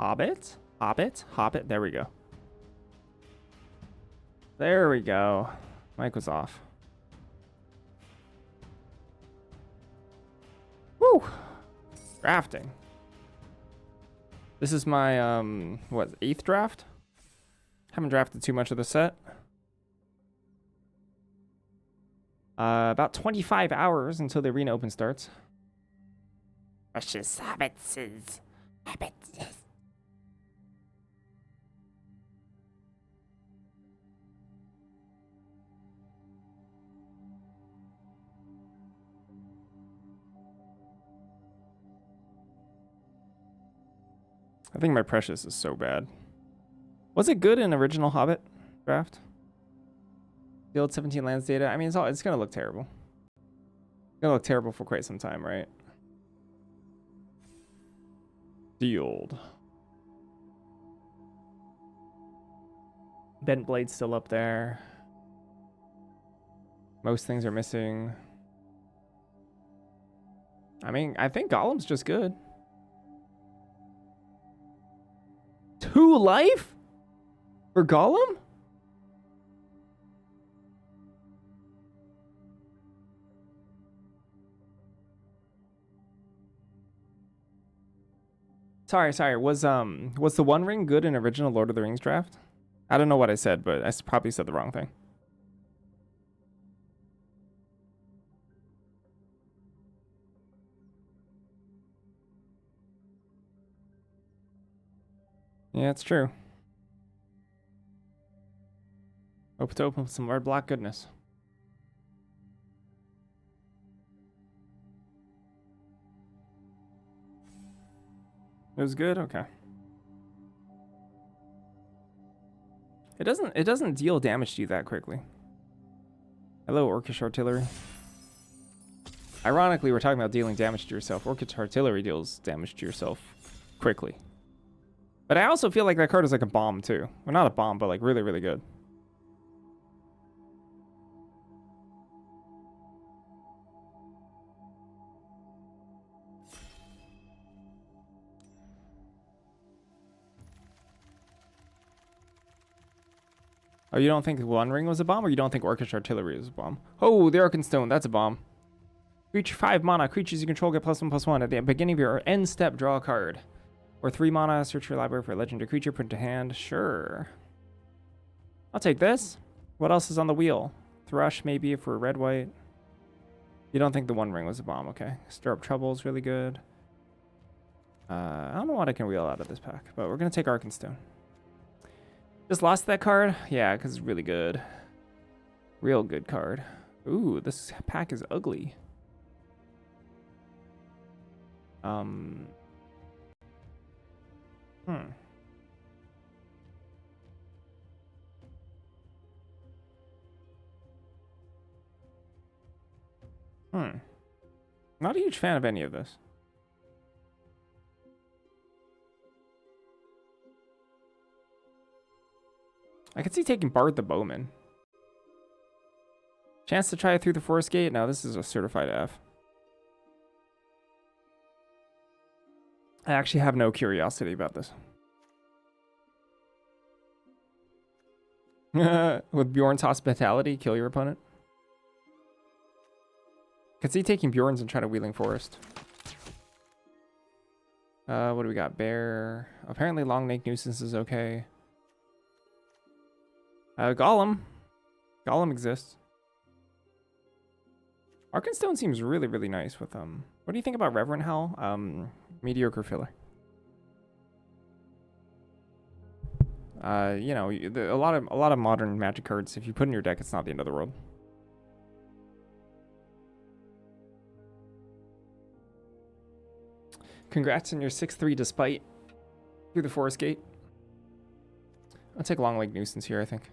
Hobbit? Hobbit? Hobbit? There we go. There we go. Mic was off. Woo! Drafting. This is my, what, 8th draft? Haven't drafted too much of the set. About 25 hours until the arena open starts. Precious hobbits. Hobbits. I think my Precious is so bad. Was it good in original Hobbit draft? The old 17 lands data. I mean, it's gonna look terrible. It's gonna look terrible for quite some time, right? Sealed. Bent Blade's still up there. Most things are missing. I mean, I think Gollum's just good. 2 life? For Gollum? Sorry. Was the One Ring good in original Lord of the Rings draft? I don't know what I said, but I probably said the wrong thing. Yeah, it's true. Hope to open with some red block goodness. It was good? Okay. It doesn't deal damage to you that quickly. Hello, Orcish Artillery. Ironically, we're talking about dealing damage to yourself. Orcish Artillery deals damage to yourself quickly. But I also feel like that card is like a bomb too. Well, not a bomb, but like really, really good. Oh, you don't think One Ring was a bomb, or you don't think Orcish Artillery is a bomb? Oh, the Arkenstone, that's a bomb. Creature 5 mana. Creatures you control get +1/+1. At the beginning of your end step, draw a card. Or 3 mana, search your library for a legendary creature, put it to hand. Sure. I'll take this. What else is on the wheel? Thrush, maybe, if we're red-white. You don't think the One Ring was a bomb, okay. Stir Up Trouble is really good. I don't know what I can wheel out of this pack, but we're going to take Arkenstone. Just lost that card? Yeah, because it's really good. Real good card. Ooh, this pack is ugly. Not a huge fan of any of this. I could see taking Bard the Bowman. Chance to try it through the Forest Gate? No, this is a certified F. I actually have no curiosity about this. With Bjorn's Hospitality, kill your opponent. Could see taking Bjorn's and try to Wheeling Forest. What do we got? Bear. Apparently Long Neck Nuisance is okay. Gollum. Gollum exists. Arkenstone seems really, really nice with What do you think about Reverend Hell? Mediocre filler. You know, a lot of modern Magic cards, if you put in your deck, it's not the end of the world. Congrats on your 6-3 despite through the Forest Gate. I'll take Long Leg Nuisance here, I think.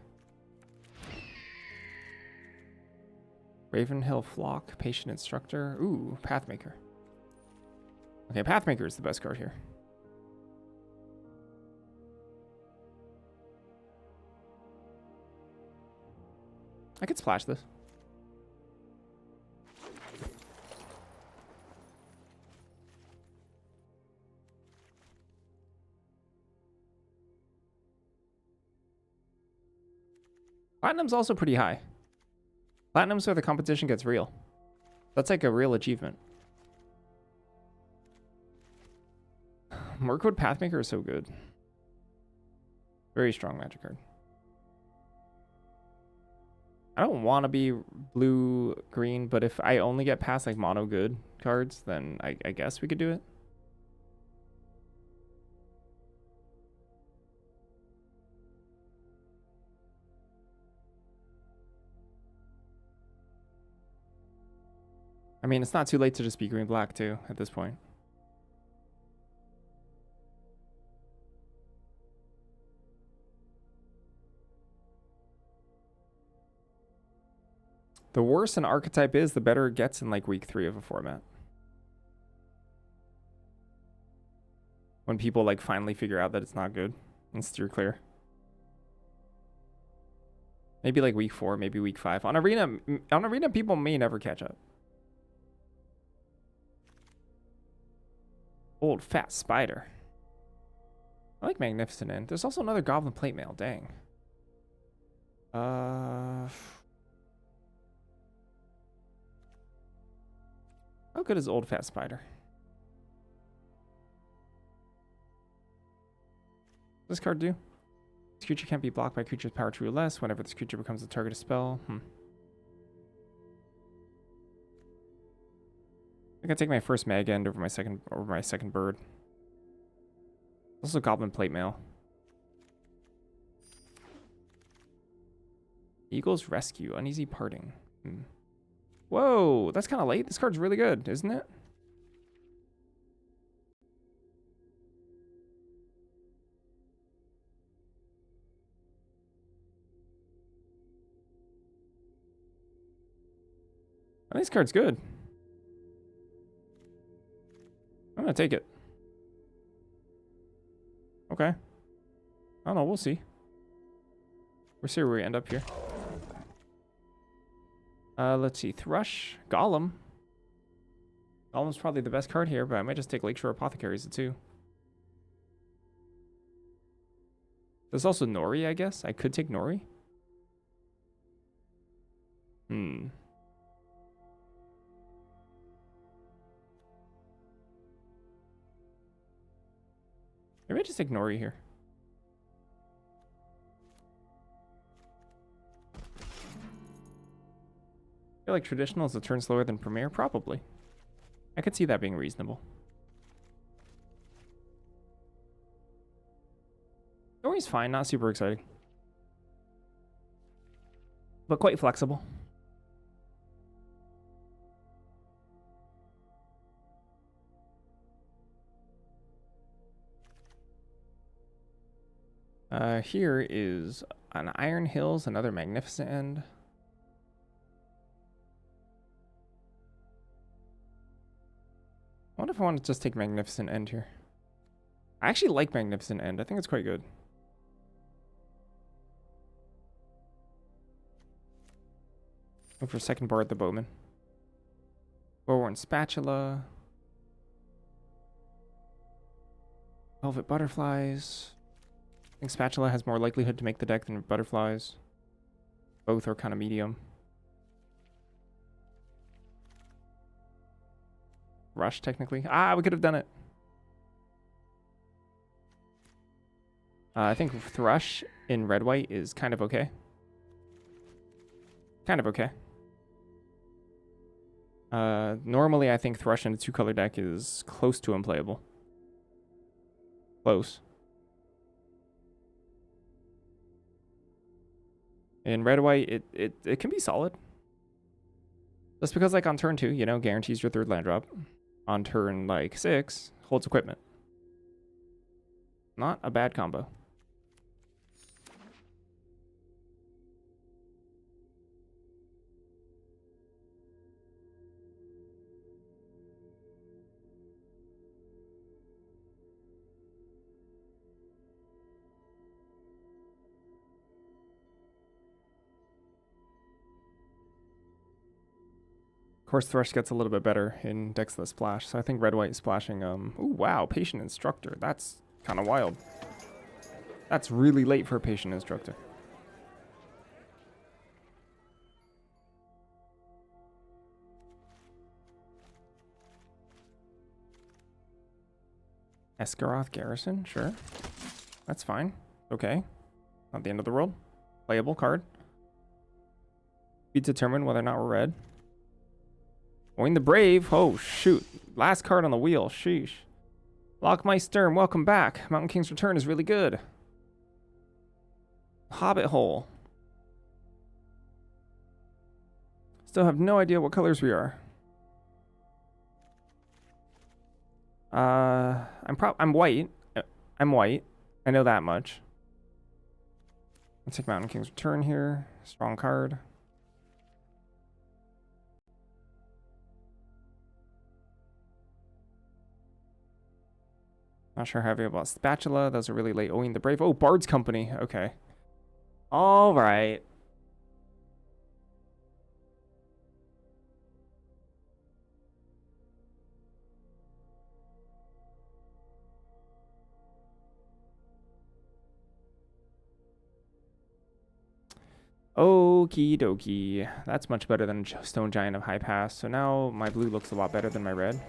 Ravenhill Flock, Patient Instructor. Ooh, Pathmaker. Okay, Pathmaker is the best card here. I could splash this. Platinum's also pretty high. Platinum's where the competition gets real. That's like a real achievement. Mirkwood Pathmaker is so good. Very strong magic card. I don't want to be blue-green, but if I only get past like mono good cards, then I guess we could do it. I mean, it's not too late to just be green-black too at this point. The worse an archetype is, the better it gets in like week 3 of a format. When people like finally figure out that it's not good and steer clear. Maybe like week 4, maybe week 5. On arena, people may never catch up. Old fat spider. I like Magnificent End. There's also another Goblin Plate Mail. Dang. How good is Old Fat Spider? What does this card do? This creature can't be blocked by creature's power 2 or less whenever this creature becomes the target of a spell. I think I take my first Mag End over my second bird. Also Goblin Plate Mail. Eagle's Rescue. Uneasy Parting. Whoa, that's kind of late. This card's really good, isn't it? I think this card's good. I'm gonna take it. Okay. I don't know, we'll see. We'll see where we end up here. Let's see. Thrush. Golem. Golem's probably the best card here, but I might just take Lakeshore Apothecaries at 2. There's also Nori, I guess. I could take Nori. Maybe I just take Nori here. I feel like traditional is a turn slower than Premier? Probably. I could see that being reasonable. Nori's fine, not super exciting. But quite flexible. Here is an Iron Hills, another Magnificent End. I wonder if I want to just take Magnificent End here. I actually like Magnificent End. I think it's quite good. Go for second bar at the Bowman. Forward Spatula. Velvet Butterflies. I think Spatula has more likelihood to make the deck than Butterflies. Both are kind of medium. Rush, technically. Ah, we could have done it. I think Thrush in red-white is kind of okay. Kind of okay. Normally, I think Thrush in a 2-color deck is close to unplayable. Close. In red-white, it can be solid. Just because, like, on turn 2, you know, guarantees your 3rd land drop. On turn, like, 6, holds equipment. Not a bad combo. Of course, Thrush gets a little bit better in decks that splash, so I think red-white splashing, ooh, wow, Patient Instructor. That's kind of wild. That's really late for a Patient Instructor. Esgaroth Garrison, sure. That's fine. Okay. Not the end of the world. Playable card. We determine whether or not we're red. Oin the Brave. Oh, shoot. Last card on the wheel. Sheesh. Lockmeister, welcome back. Mountain King's Return is really good. Hobbit Hole. Still have no idea what colors we are. I'm white. I'm white. I know that much. Let's take Mountain King's Return here. Strong card. Not sure how I feel about Spatula. Those are really late. Oin the Brave. Oh, Bard's Company. Okay. All right. Okie dokie. That's much better than Stone Giant of High Pass. So now my blue looks a lot better than my red.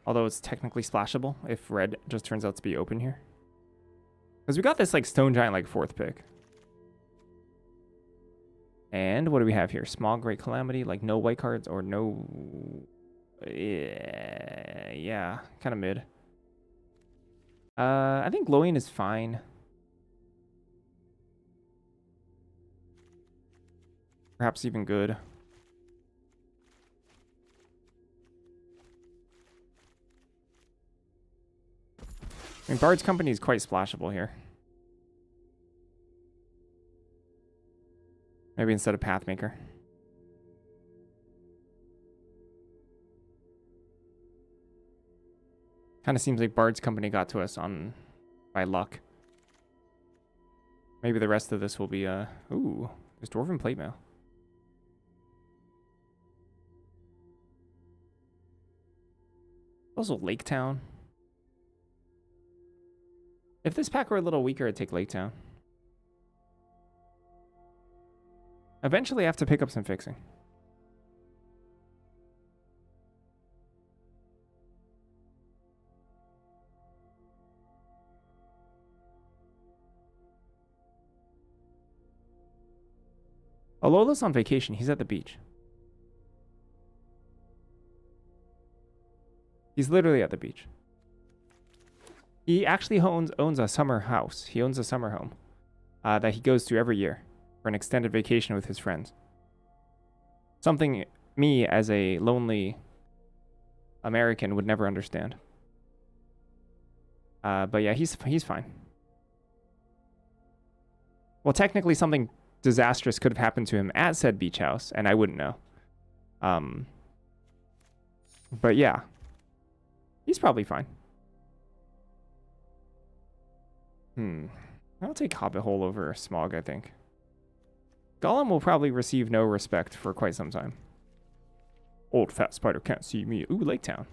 Although it's technically splashable if red just turns out to be open here. Because we got this like Stone Giant like 4th pick. And what do we have here? Small Great Calamity, like no white cards or no... Yeah, kind of mid. I think glowing is fine. Perhaps even good. I mean, Bard's Company is quite splashable here. Maybe instead of Pathmaker. Kind of seems like Bard's Company got to us by luck. Maybe the rest of this will be ooh, there's Dwarven Plate Mail. Also Lake Town. If this pack were a little weaker, I'd take Lake Town. Eventually I have to pick up some fixing. Alola's on vacation. He's at the beach. He's literally at the beach. He actually owns a summer house. He owns a summer home that he goes to every year for an extended vacation with his friends. Something me, as a lonely American, would never understand. But yeah, he's fine. Well, technically something disastrous could have happened to him at said beach house, and I wouldn't know. But yeah, he's probably fine. I'll take Hobbit Hole over Smog, I think. Gollum will probably receive no respect for quite some time. Old fat spider can't see me. Ooh, Lake Town.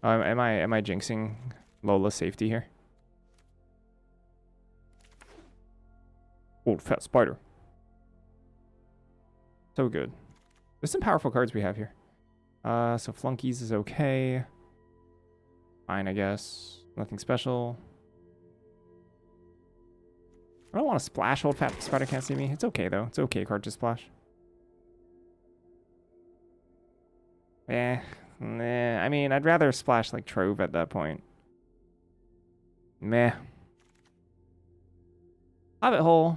Am I jinxing Lola's safety here? Old fat spider. So good. There's some powerful cards we have here. So Flunkies is okay. Fine, I guess. Nothing special. I don't want to splash Old Fat Spider Can't See Me. It's okay, though. It's okay card to splash. Nah. I mean, I'd rather splash like Trove at that point. Meh. Hobbit Hole.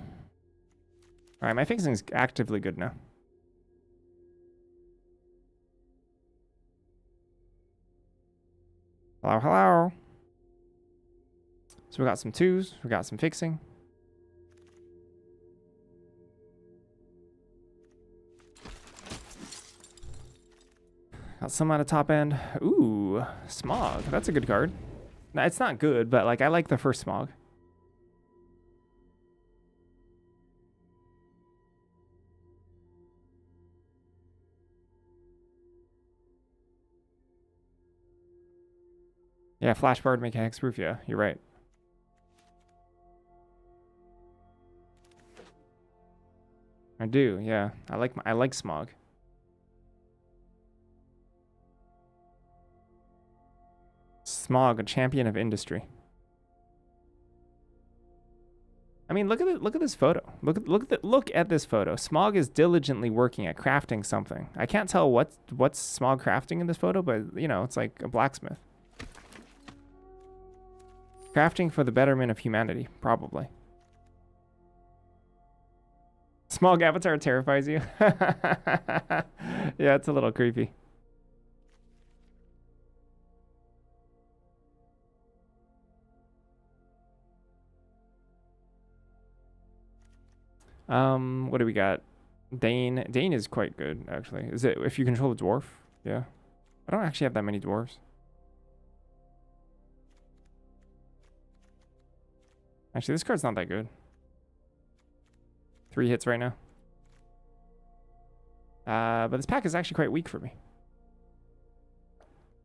Alright, my fixing's actively good now. Hello, hello. So we got some 2s. We got some fixing. Got some out of top end. Ooh, Smog. That's a good card. No, it's not good, but like I like the first Smog. Yeah, Flash Bard make a hexproof. Yeah, you're right. I do. Yeah, I like Smog. Smog, a champion of industry. I mean, look at it. Look at this photo. Look at this photo. Smog is diligently working at crafting something. I can't tell what's Smog crafting in this photo, but you know, it's like a blacksmith. Crafting for the betterment of humanity, probably. Smog avatar terrifies you. Yeah, it's a little creepy. What do we got? Dane. Dane is quite good, actually. Is it if you control the dwarf? Yeah. I don't actually have that many dwarves. Actually, this card's not that good. 3 hits right now. But this pack is actually quite weak for me.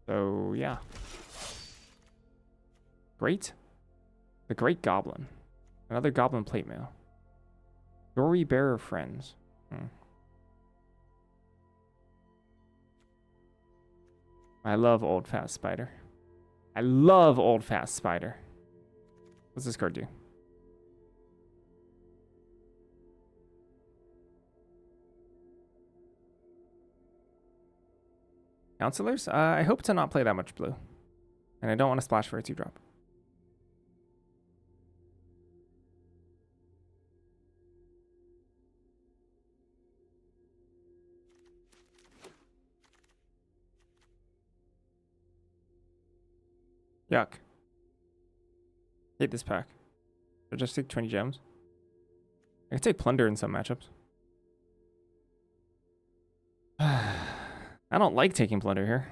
So, yeah. Great. The Great Goblin. Another Goblin plate mail. Story Bearer Friends. I love Old Fast Spider. I love Old Fast Spider. What's this card do? Counselors? I hope to not play that much blue. And I don't want to splash for a 2-drop. Yuck. Hate this pack. I'll just take 20 gems. I can take Plunder in some matchups. I don't like taking Plunder here.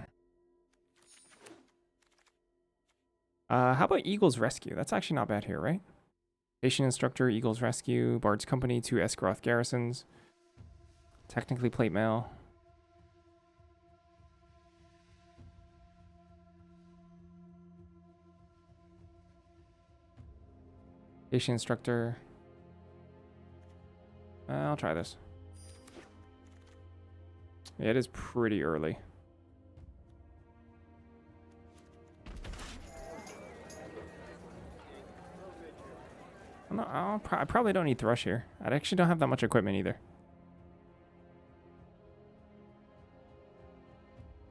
How about Eagle's Rescue? That's actually not bad here, right? Patient Instructor, Eagle's Rescue, Bard's Company, 2 Esgaroth Garrisons. Technically plate mail. Patient Instructor. I'll try this. Yeah, it is pretty early. I probably don't need Thrush here. I actually don't have that much equipment either.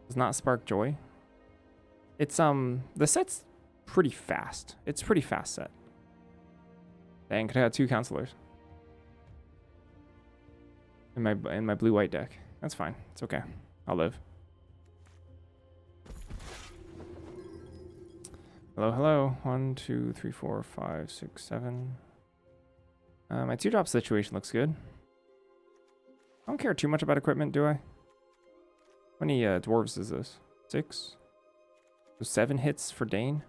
Does not spark joy. It's the set's pretty fast. It's a pretty fast set. Dang, could have had 2 counselors in my blue-white deck. That's fine. It's okay. I'll live. Hello, hello. 1, 2, 3, 4, 5, 6, 7. My 2-drop situation looks good. I don't care too much about equipment, do I? How many dwarves is this? 6? So 7 hits for Dane.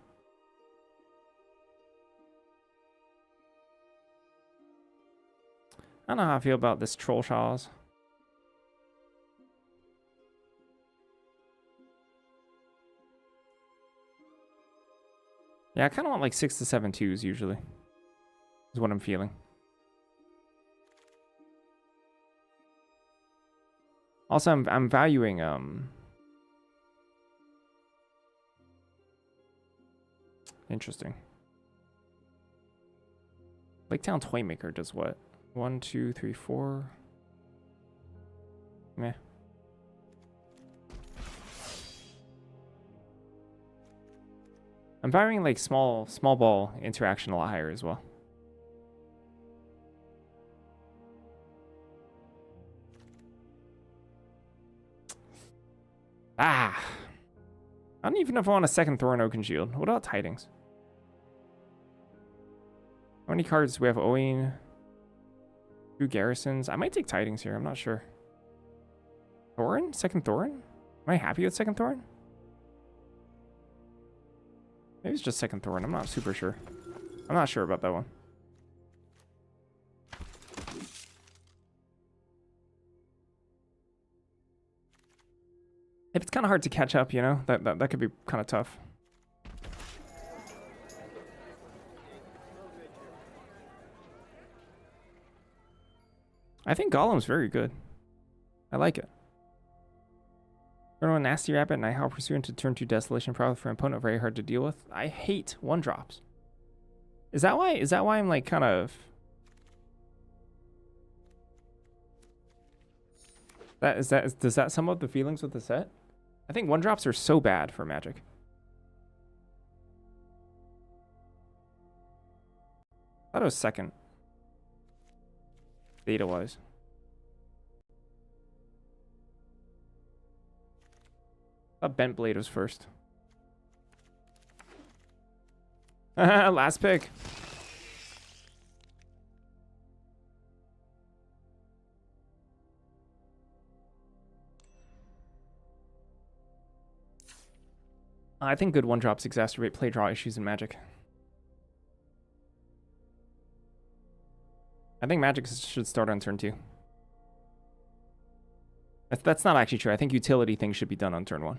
I don't know how I feel about this Troll Shaws. Yeah, I kind of want like 6 to 7 twos usually. Is what I'm feeling. Also, I'm valuing interesting. Lake Town Toymaker does what? 1, 2, 3, 4. Meh. I'm valuing like small ball interaction a lot higher as well. I don't even know if I want a second Thorin Oaken Shield. What about Tidings? How many cards do we have? Owain. 2 Garrisons. I might take Tidings here. I'm not sure. Thorin? Second Thorin? Am I happy with second Thorin? Maybe it's just second Thorin. I'm not super sure. I'm not sure about that one. It's kind of hard to catch up, you know? That could be kind of tough. I think Golem's very good. I like it. Turn 1 Nasty Rabbit, Night Howl Pursuant to turn 2 Desolation Prowler for an opponent very hard to deal with. I hate 1-drops. Is that why I'm like kind of... does that sum up the feelings with the set? I think 1-drops are so bad for Magic. I thought it was second. Data-wise. I thought Bent Blade was first. Last pick. I think good 1-drops exacerbate play draw issues in Magic. I think Magic should start on turn 2. That's not actually true. I think utility things should be done on turn 1.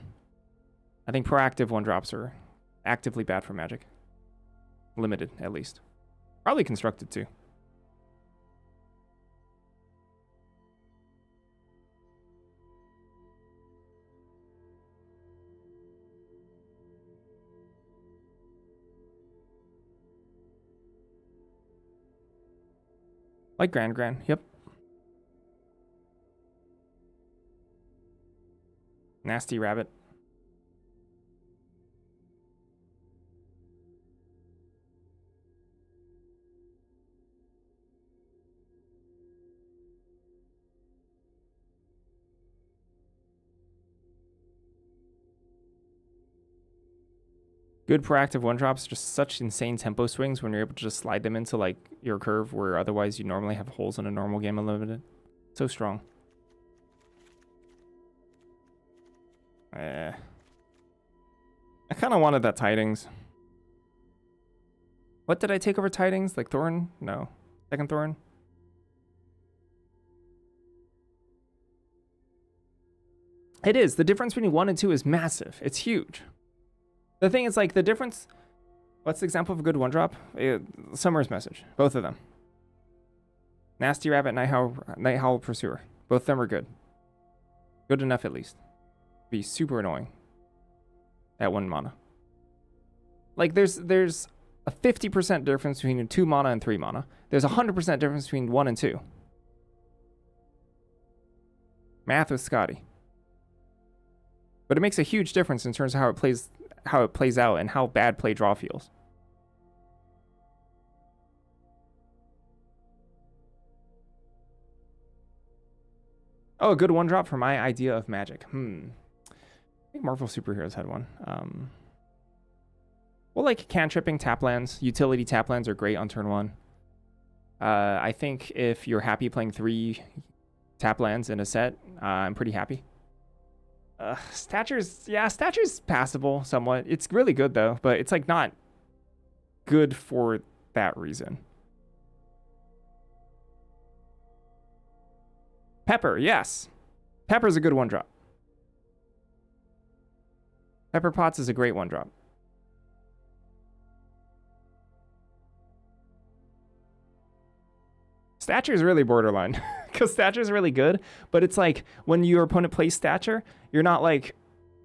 I think proactive 1-drops are actively bad for Magic. Limited, at least. Probably constructed, too. Like Grand, yep. Nasty Rabbit. Good proactive 1-drops, just such insane tempo swings when you're able to just slide them into like your curve where otherwise you normally have holes in a normal game unlimited. So strong. I kind of wanted that Tidings. What did I take over Tidings? Like Thorn? No. Second Thorn? It is. The difference between 1 and 2 is massive. It's huge. The thing is, like, the difference... What's the example of a good 1-drop? Summer's Message. Both of them. Nasty Rabbit, Night Howl Pursuer. Both of them are good. Good enough, at least. Be super annoying. At 1 mana. Like, there's a 50% difference between 2 mana and 3 mana. There's a 100% difference between 1 and 2. Math with Scotty. But it makes a huge difference in terms of how it plays out and how bad play draw feels. Oh, a good 1-drop for my idea of Magic. I think Marvel Superheroes had one. Well, like cantripping tap lands, utility tap lands are great on turn 1. I think if you're happy playing 3 tap lands in a set, I'm pretty happy. Stature's passable somewhat. It's really good though, but it's like not good for that reason. Pepper, yes. Pepper's a good 1-drop. Pepper Potts is a great 1-drop. Stature is really borderline. Because Stature is really good, but it's like when your opponent plays Stature, you're not like...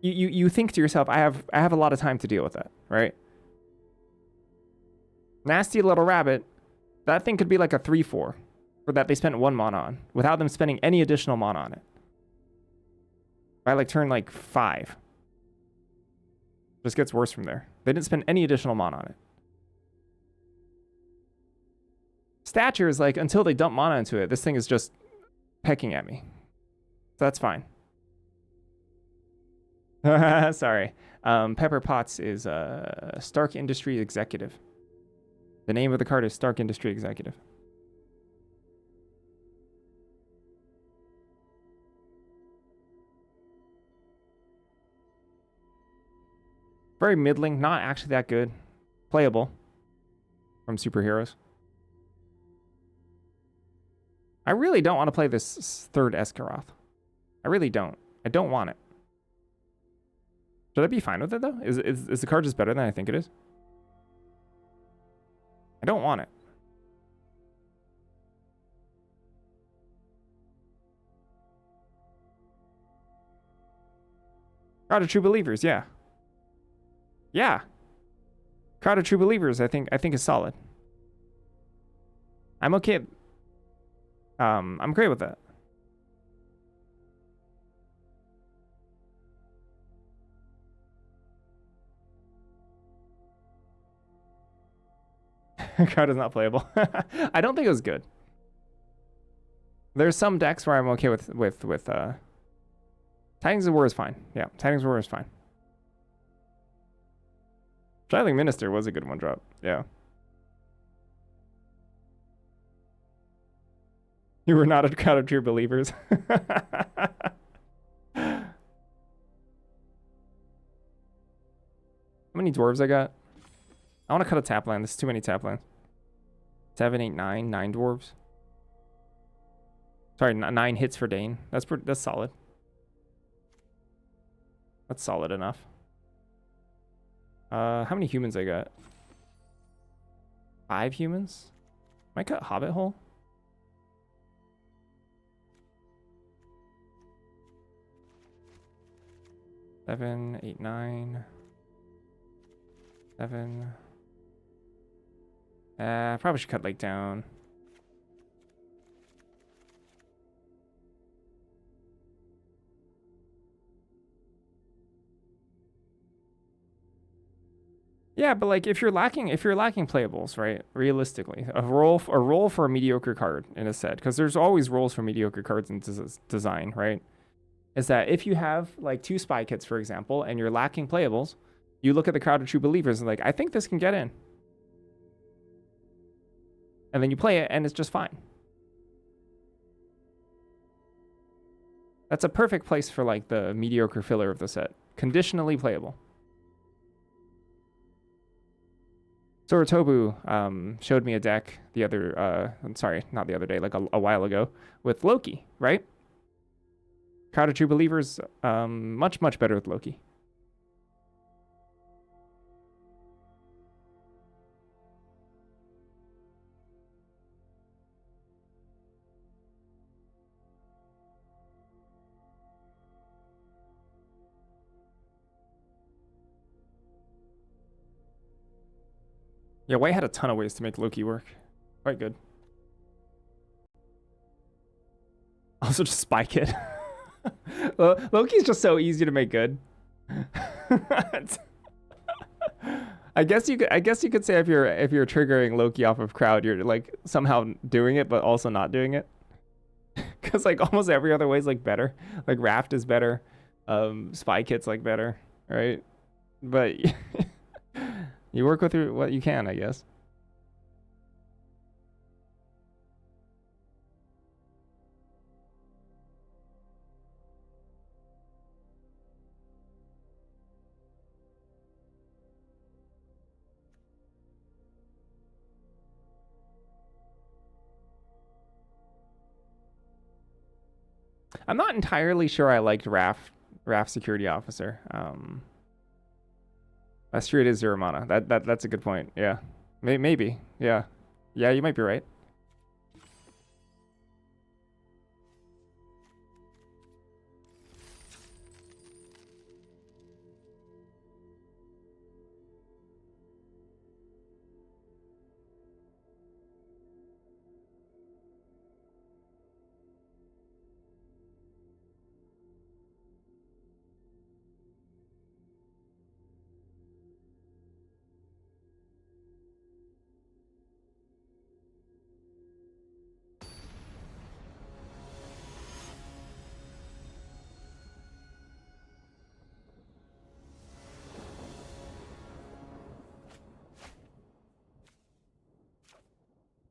You think to yourself, I have a lot of time to deal with that, right? Nasty Little Rabbit, that thing could be like a 3-4 for that they spent 1 mana on without them spending any additional mana on it. By like turn like 5. Just gets worse from there. They didn't spend any additional mana on it. Stature is like, until they dump mana into it, this thing is just pecking at me. So that's fine. Sorry. Pepper Potts is Stark Industry Executive. The name of the card is Stark Industry Executive. Very middling, not actually that good. Playable from Superheroes. I really don't want to play this 3rd Escaroth. I really don't. I don't want it. Should I be fine with it, though? Is the card just better than I think it is? I don't want it. Crowd of True Believers, yeah. Yeah. Crowd of True Believers, I think is solid. I'm okay. I'm great with that. Crowd is not playable. I don't think it was good. There's some decks where I'm okay with Tidings of War is fine. Yeah, Tidings of War is fine. Shiling Minister was a good one drop. Yeah. You were not a Crowd of True Believers. How many dwarves I got? I want to cut a tap line. There's too many tap lines. 7, 8, 9. 9 dwarves. Sorry, 9 hits for Dane. That's solid. That's solid enough. How many humans I got? 5 humans? Might cut Hobbit hole. Seven, 8, 9. 7. Probably should cut Lake down. Yeah, but like if you're lacking playables, right? Realistically, a role for a mediocre card in a set, because there's always roles for mediocre cards in design, right? Is that if you have like 2 spy kits, for example, and you're lacking playables, you look at the Crowd of True Believers and like, I think this can get in. And then you play it and it's just fine. That's a perfect place for like the mediocre filler of the set. Conditionally playable. Soratobu showed me a deck the other, sorry, not the other day, like a while ago, with Loki, right? Crowd of True Believers, much, much better with Loki. Yeah, White had a ton of ways to make Loki work. Quite good. Also just Spy Kid. Loki's just so easy to make good. I guess you could say if you're triggering Loki off of Crowd, you're like somehow doing it but also not doing it. Cuz like almost every other way is like better. Like Raft is better. Spy Kit's like better, right? But you work with what you can, I guess. I'm not entirely sure I liked Raft Security Officer. That's true. It is 0 mana. That's a good point. Yeah, maybe. Yeah, you might be right.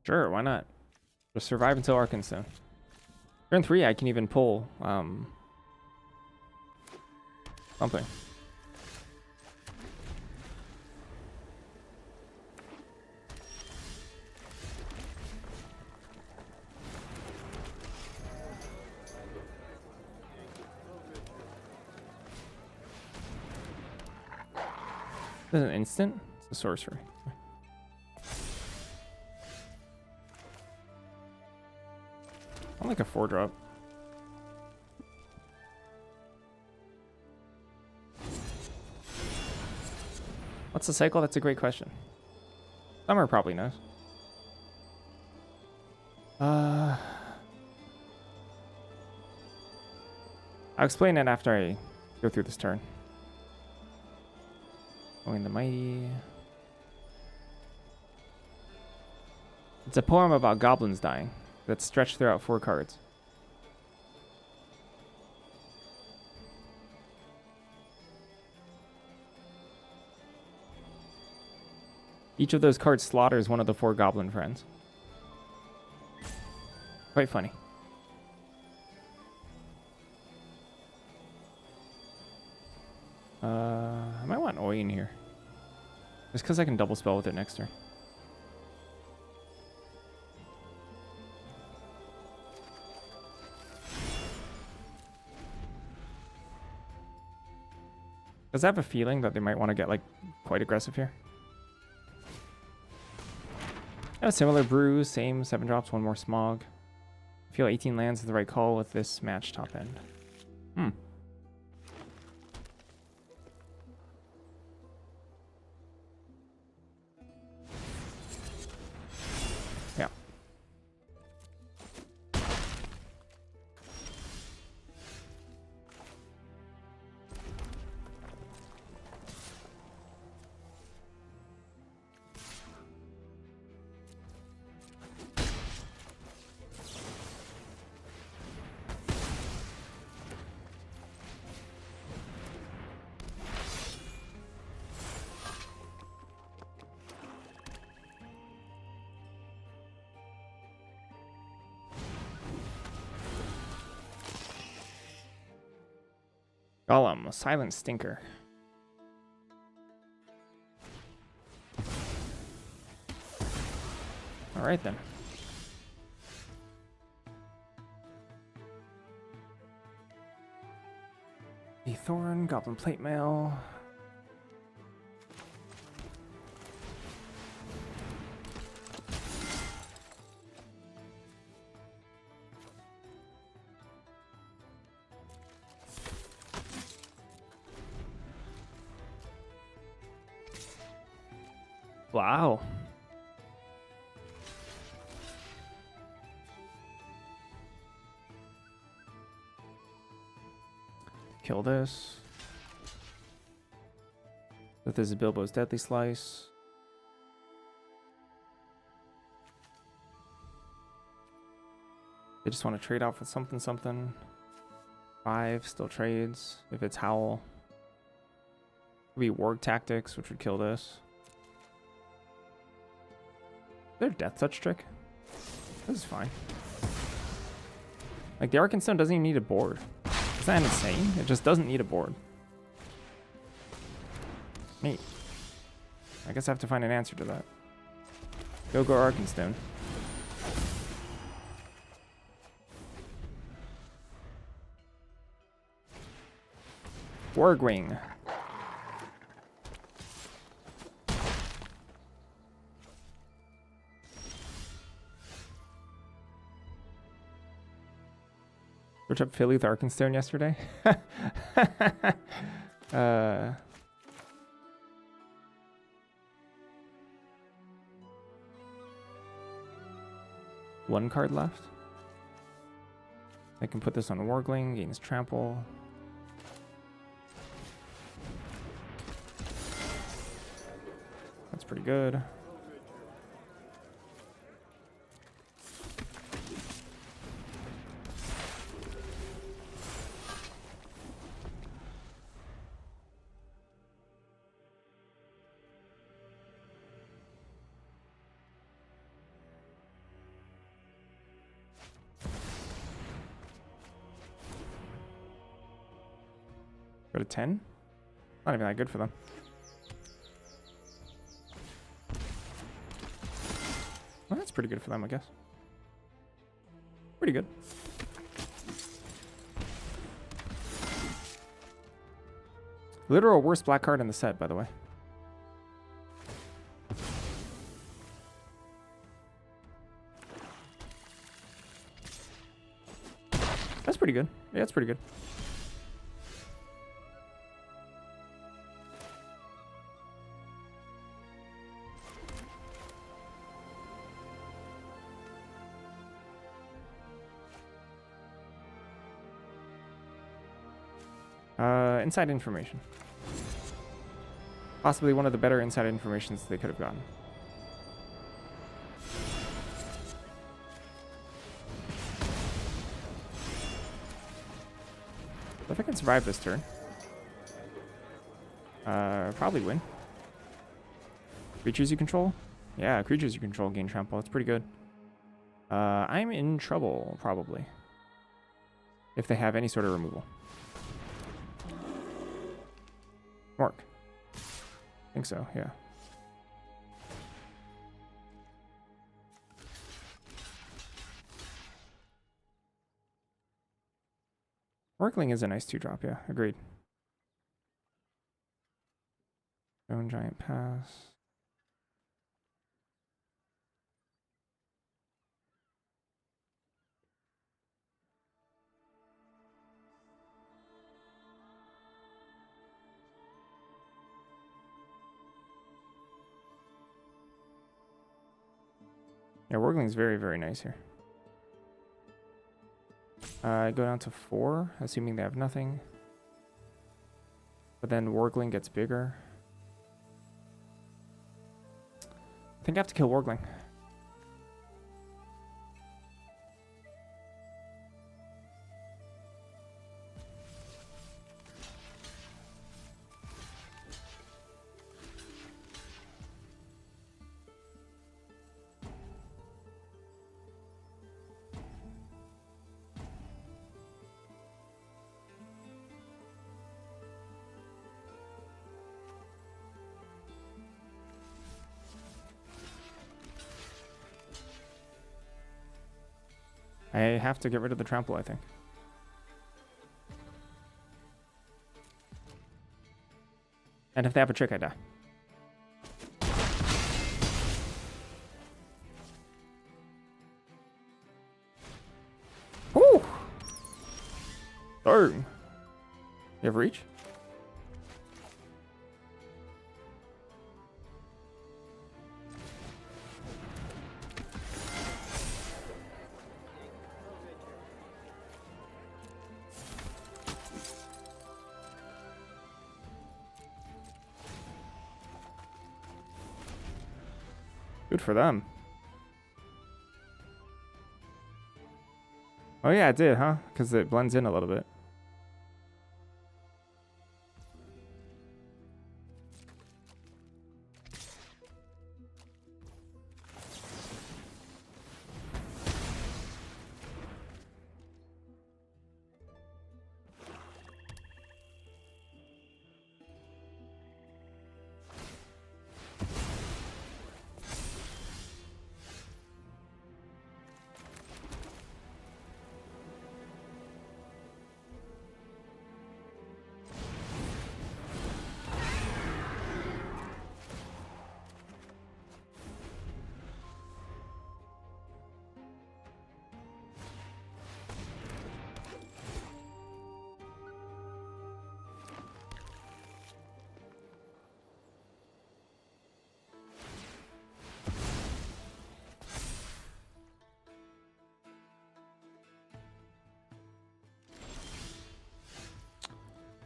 Sure, why not? Just survive until Arkenstone. Turn 3, I can even pull something. This is an instant? It's a sorcery. I like a 4-drop. What's the cycle? That's a great question. Summer probably knows. I'll explain it after I go through this turn. Going the Mighty. It's a poem about goblins dying that's stretched throughout 4 cards. Each of those cards slaughters one of the 4 goblin friends. Quite funny. I might want Oi in here. Just because I can double spell with it next turn. Because I have a feeling that they might want to get like quite aggressive here. A similar brew, same 7 drops, 1 more smog. I feel 18 lands is the right call with this match top end. Yeah. Golem, a silent stinker. All right then. The Thorn, Goblin Plate Mail. Wow. Kill this. This is Bilbo's Deadly Slice. They just want to trade off with something, something. 5 still trades. If it's Howl. Could be Warg Tactics, which would kill this. Their Death Touch trick? This is fine. Like, the Arkenstone doesn't even need a board. Is that insane? It just doesn't need a board. Neat. I guess I have to find an answer to that. Go Arkenstone. Wargwing. Search up Philly with Arkenstone yesterday. One card left. I can put this on Wargling, gains trample. That's pretty good. Go to 10? Not even that good for them. Well, that's pretty good for them, I guess. Pretty good. Literal worst black card in the set, by the way. That's pretty good. Yeah, that's pretty good. Inside information. Possibly one of the better inside informations they could have gotten. If I can survive this turn, probably win. Creatures you control? Yeah, creatures you control gain trample. That's pretty good. I'm in trouble, probably. If they have any sort of removal. Work. I think so, yeah. Orkling is a nice 2-drop, yeah, agreed. Stone Giant Pass. Yeah, Wargling's very, very nice here. I go down to 4, assuming they have nothing. But then Wargling gets bigger. I think I have to kill Wargling. I have to get rid of the trample, I think. And if they have a trick, I die. Woo! Darn. You have reach? Good for them. Oh yeah, it did, huh? Because it blends in a little bit.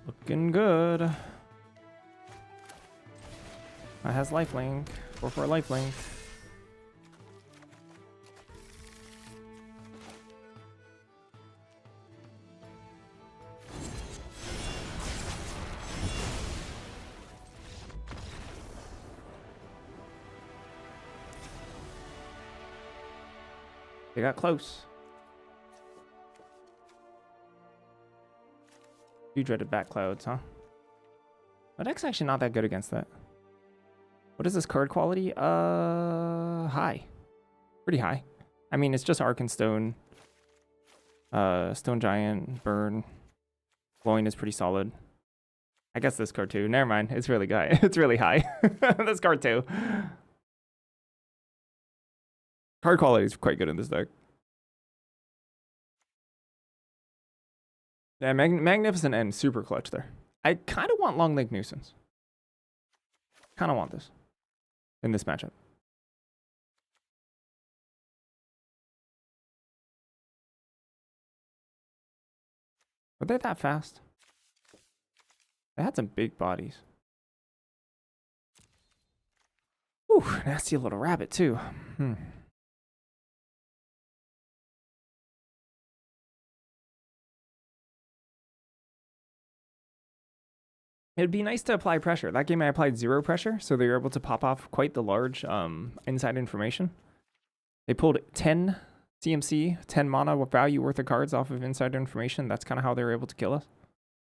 Looking good. That has lifelink. 4/4 lifelink. They got close. You dreaded bat clouds, huh? My deck's actually not that good against that. What is this card quality? High. Pretty high. I mean, it's just Arkenstone. Stone Giant, Burn. Blowing is pretty solid. I guess this card too. Never mind. It's really high. It's really high. This card too. Card quality is quite good in this deck. Yeah, Magnificent End, super clutch there. I kind of want Long Leg Nuisance. Kind of want this in this matchup. Are they that fast? They had some big bodies. Ooh, nasty little rabbit too. It'd be nice to apply pressure. That game I applied 0 pressure, so they were able to pop off quite the large inside information. They pulled 10 CMC, 10 mana value worth of cards off of inside information. That's kind of how they were able to kill us.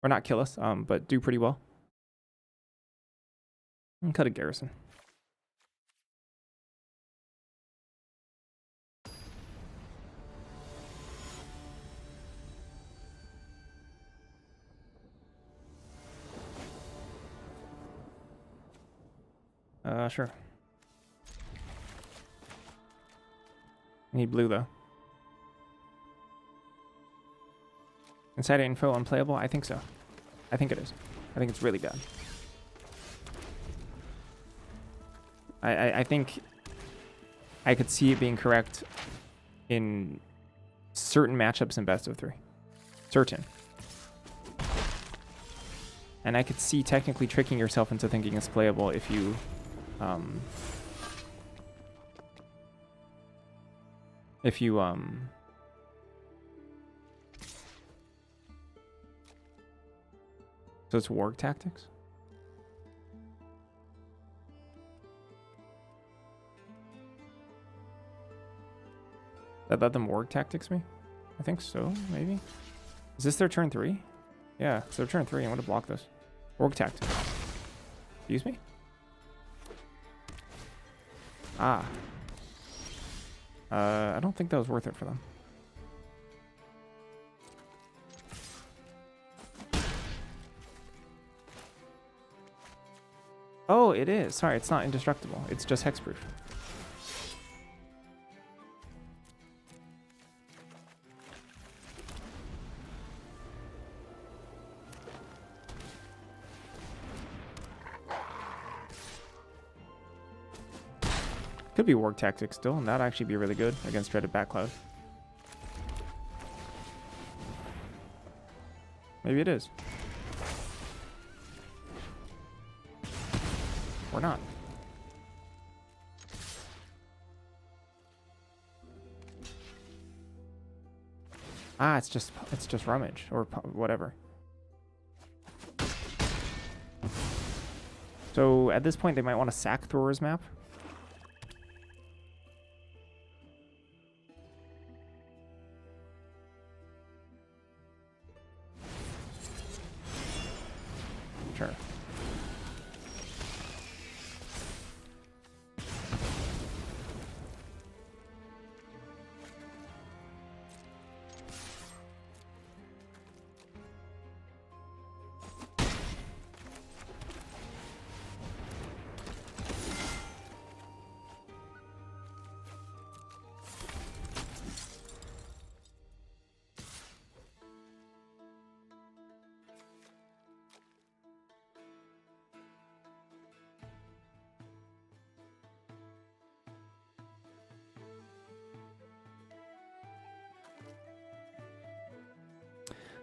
Or not kill us, but do pretty well. And cut a garrison. Sure. I need blue though. Inside info unplayable? I think so. I think it is. I think it's really bad. I think I could see it being correct in certain matchups in best of 3. Certain. And I could see technically tricking yourself into thinking it's playable if you so it's warg tactics. That let them warg tactics me? I think so, maybe. Is this their turn 3? Yeah, it's their turn 3. I'm gonna block this. Warg tactics. Excuse me? Ah. I don't think that was worth it for them. Oh, it is. Sorry, it's not indestructible. It's just hexproof. Could be warg tactics still, and that'd actually be really good against Dreaded Backcloud. Maybe it is. Or not. Ah, it's just rummage or whatever. So at this point, they might want to sack Thor's map. Sure.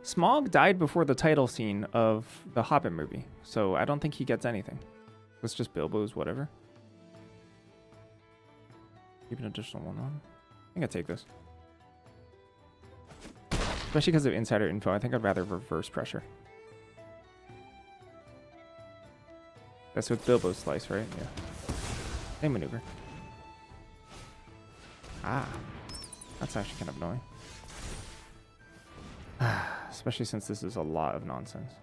Smaug died before the title scene of the Hobbit movie, so I don't think he gets anything. It's just Bilbo's whatever. Keep an additional 1 on. I think I'd take this. Especially because of insider info, I think I'd rather reverse pressure. That's with Bilbo's slice, right? Yeah. Same maneuver. Ah. That's actually kind of annoying. Especially since this is a lot of nonsense.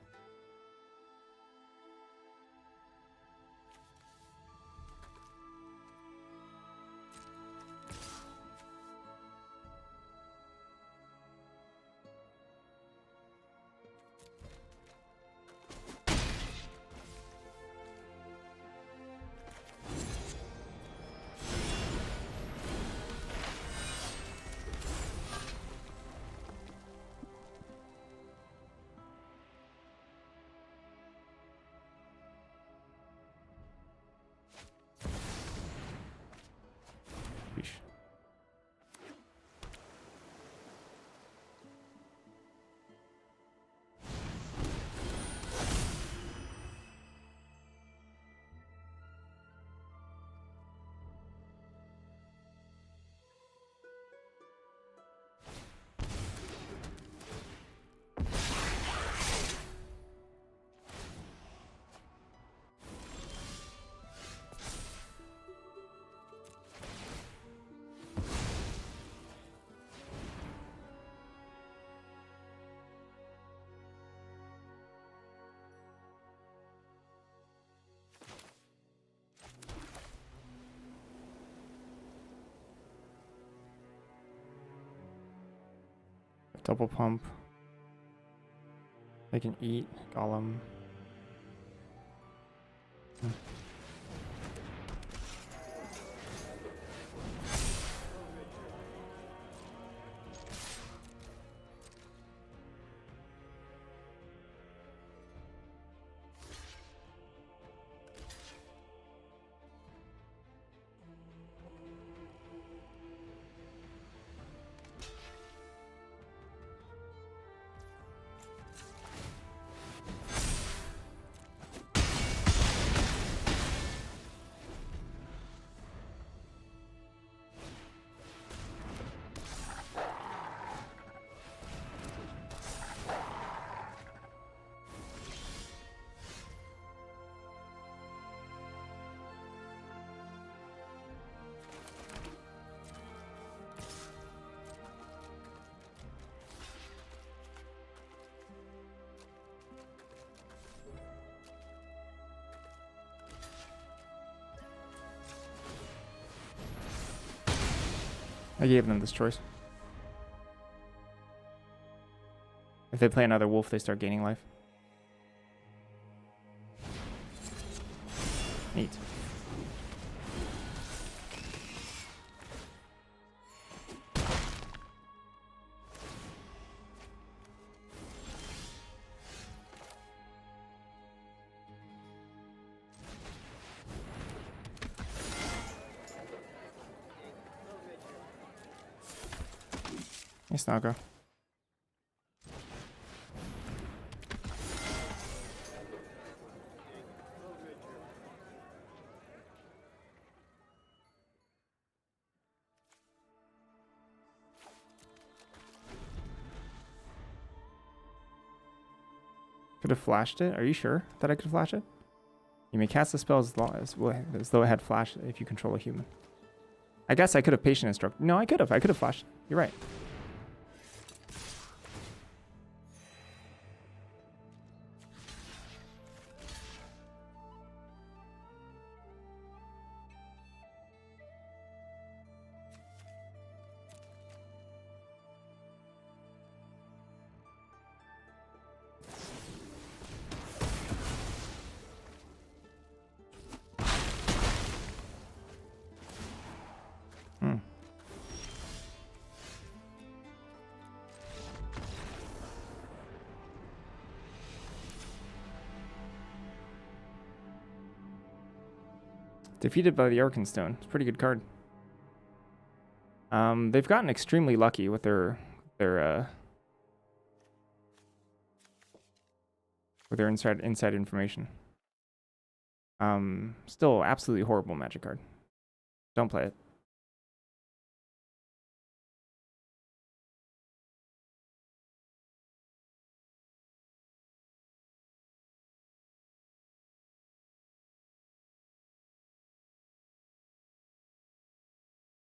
Double pump. They can eat. Golem. I gave them this choice. If they play another wolf, they start gaining life. Neat. Nice Naga. Could have flashed it. Are you sure that I could flash it? You may cast the spell as though it had flash if you control a human. I guess I could have patient instruct. No, I could have. I could have flashed. You're right. Defeated by the Arkenstone. It's a pretty good card. They've gotten extremely lucky with their inside information. Still absolutely horrible Magic card. Don't play it.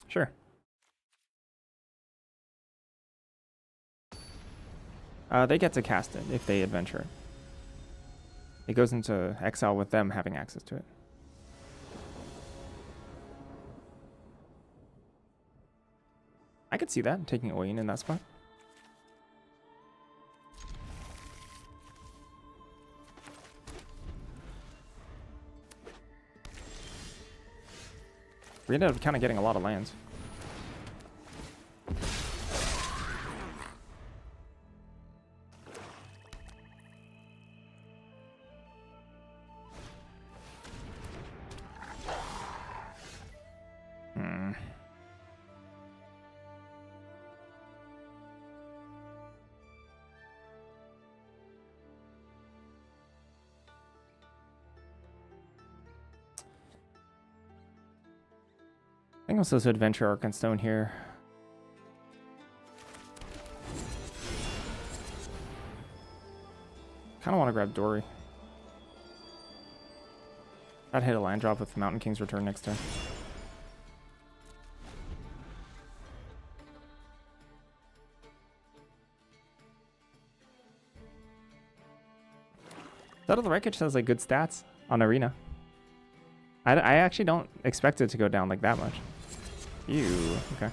Sure. They get to cast it if they adventure it. It goes into exile with them having access to it. I could see that, taking Oyin in that spot. We ended up kind of getting a lot of lands. I think I'm supposed to adventure Arkenstone here. Kind of want to grab Dory. I'd hit a land drop with Mountain King's Return next turn. Settle the Wreckage has like good stats on Arena. I actually don't expect it to go down like that much. Ew, okay.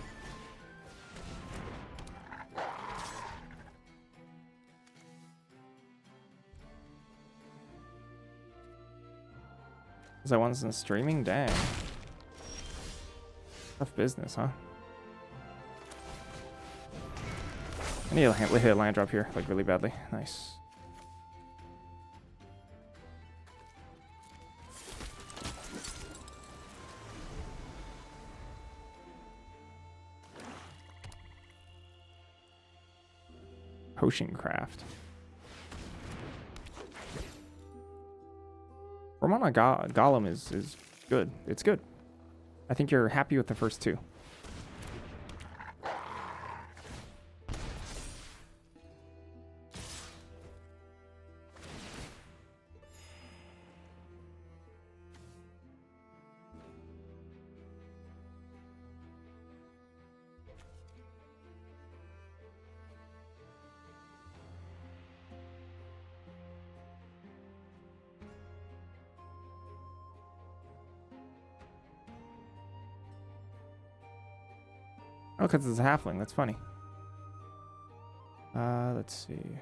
Because I wasn't streaming? Dang. Tough business, huh? I need to hit a land drop here, like really badly. Nice. Potion craft. Romana Golem is good. It's good. I think you're happy with the first two. Oh, because it's a halfling. That's funny. Let's see.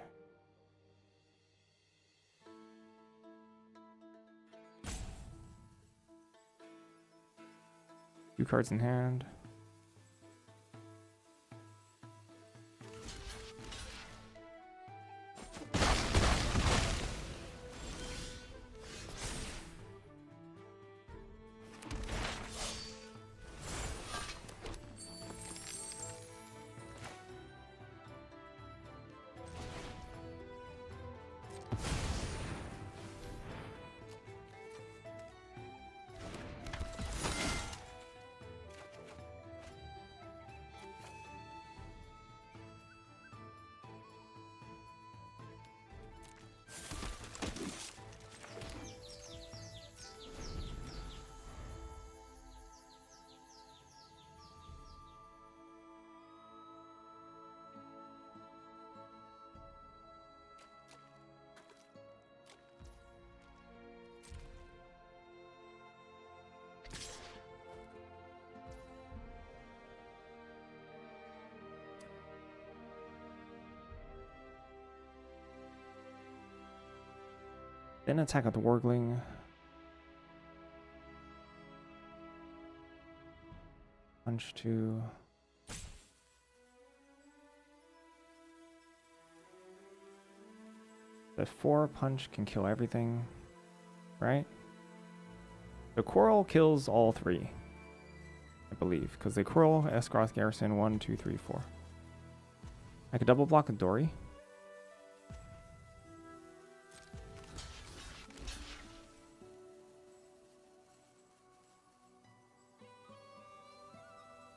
Two cards in hand. Then attack with the Wargling. Punch 2. The 4 punch can kill everything, right? The Quarrel kills all 3, I believe, because they Quarrel, Esgroth, Garrison, 1, 2, 3, 4. I could double block a Dory.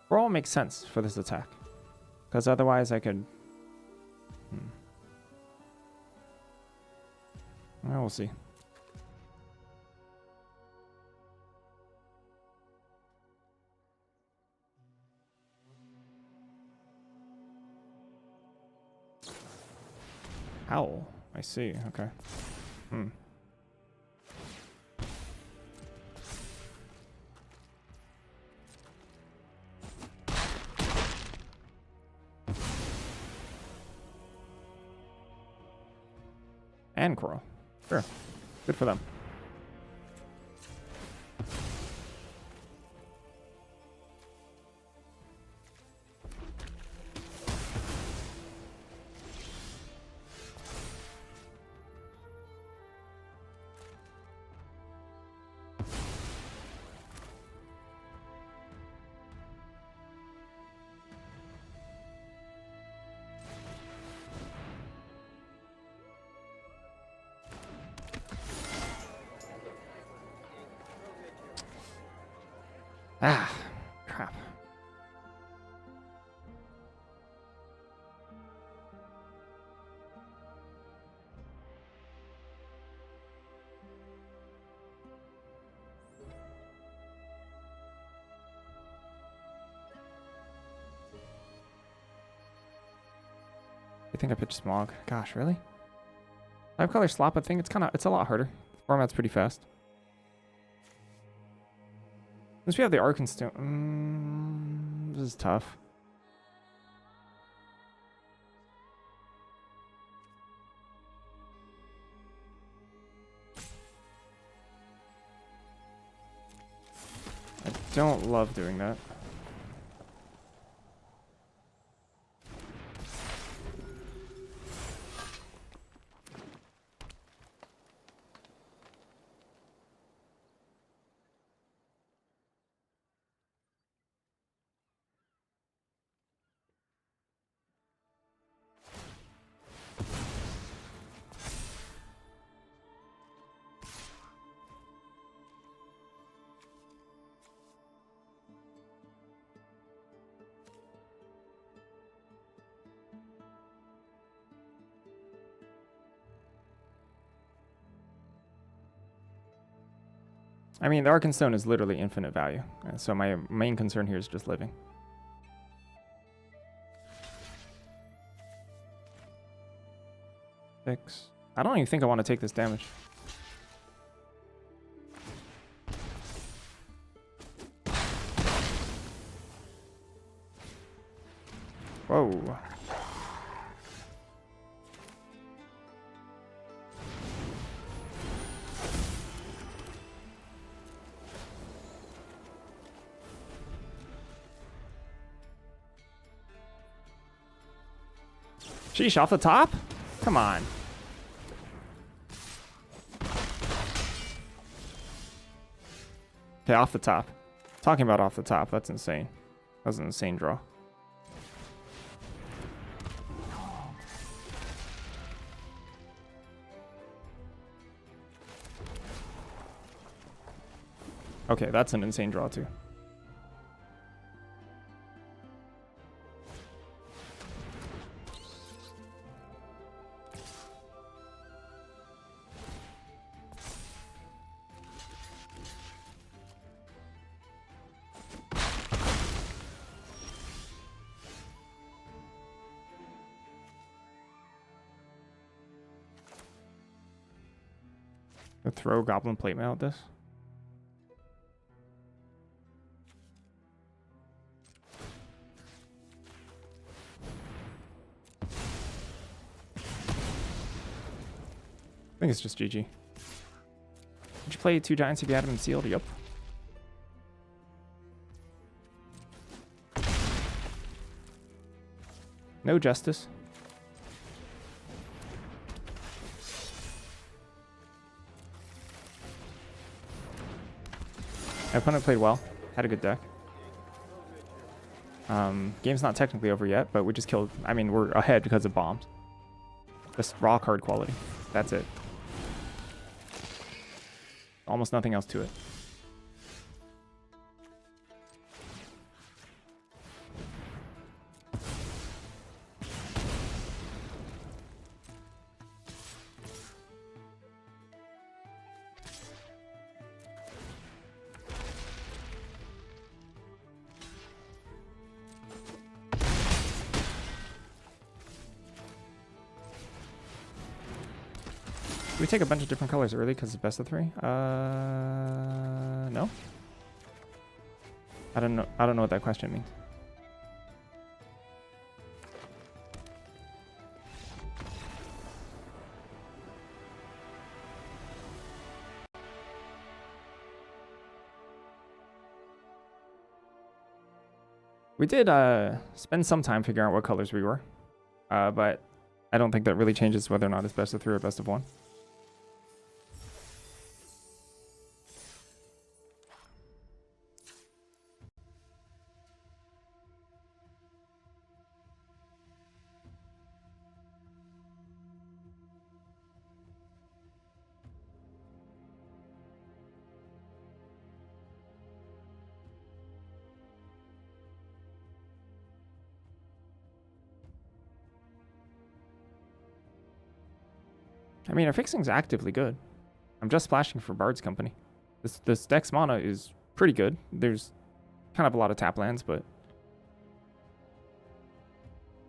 Quarrel makes sense for this attack, because otherwise I could... Well, we'll see. Howl. I see. Okay. And Coral. Sure. Good for them. Ah, crap. You think I pitched Smog? Gosh, really? 5-color slop, I think it's a lot harder. The format's pretty fast. Since we have the Arkenstone, this is tough. don't love doing that. I mean, the Arkenstone is literally infinite value. So my main concern here is just living. Six. I don't even think I want to take this damage. Whoa. Sheesh, off the top? Come on. Okay, off the top. Talking about off the top, that's insane. That was an insane draw. Okay, that's an insane draw too. Throw Goblin Plate Mail at this. I think it's just GG. Did you play 2 Giants if you had them sealed? Yep. No Justice. My opponent played well. Had a good deck. Game's not technically over yet, but we just killed... I mean, we're ahead because of bombs. Just raw card quality. That's it. Almost nothing else to it. We take a bunch of different colors early because it's best of 3. No. I don't know what that question means. We did spend some time figuring out what colors we were, but I don't think that really changes whether or not it's best of 3 or best of 1. I mean, our fixing's actively good. I'm just splashing for Bard's Company. This deck's mana is pretty good. There's kind of a lot of tap lands, but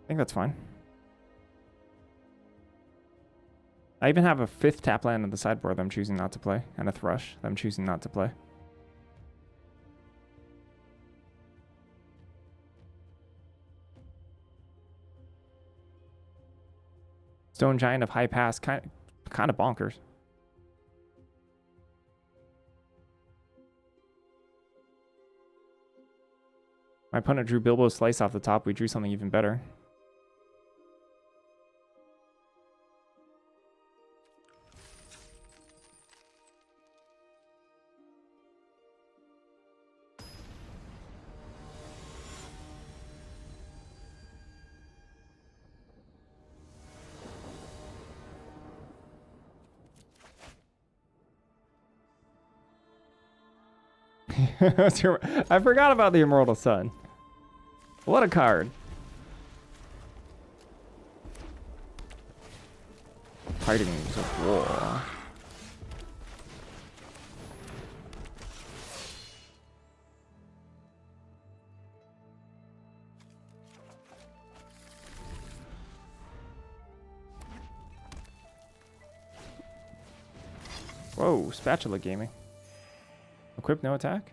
I think that's fine. I even have a 5th tap land on the sideboard that I'm choosing not to play, and a Thrush that I'm choosing not to play. Stone Giant of High Pass, kind of bonkers. My opponent drew Bilbo Slice off the top. We drew something even better. I forgot about the Immortal Sun. What a card. Tidings of War. Whoa, Spatula Gaming. Equip, no attack?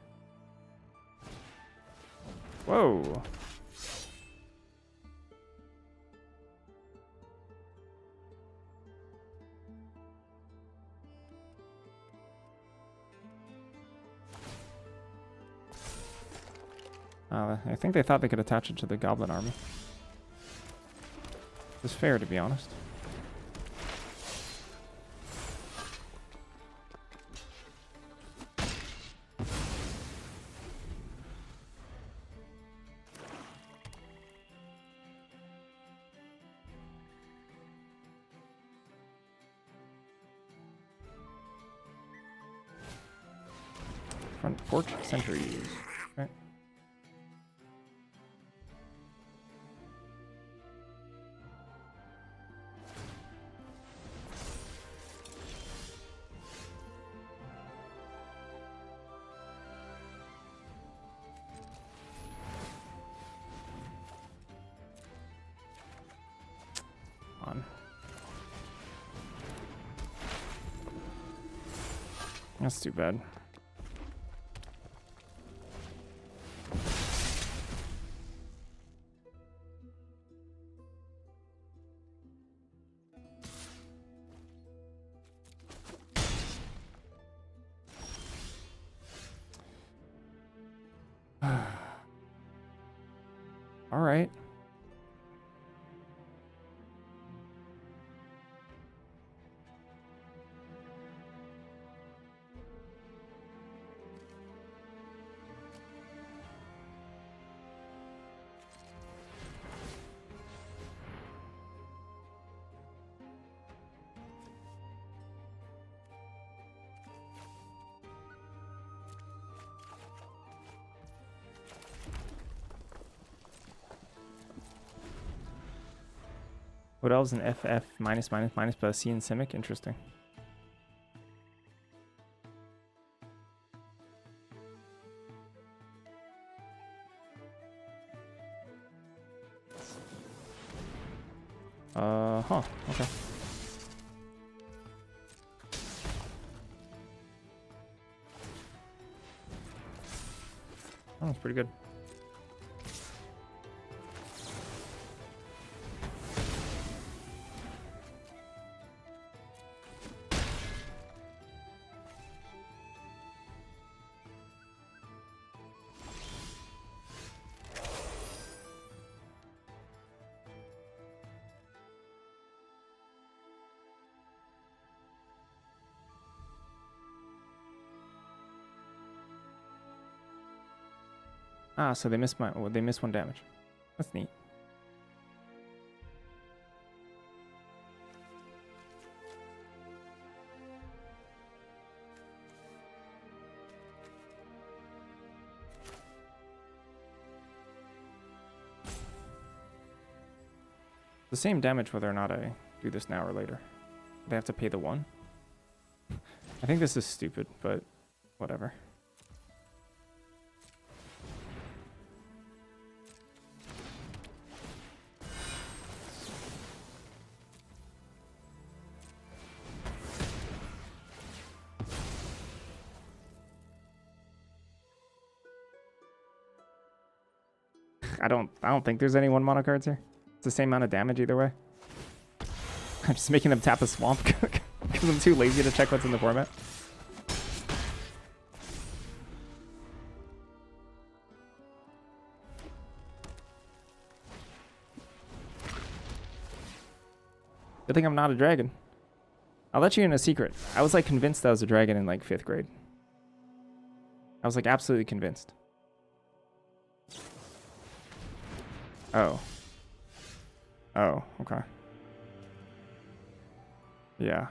Whoa. I think they thought they could attach it to the Goblin Army. It's fair, to be honest. Front porch centuries. Okay. On. That's too bad. All right. What else? An FF minus plus C and Simic? Interesting. Huh. Okay. Oh, that's pretty good. Ah, so they missed they missed 1 damage. That's neat. The same damage whether or not I do this now or later. They have to pay the 1. I think this is stupid, but whatever. I don't think there's any 1-mana cards here. It's the same amount of damage either way. I'm just making them tap a swamp because I'm too lazy to check what's in the format. Good thing I'm not a dragon. I'll let you in a secret. I was like convinced I was a dragon in like 5th grade. I was like absolutely convinced. Oh. Oh, okay. Yeah.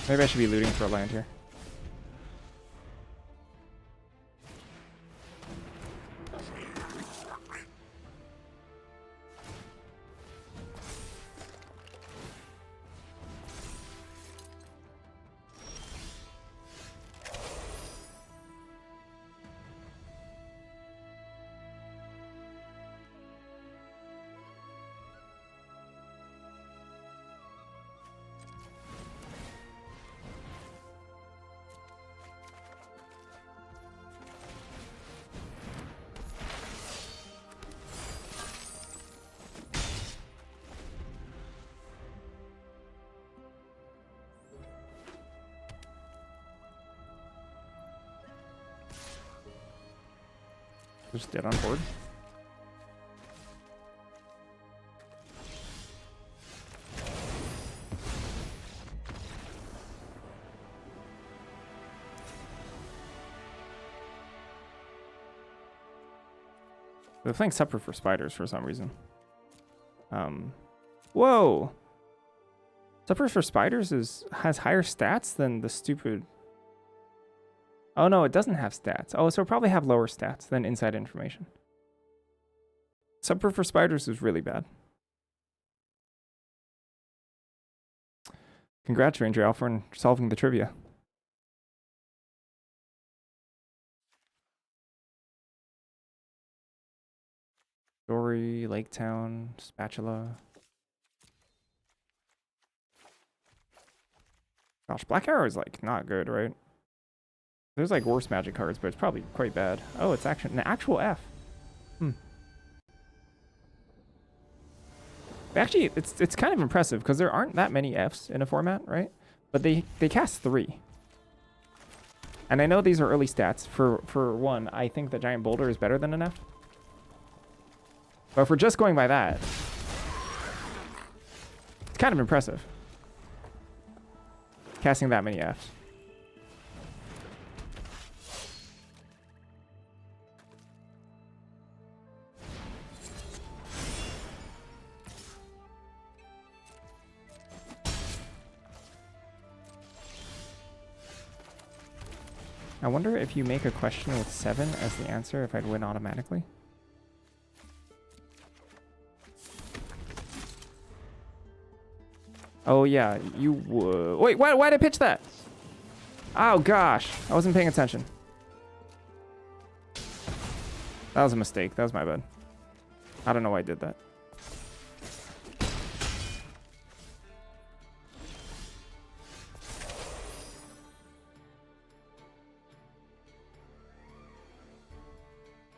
Maybe I should be looting for a land here. Just dead on board. They're playing separate for spiders for some reason. Whoa! Separate for spiders has higher stats than the stupid. Oh no, it doesn't have stats. Oh, so it'll probably have lower stats than inside information. Separate for spiders is really bad. Congrats, Ranger Alpha, on solving the trivia. Story, Lake Town, Spatula. Gosh, Black Arrow is like not good, right? There's like worse magic cards, but it's probably quite bad. Oh, it's actually an actual F. Actually, it's kind of impressive because there aren't that many Fs in a format, right? But they cast 3. And I know these are early stats. For one, I think that Giant Boulder is better than an F. But if we're just going by that, it's kind of impressive. Casting that many Fs. I wonder if you make a question with 7 as the answer, if I'd win automatically. Oh yeah, you would. Wait, why'd I pitch that? Oh gosh, I wasn't paying attention. That was a mistake. That was my bad. I don't know why I did that.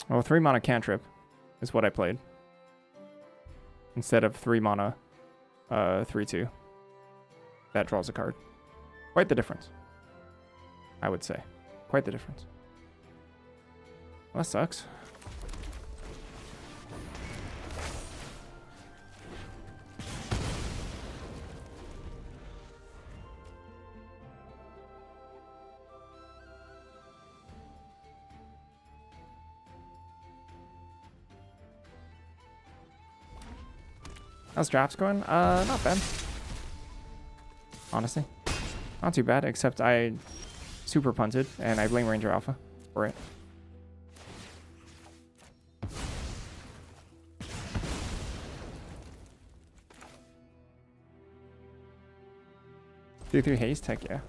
Well, 3 mana cantrip is what I played. Instead of 3 mana, 3/2. That draws a card. Quite the difference, I would say. Quite the difference. Well, that sucks. How's drafts going? Not bad. Honestly. Not too bad, except I super punted, and I blame Ranger Alpha for it. Do 3 haste? Heck yeah.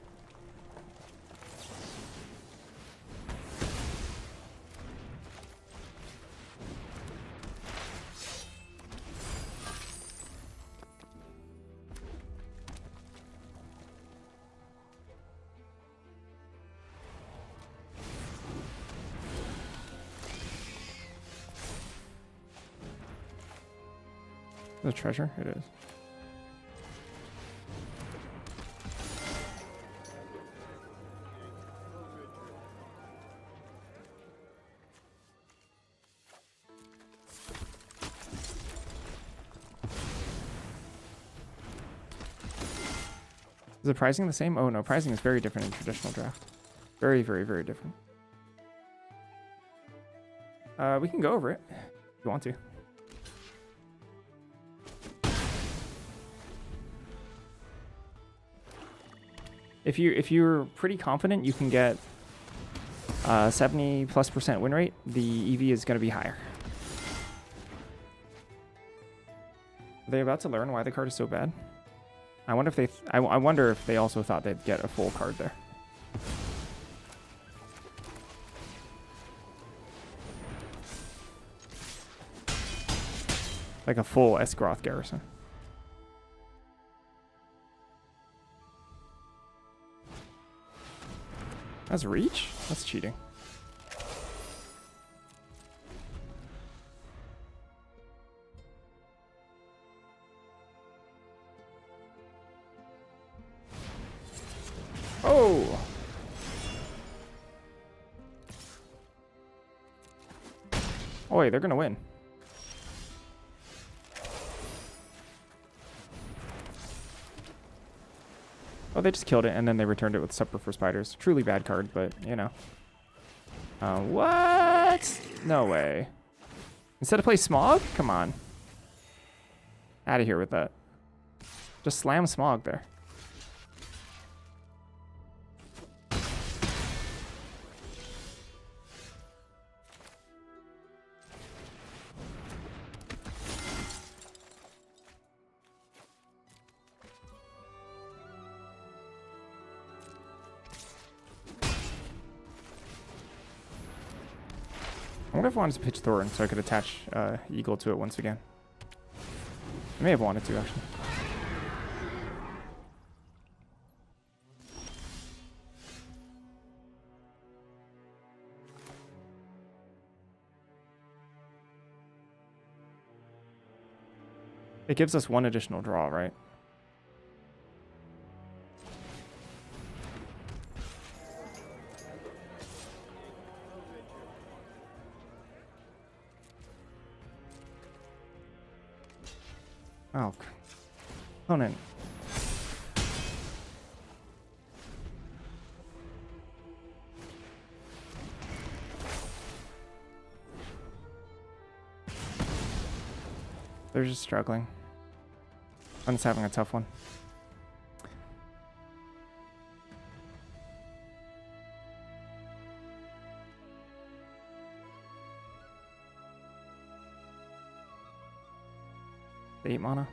The treasure? It is. Is the pricing the same? Oh no, pricing is very different in traditional draft. Very, very, very different. We can go over it if you want to. If you're pretty confident you can get 70+% win rate, the EV is going to be higher. Are they about to learn why the card is so bad? I wonder if they I wonder if they also thought they'd get a full card there. Like a full Esgroth Garrison. That's reach? That's cheating. Oh! Oh wait, they're gonna win. Oh, they just killed it, and then they returned it with Supper for Spiders. Truly bad card, but, you know. What? No way. Instead of play Smog? Come on. Out of here with that. Just slam Smog there. I wonder if I wanted to pitch Thorin so I could attach Eagle to it once again. I may have wanted to, actually. It gives us one additional draw, right? Oh, opponent. They're just struggling. One's having a tough one. The 8 mana.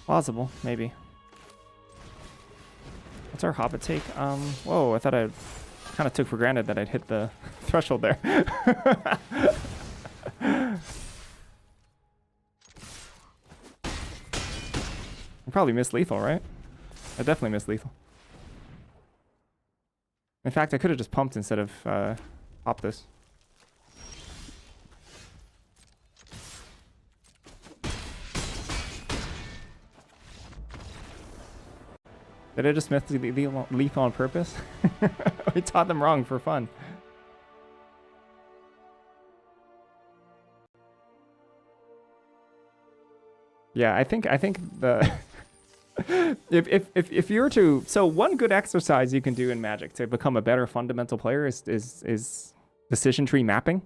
Plausible, maybe. What's our Hobbit take? Whoa, I thought I kind of took for granted that I'd hit the threshold there. I probably missed lethal, right? I definitely missed lethal. In fact, I could have just pumped instead of popped this. Did I just miss lethal on purpose? We taught them wrong for fun. Yeah, I think the if you were to, so one good exercise you can do in Magic to become a better fundamental player is decision tree mapping.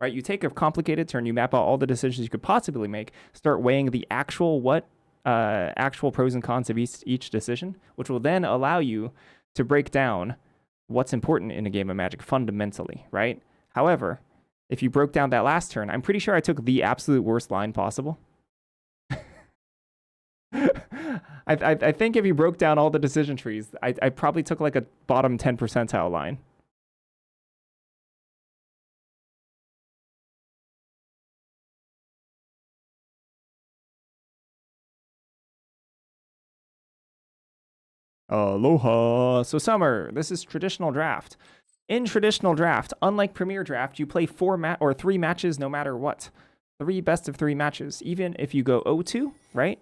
Right? You take a complicated turn, you map out all the decisions you could possibly make, start weighing the actual actual pros and cons of each decision, which will then allow you to break down what's important in a game of Magic fundamentally, right? However, if you broke down that last turn, I'm pretty sure I took the absolute worst line possible. I think if you broke down all the decision trees, I probably took like a bottom 10 percentile line. Aloha. So summer, this is traditional draft. In traditional draft, unlike premier draft, you play 3 matches no matter what. 3 best of 3 matches. Even if you go 0-2, right?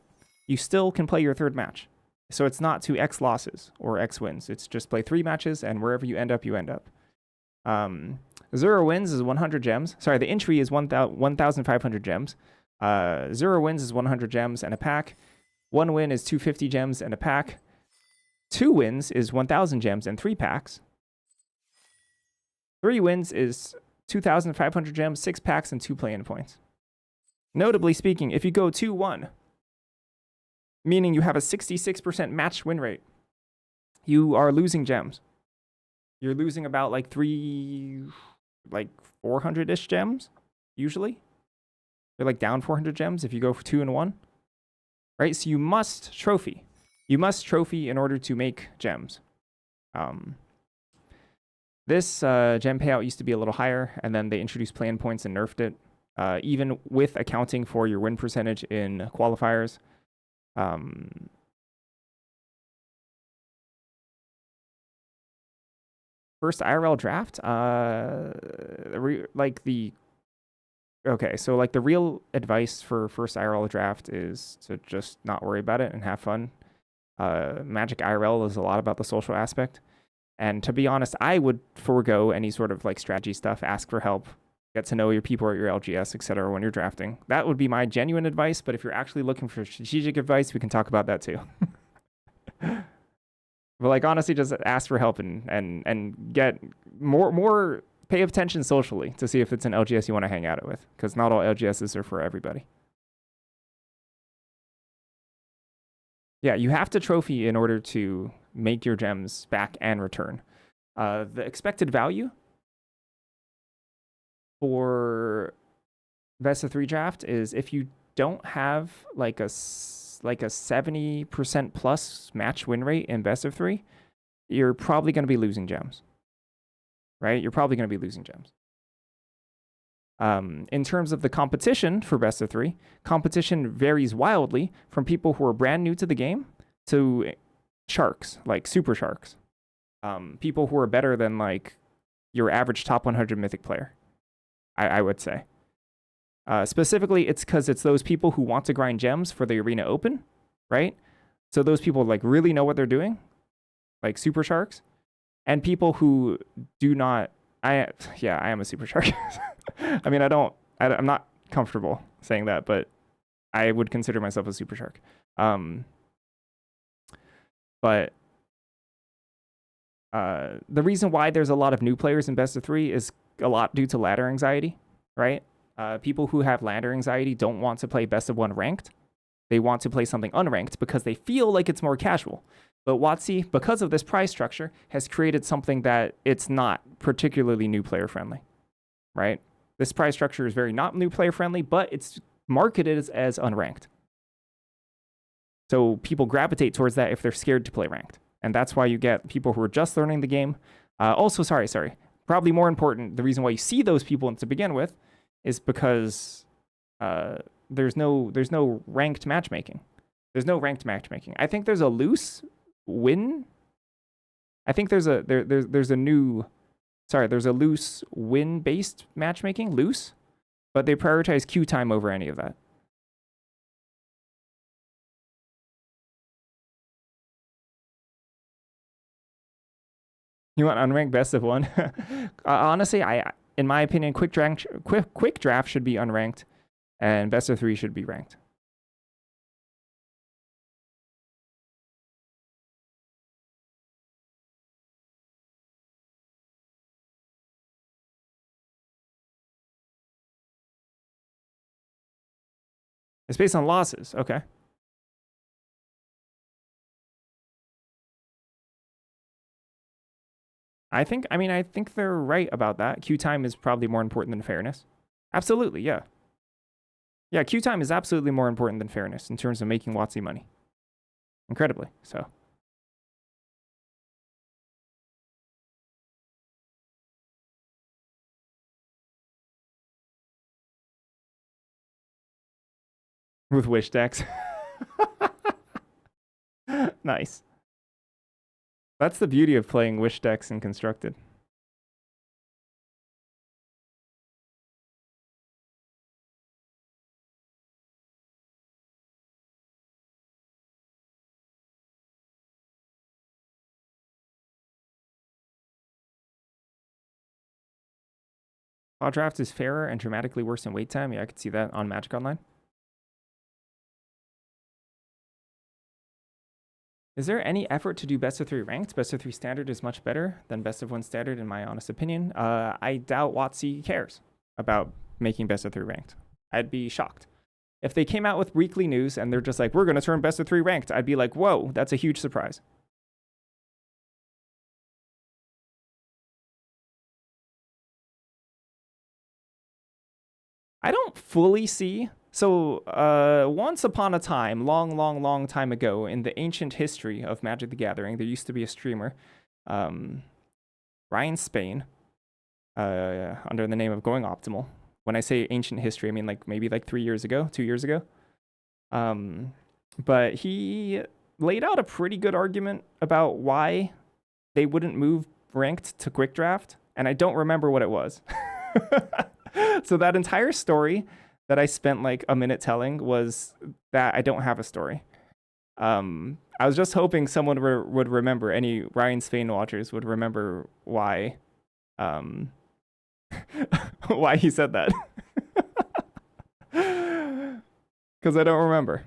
You still can play your 3rd match. So it's not to X losses or X wins. It's just play 3 matches, and wherever you end up, you end up. 0 wins is 100 gems. Sorry, the entry is 1,500 gems. 0 wins is 100 gems and a pack. 1 win is 250 gems and a pack. 2 wins is 1,000 gems and 3 packs. 3 wins is 2,500 gems, 6 packs, and 2 play-in points. Notably speaking, if you go 2-1, meaning you have a 66% match win rate, you are losing gems. You're losing about like 400-ish gems, usually. You're like down 400 gems if you go for 2-1, right? So you must trophy. You must trophy in order to make gems. This gem payout used to be a little higher, and then they introduced play-in points and nerfed it, even with accounting for your win percentage in qualifiers. First IRL draft, so like the real advice for first IRL draft is to just not worry about it and have fun. Magic IRL is a lot about the social aspect. And to be honest, I would forego any sort of like strategy stuff, ask for help, get to know your people at your LGS, etc. when you're drafting. That would be my genuine advice, but if you're actually looking for strategic advice, we can talk about that too. But like honestly, just ask for help and get more pay attention socially to see if it's an LGS you want to hang out with, because not all LGSs are for everybody. Yeah, you have to trophy in order to make your gems back and return. The expected value for best of 3 draft is if you don't have like a 70% plus match win rate in best of 3, you're probably going to be losing gems, right? You're probably going to be losing gems. In terms of the competition for best of 3, competition varies wildly from people who are brand new to the game to sharks, like super sharks. People who are better than like your average top 100 mythic player, I would say. Specifically, it's because it's those people who want to grind gems for the Arena Open, right? So those people like really know what they're doing, like super sharks, and people who do not. I am a super shark. I mean, I'm not comfortable saying that, but I would consider myself a super shark. But the reason why there's a lot of new players in best of 3 is a lot due to ladder anxiety, right? People who have ladder anxiety don't want to play best of 1 ranked. They want to play something unranked because they feel like it's more casual. But WotC, because of this prize structure, has created something that it's not particularly new player friendly, right? This prize structure is very not new player friendly, but it's marketed as unranked. So people gravitate towards that if they're scared to play ranked. And that's why you get people who are just learning the game. Probably more important, the reason why you see those people to begin with is because there's no ranked matchmaking. There's no ranked matchmaking. I think there's a loose win. I think there's a loose win-based matchmaking, loose, but they prioritize queue time over any of that. You want unranked best of 1? Honestly, in my opinion, quick draft should be unranked, and best of 3 should be ranked. It's based on losses. Okay. I think they're right about that. Queue time is probably more important than fairness. Absolutely, yeah. Yeah, queue time is absolutely more important than fairness in terms of making WotC money. Incredibly so. With wish decks. Nice. That's the beauty of playing Wish decks in Constructed. Hobbit Drafts is fairer and dramatically worse in wait time. Yeah, I could see that on Magic Online. Is there any effort to do best of 3 ranked? Best of 3 standard is much better than best of 1 standard, in my honest opinion. I doubt WotC cares about making best of 3 ranked. I'd be shocked. If they came out with weekly news and they're just like, we're going to turn best of 3 ranked, I'd be like, whoa, that's a huge surprise. I don't fully see. So once upon a time, long time ago, in the ancient history of Magic the Gathering, there used to be a streamer, Ryan Spain, under the name of Going Optimal. When I say ancient history, I mean like maybe like 3 years ago, 2 years ago. But he laid out a pretty good argument about why they wouldn't move ranked to quick draft, and I don't remember what it was. So that entire story that I spent like a minute telling was that I don't have a story. I was just hoping someone would remember, any Ryan Spain watchers would remember why why he said that. Because I don't remember.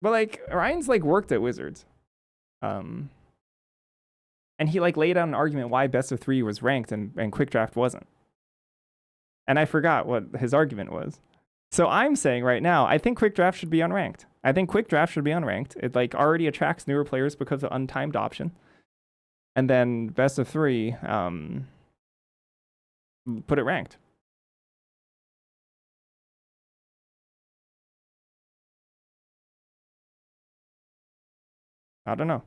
But like Ryan's like worked at Wizards. And he like laid out an argument why best of 3 was ranked and quick draft wasn't. And I forgot what his argument was. So I'm saying right now, I think quick draft should be unranked. I think quick draft should be unranked. It like already attracts newer players because of untimed option. And then best of 3, put it ranked. I don't know.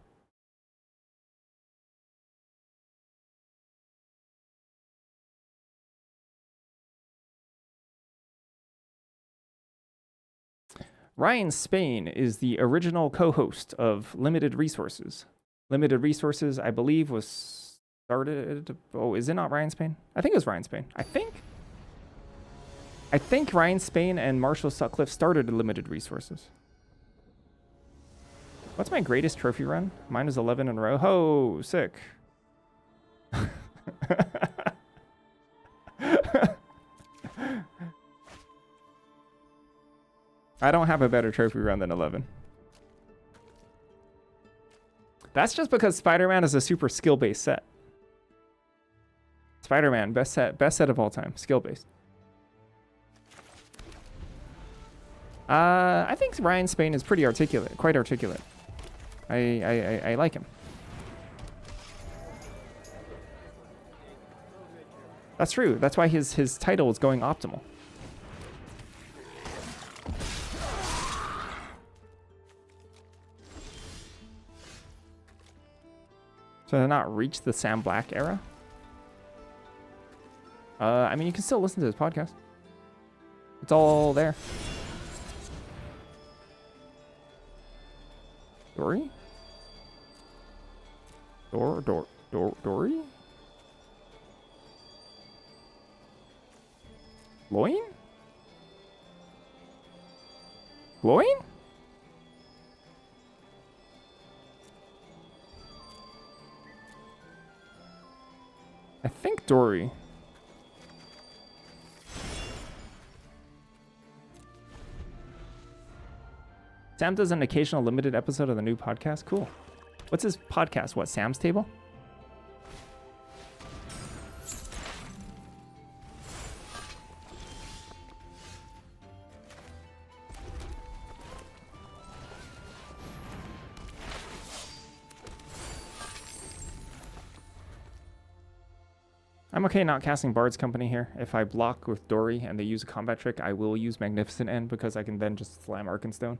Ryan Spain is the original co-host of Limited Resources. Limited Resources, I believe, was started... Oh, is it not Ryan Spain? I think it was Ryan Spain. I think Ryan Spain and Marshall Sutcliffe started Limited Resources. What's my greatest trophy run? Mine was 11 in a row. Oh, sick. I don't have a better trophy run than 11. That's just because Spider-Man is a super skill-based set. Spider-Man, best set of all time, skill-based. I think Ryan Spain is pretty articulate, quite articulate. I like him. That's true. That's why his title is Going Optimal. So they're not reached the Sam Black era? I mean, you can still listen to this podcast. It's all there. Dory? Dory? Loin? Loin? I think Dory. Sam does an occasional limited episode of the new podcast. Cool. What's his podcast? What, Sam's Table? I'm okay not casting Bard's Company here. If I block with Dory and they use a combat trick, I will use Magnificent End because I can then just slam Arkenstone.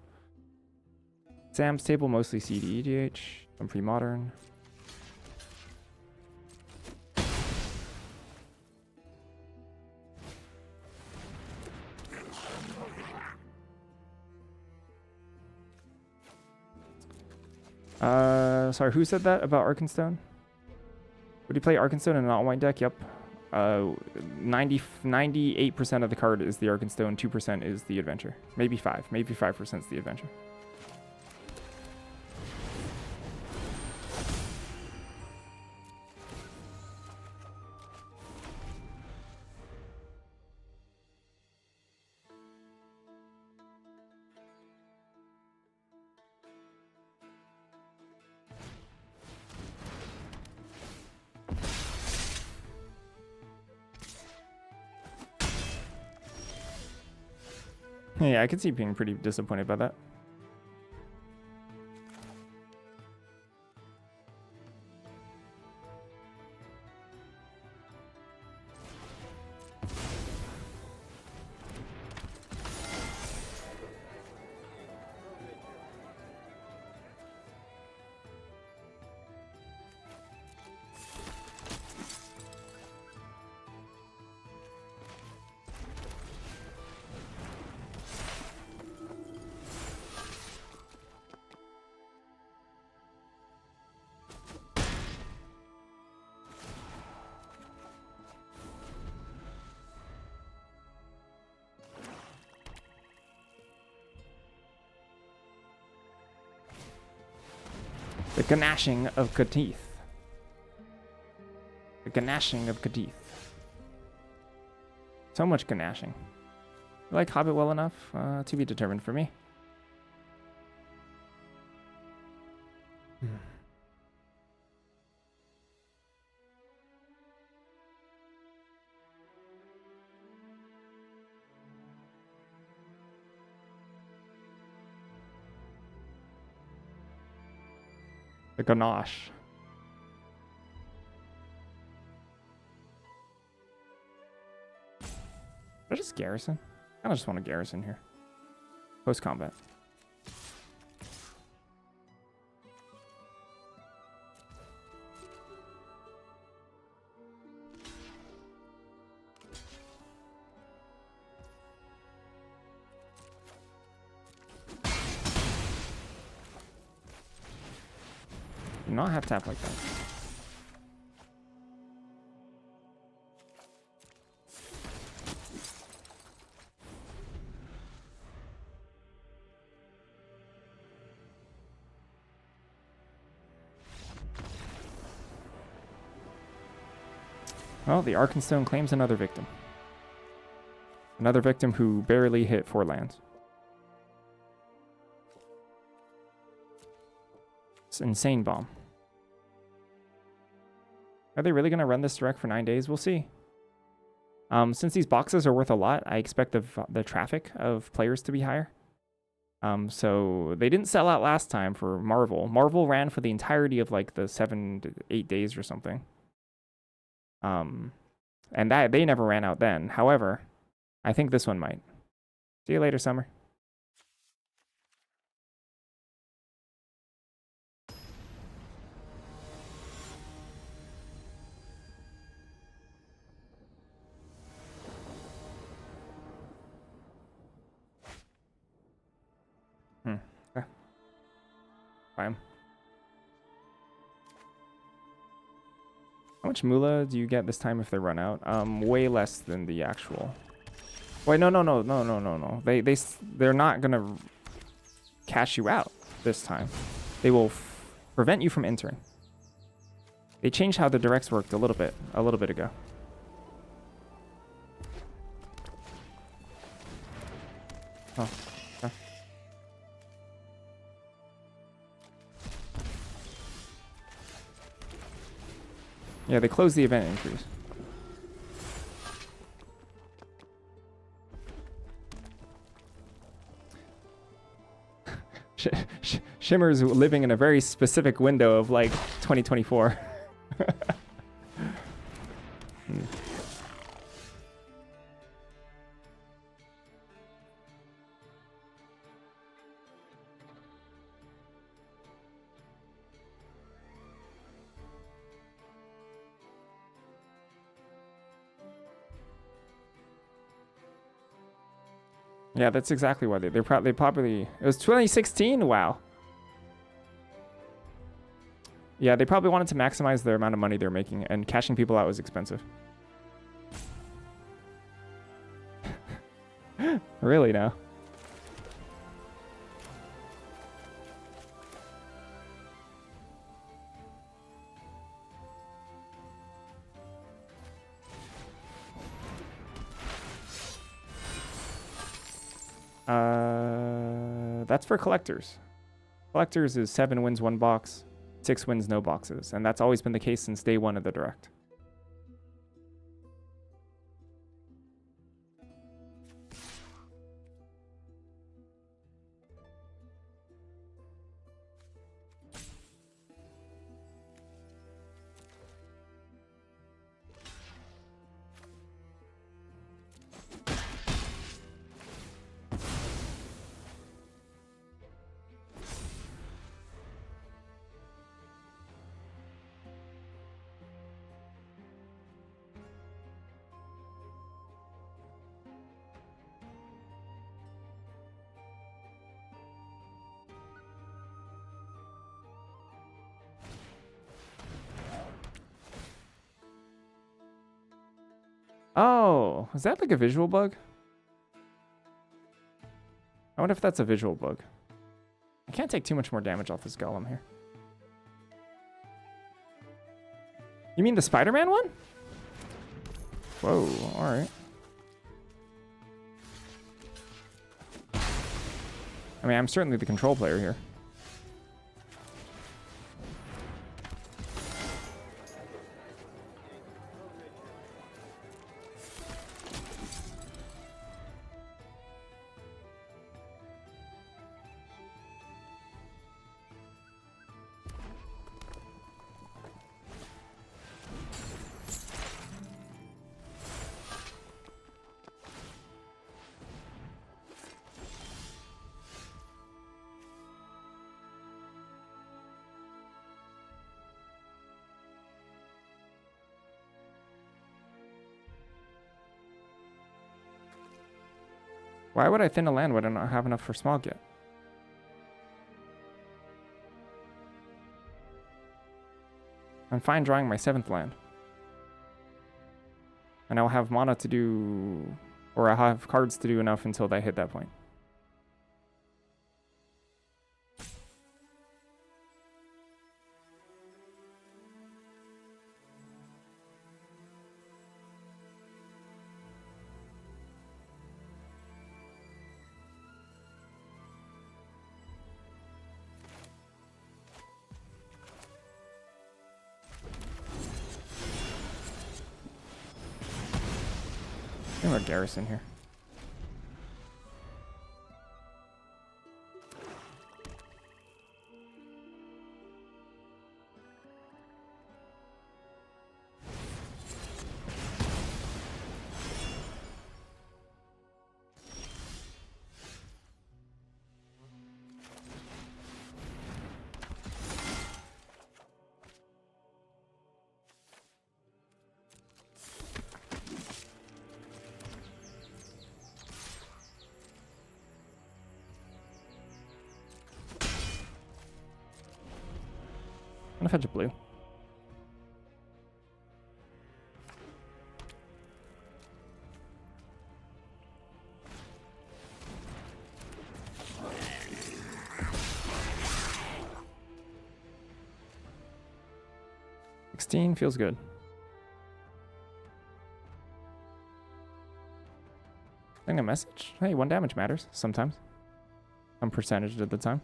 Sam's Table, mostly CDEDH. Some pre-modern. Sorry, who said that about Arkenstone? Would you play Arkenstone in an all-white deck? Yep. 98% of the card is the Arkenstone, 2% is the Adventure. Maybe 5% is the Adventure. Yeah, I could see being pretty disappointed by that. The Ganashing of Kadith. The Ganashing of Kadith. So much Ganashing. You like Hobbit well enough? To be determined for me. The Ganache. Should I just garrison? I just want to garrison here. Post combat. Do not have tap like that. Well, the Arkenstone claims another victim. Another victim who barely hit 4 lands. It's insane bomb. Are they really going to run this direct for 9 days? We'll see. Since these boxes are worth a lot, I expect the traffic of players to be higher. So they didn't sell out last time for Marvel. Marvel ran for the entirety of like the 7 to 8 days or something. And that they never ran out then. However, I think this one might. See you later, Summer. Okay. Fine. How much moolah do you get this time if they run out? Way less than the actual. Wait, no. They're not gonna cash you out this time. They will prevent you from entering. They changed how the directs worked a little bit ago. Oh. Okay. Yeah, they closed the event entries. Shimmer's living in a very specific window of like 2024. Yeah, that's exactly why they probably it was 2016. Wow. Yeah, they probably wanted to maximize their amount of money they're making, and cashing people out was expensive. Really now? That's for collectors. Collectors is 7 wins 1 box, 6 wins no boxes, and that's always been the case since day 1 of the direct. Oh, is that like a visual bug? I wonder if that's a visual bug. I can't take too much more damage off this golem here. You mean the Spider-Man one? Whoa, alright. I mean, I'm certainly the control player here. Why would I thin a land when I don't have enough for smog yet? I'm fine drawing my 7th land. And I'll have mana to do... Or I'll have cards to do enough until they hit that point. More garrison here. I'm gonna fetch a blue. $16 feels good. Sending a message? Hey, 1 damage matters sometimes. Some percentage at the time.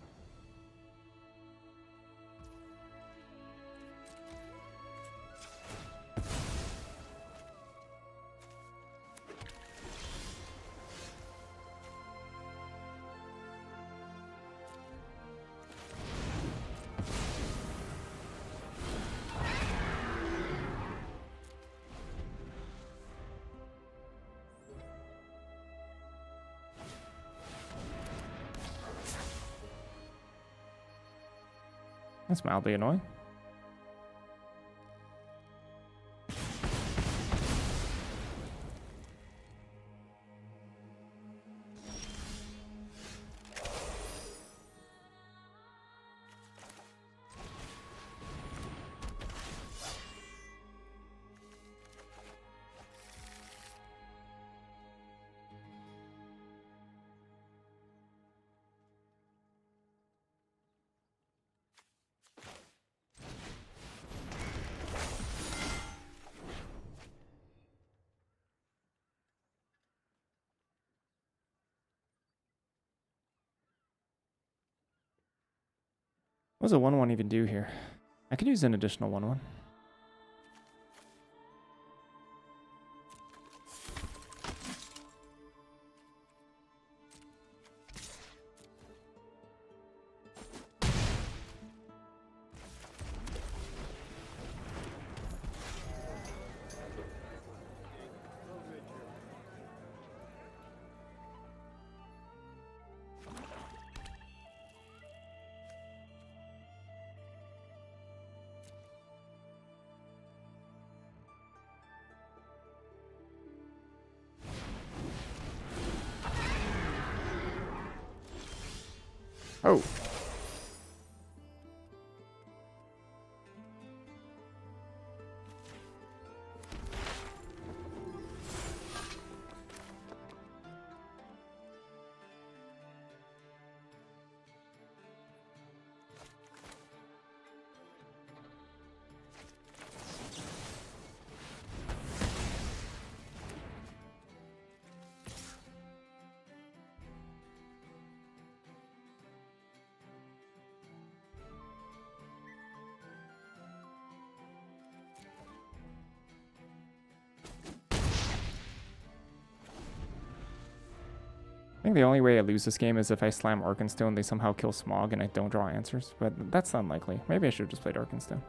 That's mildly annoying. What does a 1/1 even do here? I could use an additional 1/1. Oh. I think the only way I lose this game is if I slam Arkenstone, they somehow kill Smog, and I don't draw answers. But that's unlikely. Maybe I should have just played Arkenstone.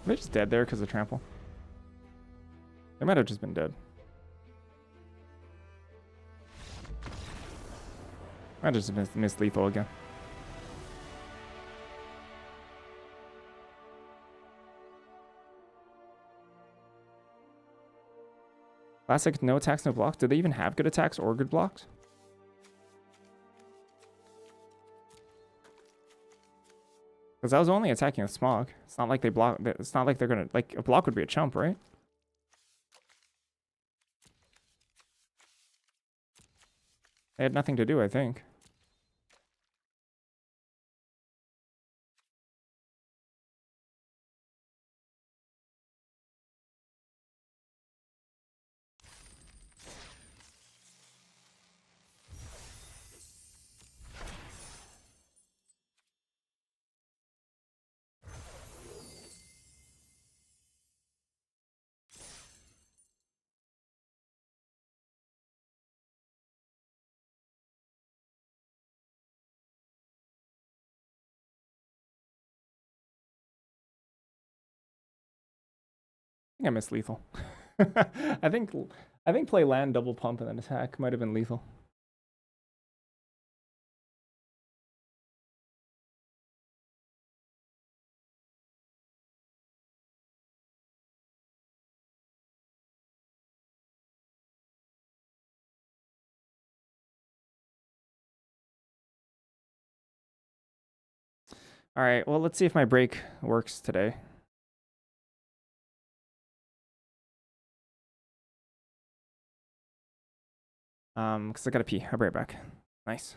Are they just dead there because of trample? They might have just been dead. I just missed lethal again. Classic, no attacks, no blocks. Do they even have good attacks or good blocks? Because I was only attacking with Smog. It's not like they block. It's not like they're gonna, like, a block would be a chump, right? They had nothing to do, I think. I missed lethal. I think play land, double pump, and then attack might have been lethal. All right, well, let's see if my break works today. Because I gotta pee. I'll be right back. Nice.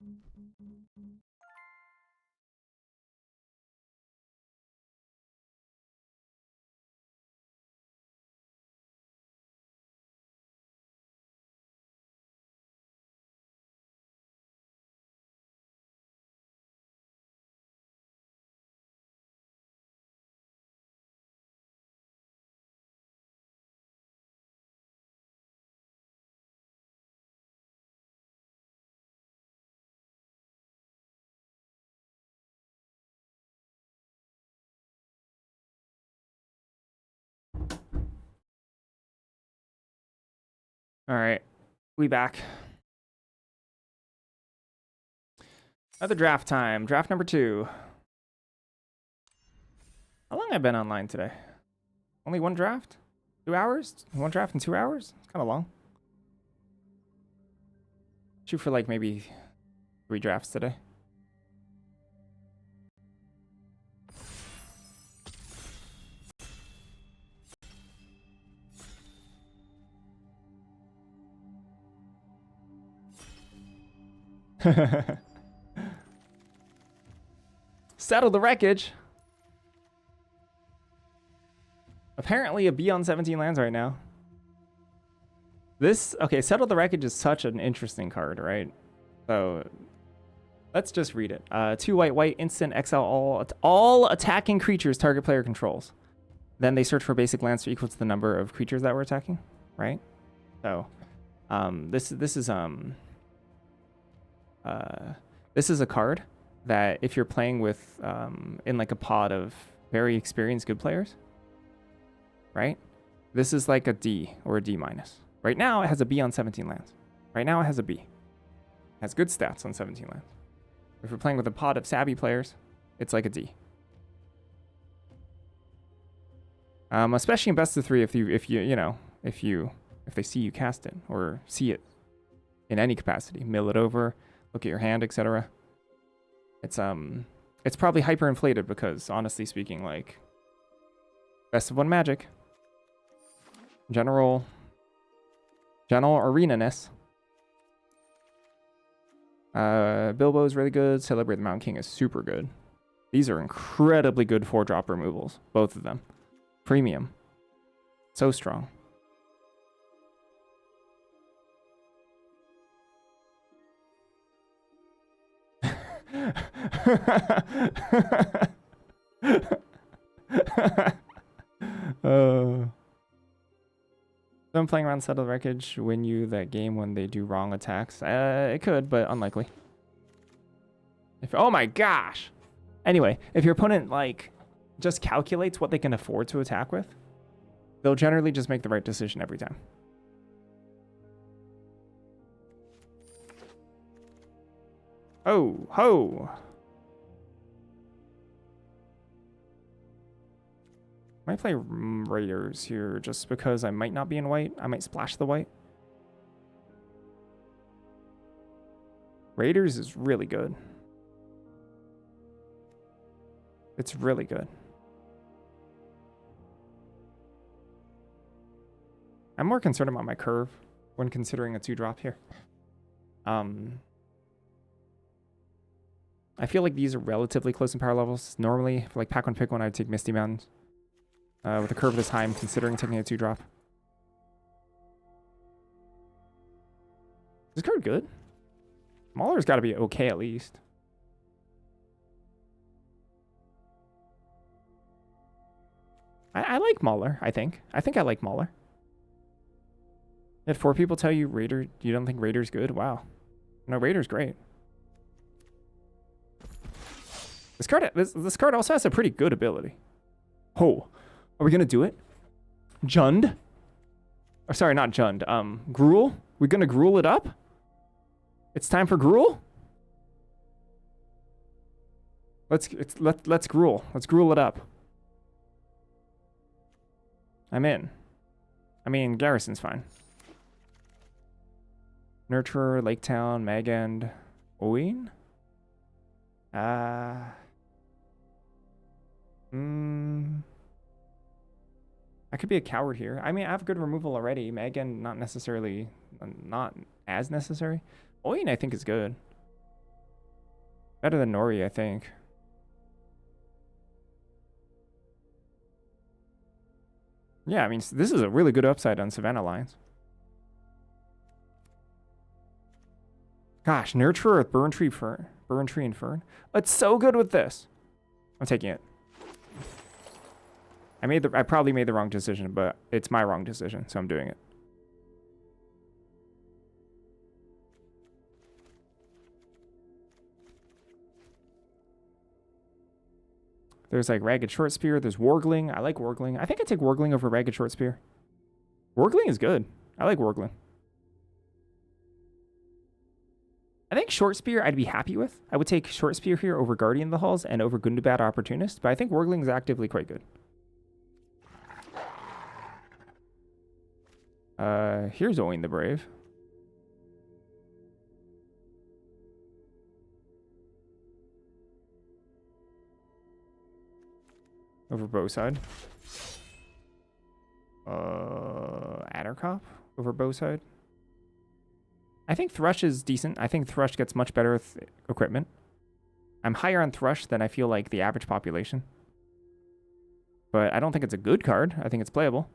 All right, we back. Another draft time. Draft number 2. How long have I been online today? Only one draft? 2 hours? One draft in 2 hours? It's kind of long. Shoot for like maybe 3 drafts today. Settle the wreckage. Apparently a B on 17 lands right now. This, okay, Settle the Wreckage is such an interesting card, right? So let's just read it. 2 white, instant, exile all attacking creatures target player controls. Then they search for basic lands to equal to the number of creatures that we're attacking, right? So this is a card that if you're playing with in like a pod of very experienced good players, right? This is like a D or a D minus. Right now it has a B on 17 lands. Right now it has a B. It has good stats on 17 lands. If you're playing with a pod of savvy players, it's like a D. Especially in best of 3 if they see you cast it or see it in any capacity, mill it over, look at your hand, etc. It's probably hyperinflated because honestly speaking, like best of 1 magic, general arena-ness. Bilbo is really good. Celebrate the Mountain King is super good. These are incredibly good 4-drop removals, both of them. Premium. So strong. I'm playing around Settle the Wreckage win you that game when they do wrong attacks. It could, but unlikely. Oh my gosh! Anyway, if your opponent like just calculates what they can afford to attack with, they'll generally just make the right decision every time. Oh, ho! I might play Raiders here just because I might not be in white. I might splash the white. Raiders is really good. It's really good. I'm more concerned about my curve when considering a 2-drop here. I feel like these are relatively close in power levels. Normally, for like pack 1, pick 1, I'd take Misty Mountains. With a curve this high, I'm considering taking a 2-drop. Is this card good? Mauler's got to be okay at least. I like Mauler, I think. I think I like Mauler. Had 4 people tell you you don't think Raider's good? Wow. No, Raider's great. This card also has a pretty good ability. Oh, are we gonna do it? Jund? Or sorry, not Jund. Gruul? We gonna Gruul it up? It's time for Gruul? Let's Gruul. Let's Gruul it up. I'm in. I mean, Garrison's fine. Nurturer, Lake Town, Magend, Oin? I could be a coward here. I mean, I have good removal already. Magend, not as necessary. Oin, I think, is good. Better than Nori, I think. Yeah, I mean, this is a really good upside on Savannah Lions. Gosh, Nurturer with Burn Tree and Fern. It's so good with this. I'm taking it. I probably made the wrong decision, but it's my wrong decision, so I'm doing it. There's like Ragged Short Spear. There's Wargling. I like Wargling. I think I take Wargling over Ragged Short Spear. Wargling is good. I like Wargling. I think Short Spear I'd be happy with. I would take Short Spear here over Guardian of the Halls and over Gundabad Opportunist, but I think Wargling is actively quite good. Here's Owain the Brave. Over Bowside. Addercop over Bowside. I think Thrush is decent. I think Thrush gets much better with equipment. I'm higher on Thrush than I feel like the average population. But I don't think it's a good card. I think it's playable.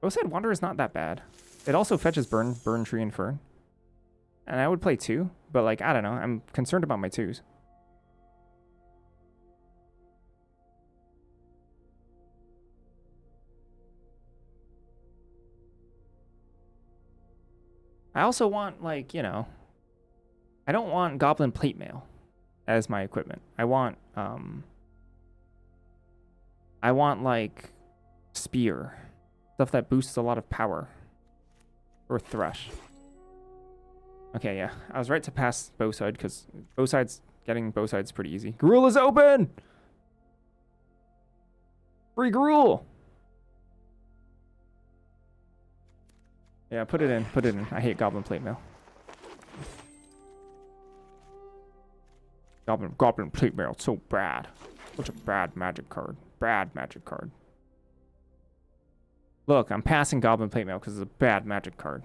Bowside Wanderer is not that bad. It also fetches Burn Tree and Fern. And I would play 2, but like, I don't know. I'm concerned about my 2s. I also want, like, you know, I don't want Goblin Plate Mail as my equipment. I want like Spear, stuff that boosts a lot of power, or Thrush. Okay, yeah, I was right to pass Bowside because getting Bowside's pretty easy. Gruul is open. Free Gruul. Yeah, put it in. Put it in. I hate Goblin Plate Mail. Goblin Plate Mail. It's so bad. Such a bad magic card. Bad magic card. Look, I'm passing Goblin Plate Mail because it's a bad magic card.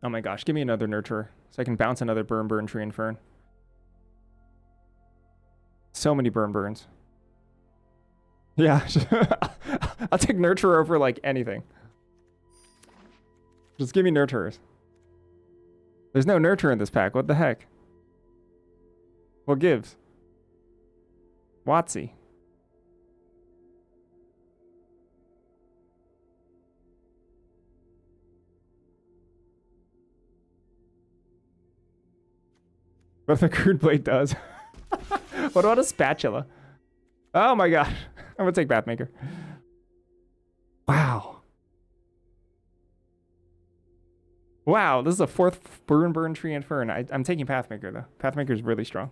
Oh my gosh, give me another Nurturer so I can bounce another Burn Tree and Fern. So many Burns. Yeah, I'll take Nurturer over like anything. Just give me Nurturers. There's no Nurturer in this pack. What the heck? What gives? Watsy. What the Crude Blade does. What about a Spatula? Oh my god. I'm gonna take Bathmaker. Wow. Wow, this is a 4th Burn Tree and Fern. I'm taking Pathmaker though. Pathmaker is really strong.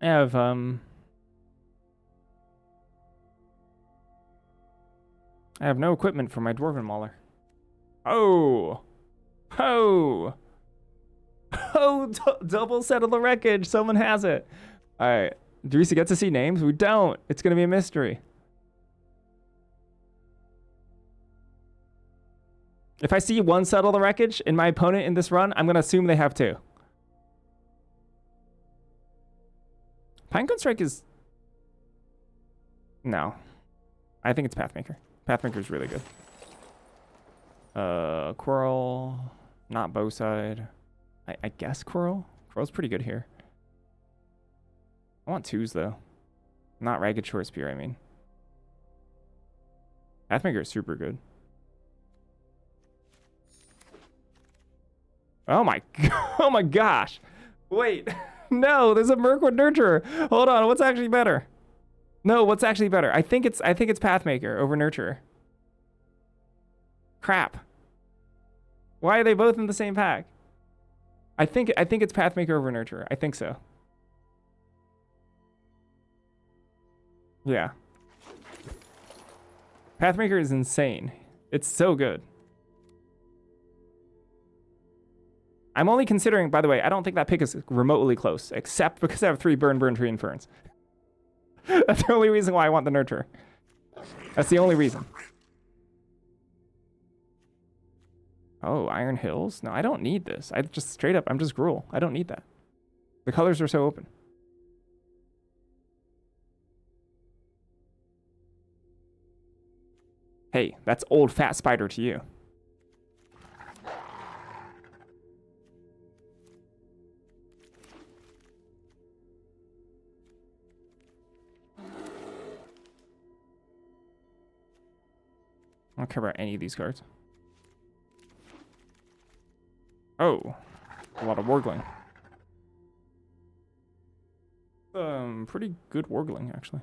I have no equipment for my Dwarven Mauler. Oh! Oh! Oh! Double Settle the Wreckage! Someone has it! Alright. Do we get to see names? We don't! It's gonna be a mystery. If I see one Settle the Wreckage in my opponent in this run, I'm gonna assume they have 2. Pinecone Strike is... No. I think it's Pathmaker. Pathmaker is really good. Quirrell. Not Bowside. I guess Quirrell? Quirrell's pretty good here. I want 2s, though. Not Ragged Short Spear, I mean. Pathmaker is super good. Oh my... Oh my gosh! Wait. No, there's a Mirkwood Nurturer. Hold on, what's actually better? No, what's actually better? I think it's Pathmaker over Nurturer. Crap. Why are they both in the same pack? I think it's Pathmaker over Nurturer. I think so. Yeah. Pathmaker is insane. It's so good. I'm only considering, by the way, I don't think that pick is remotely close, except because I have 3 Burn, Tree, and Ferns. That's the only reason why I want the Nurturer. That's the only reason. Oh, Iron Hills? No, I don't need this. I just straight up, I'm just Gruul. I don't need that. The colors are so open. Hey, that's old fat spider to you. I don't care about any of these cards. Oh, a lot of Wargling. Pretty good Wargling, actually.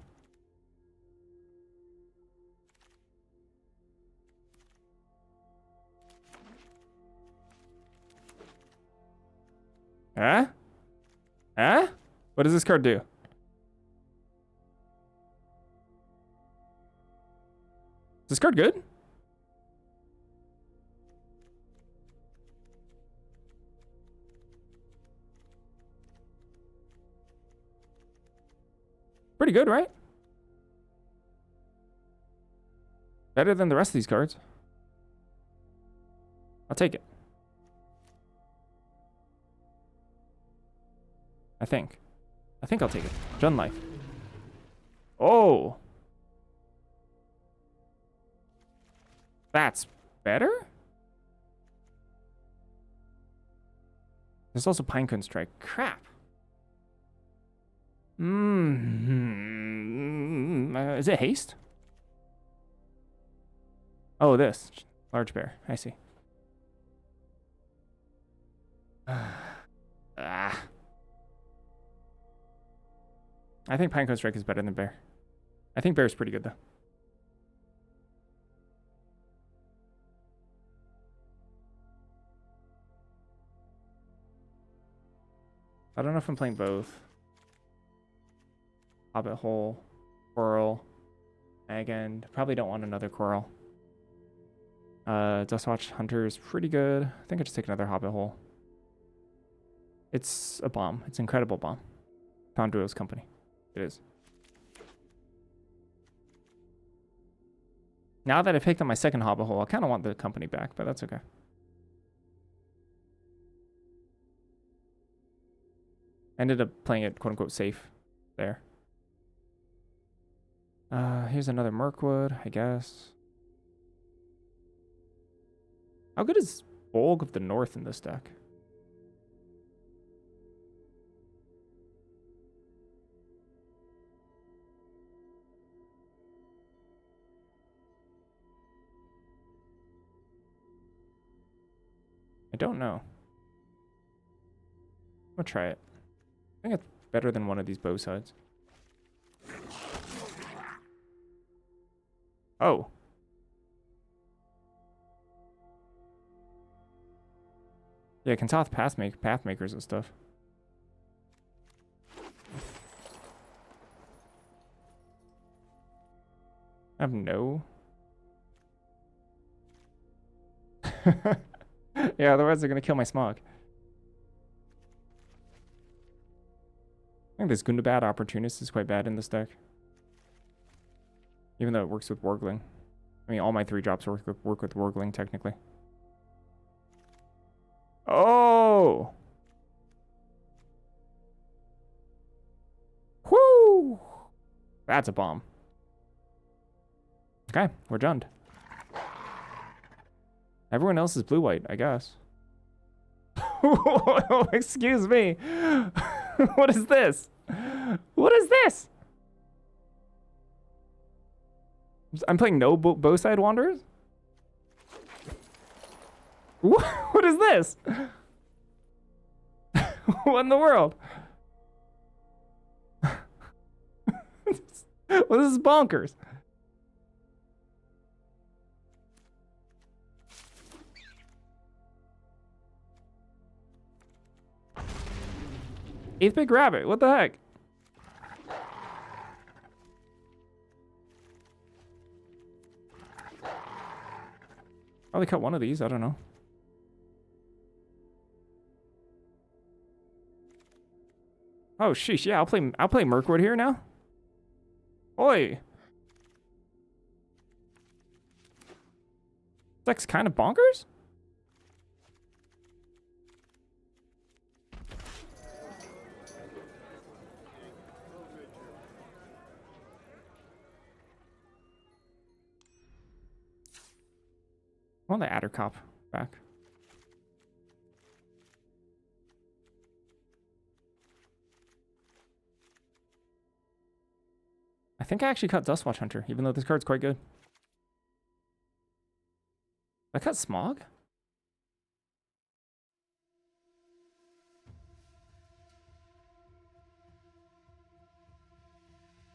Huh? Huh? What does this card do? Is this card good? Pretty good, right? Better than the rest of these cards. I'll take it. I think I'll take it. Jund Life. Oh. That's better? There's also Pinecone Strike. Crap. Is it haste? Oh, this. Large bear. I see. I think Pinecone Strike is better than bear. I think bear is pretty good, though. I don't know if I'm playing both. Hobbit Hole, Coral, Magend. Probably don't want another Coral. Dustwatch Hunter is pretty good. I think I just take another Hobbit Hole. It's a bomb. It's an incredible bomb. Conduo's company. It is. Now that I picked up my second Hobbit Hole, I kind of want the company back, but that's okay. Ended up playing it quote-unquote safe there. Here's another Mirkwood, I guess. How good is Bolg of the North in this deck? I don't know. I'm gonna try it. I think it's better than one of these bow sides. Oh. Yeah, can toss pathmakers and stuff. I have no. Yeah, otherwise they're gonna kill my Smog. I think this Gundabad Opportunist is quite bad in this deck. Even though it works with Wargling. I mean, all my 3-drops work with Wargling, technically. Oh! Whoo! That's a bomb. Okay, we're Jund. Everyone else is blue-white, I guess. Excuse me. What is this? What is this? I'm playing no Bowside Wanderers? What is this? What in the world? Well, this is bonkers. Eighth big rabbit. What the heck? Probably cut one of these. I don't know. Oh sheesh, yeah, I'll play Mirkwood here now. Oi. That's kind of bonkers. I want the Adder Cop back. I think I actually cut Dustwatch Hunter, even though this card's quite good. I cut Smog?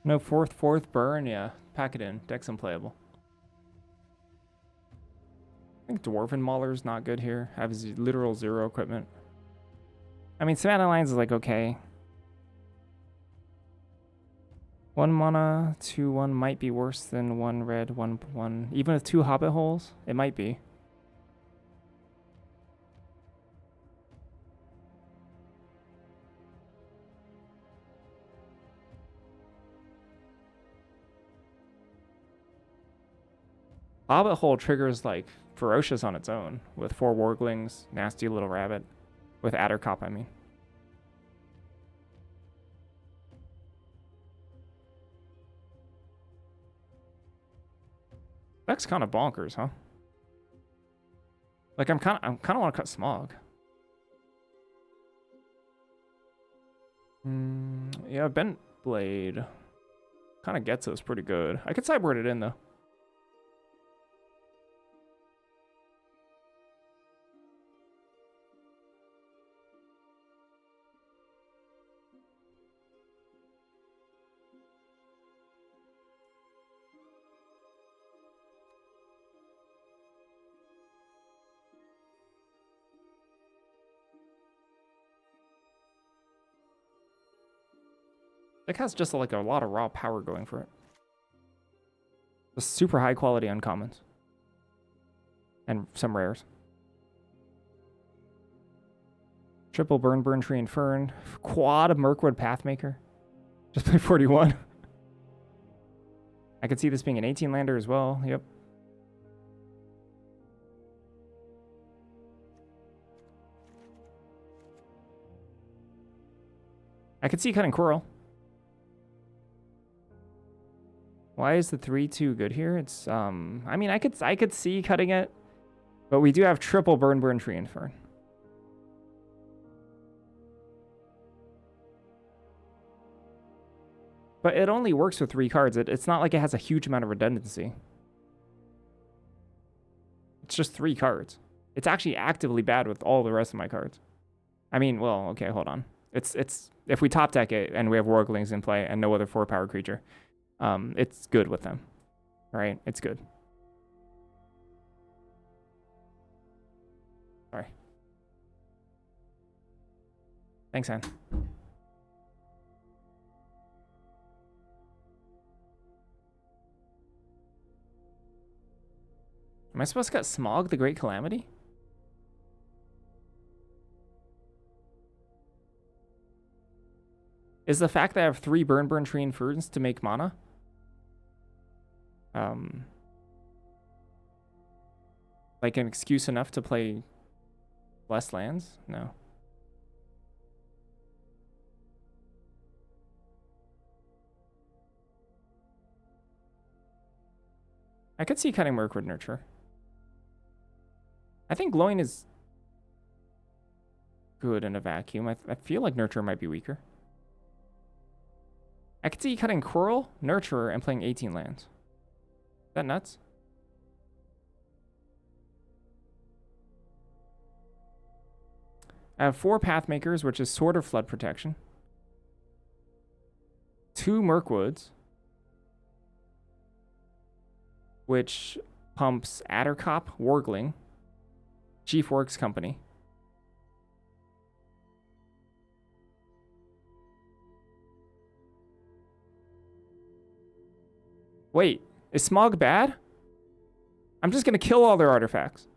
No, fourth burn, yeah. Pack it in. Deck's unplayable. I think Dwarven Mauler's not good here. I have literal 0 equipment. I mean, Savannah Lions is like okay. 1 mana, 2/1 might be worse than 1 red, 1/1. Even with 2 Hobbit holes, it might be. Hobbit hole triggers like Ferocious on its own with 4 Warglings, nasty little rabbit. With Adder Cop, I mean. That's kind of bonkers, huh? Like I'm kind of want to cut Smog. Yeah, Bent Blade kind of gets us pretty good. I could sideboard it in though. It has just like a lot of raw power going for it. Just super high quality uncommons. And some rares. Triple Burn Tree and Fern. Quad of Mirkwood Pathmaker. Just play 41. I could see this being an 18 lander as well. Yep. I could see cutting Coral. Why is the 3/2 good here? It's I mean I could see cutting it, but we do have triple Burn Tree and Fern. But it only works with 3 cards. It's not like it has a huge amount of redundancy. It's just 3 cards. It's actually actively bad with all the rest of my cards. I mean, well, okay, hold on. It's if we top deck it and we have Warglings in play and no other 4-power creature, it's good with them, right? It's good. Sorry. Thanks, Anne. Am I supposed to cut Smog, the Great Calamity? Is the fact that I have 3 Burn Tree and Ferns to make mana? Like an excuse enough to play less lands? No. I could see cutting Mirkwood Nurture. I think Glowing is good in a vacuum. I feel like Nurture might be weaker. I could see cutting Coral, Nurturer, and playing 18 lands. Is that nuts? I have 4 Pathmakers, which is sort of flood protection. 2 Mirkwoods. which pumps Addercop, Wargling, Chief Works Company. Wait, is Smog bad? I'm just gonna kill all their artifacts.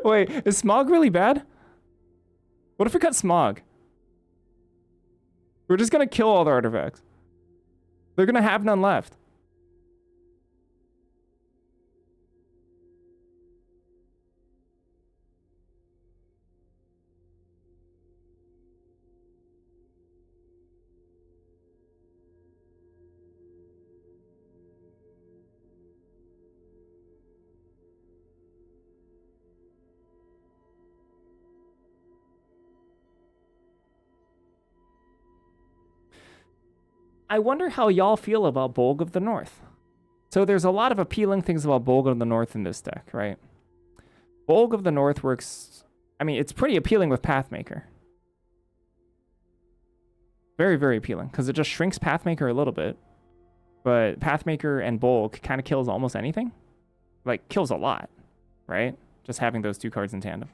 Wait, is Smog really bad? What if we cut Smog? We're just gonna kill all their artifacts. They're gonna have none left. I wonder how y'all feel about Bolg of the North. So there's a lot of appealing things about Bolg of the North in this deck, right? Bolg of the North works... I mean, it's pretty appealing with Pathmaker. Very, very appealing, because it just shrinks Pathmaker a little bit. But Pathmaker and Bolg kind of kills almost anything. Like, kills a lot, right? Just having those two cards in tandem.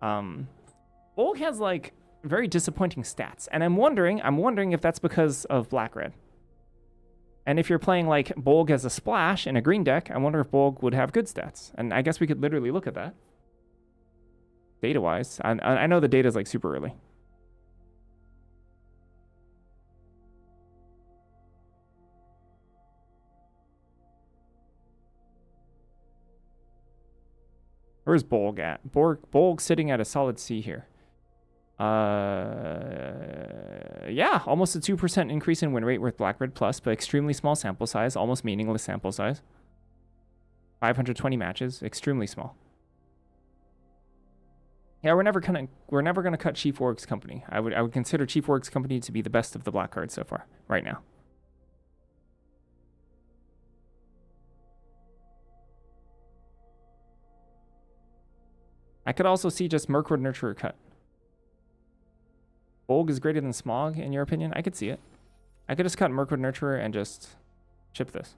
Bolg has, like... very disappointing stats, and I'm wondering if that's because of black-red. And if you're playing like Bolg as a splash in a green deck, I wonder if Bolg would have good stats. And I guess we could literally look at that data-wise. I know the data is like super early. Where's Bolg at? Bolg sitting at a solid C here. Yeah, almost a 2% increase in win rate with Black-Red Plus, but extremely small sample size, almost meaningless sample size. 520 matches, extremely small. Yeah, we're never gonna cut Chief Works Company. I would consider Chief Works Company to be the best of the black cards so far, right now. I could also see just Mirkwood Nurturer cut. Bolg is greater than Smog, in your opinion? I could see it. I could just cut Mirkwood Nurturer and just chip this.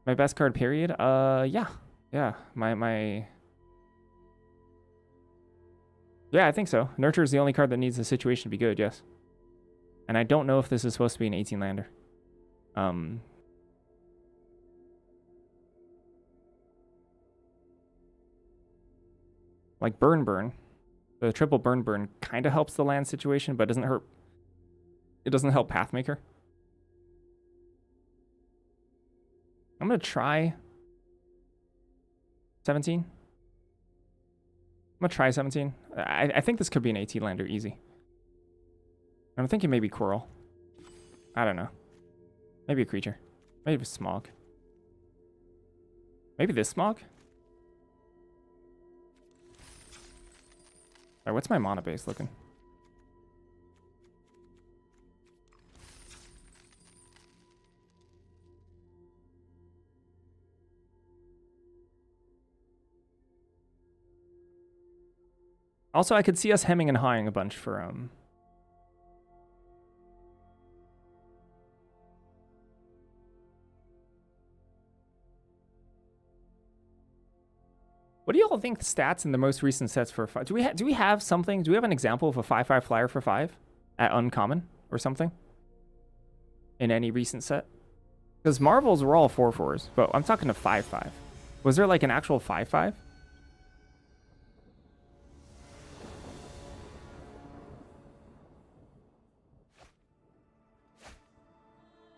My best card, period? Yeah. Yeah, Yeah, I think so. Nurture is the only card that needs the situation to be good, yes. And I don't know if this is supposed to be an 18-lander. Like Burn. The triple burn kind of helps the land situation, but doesn't hurt. It doesn't help Pathmaker. I'm gonna try 17. I'm gonna try 17. I think this could be an 18-lander easy. I'm thinking maybe Coral. I don't know. Maybe a creature. Maybe a Smog. Maybe this Smog? Alright, what's my mana base looking? Also, I could see us hemming and hawing a bunch for What do y'all think the stats in the most recent sets for 5? Do we have something? Do we have an example of a 5/5 flyer for 5 at uncommon or something in any recent set? Because Marvels were all 4/4s, but I'm talking to 5/5. Was there like an actual 5/5?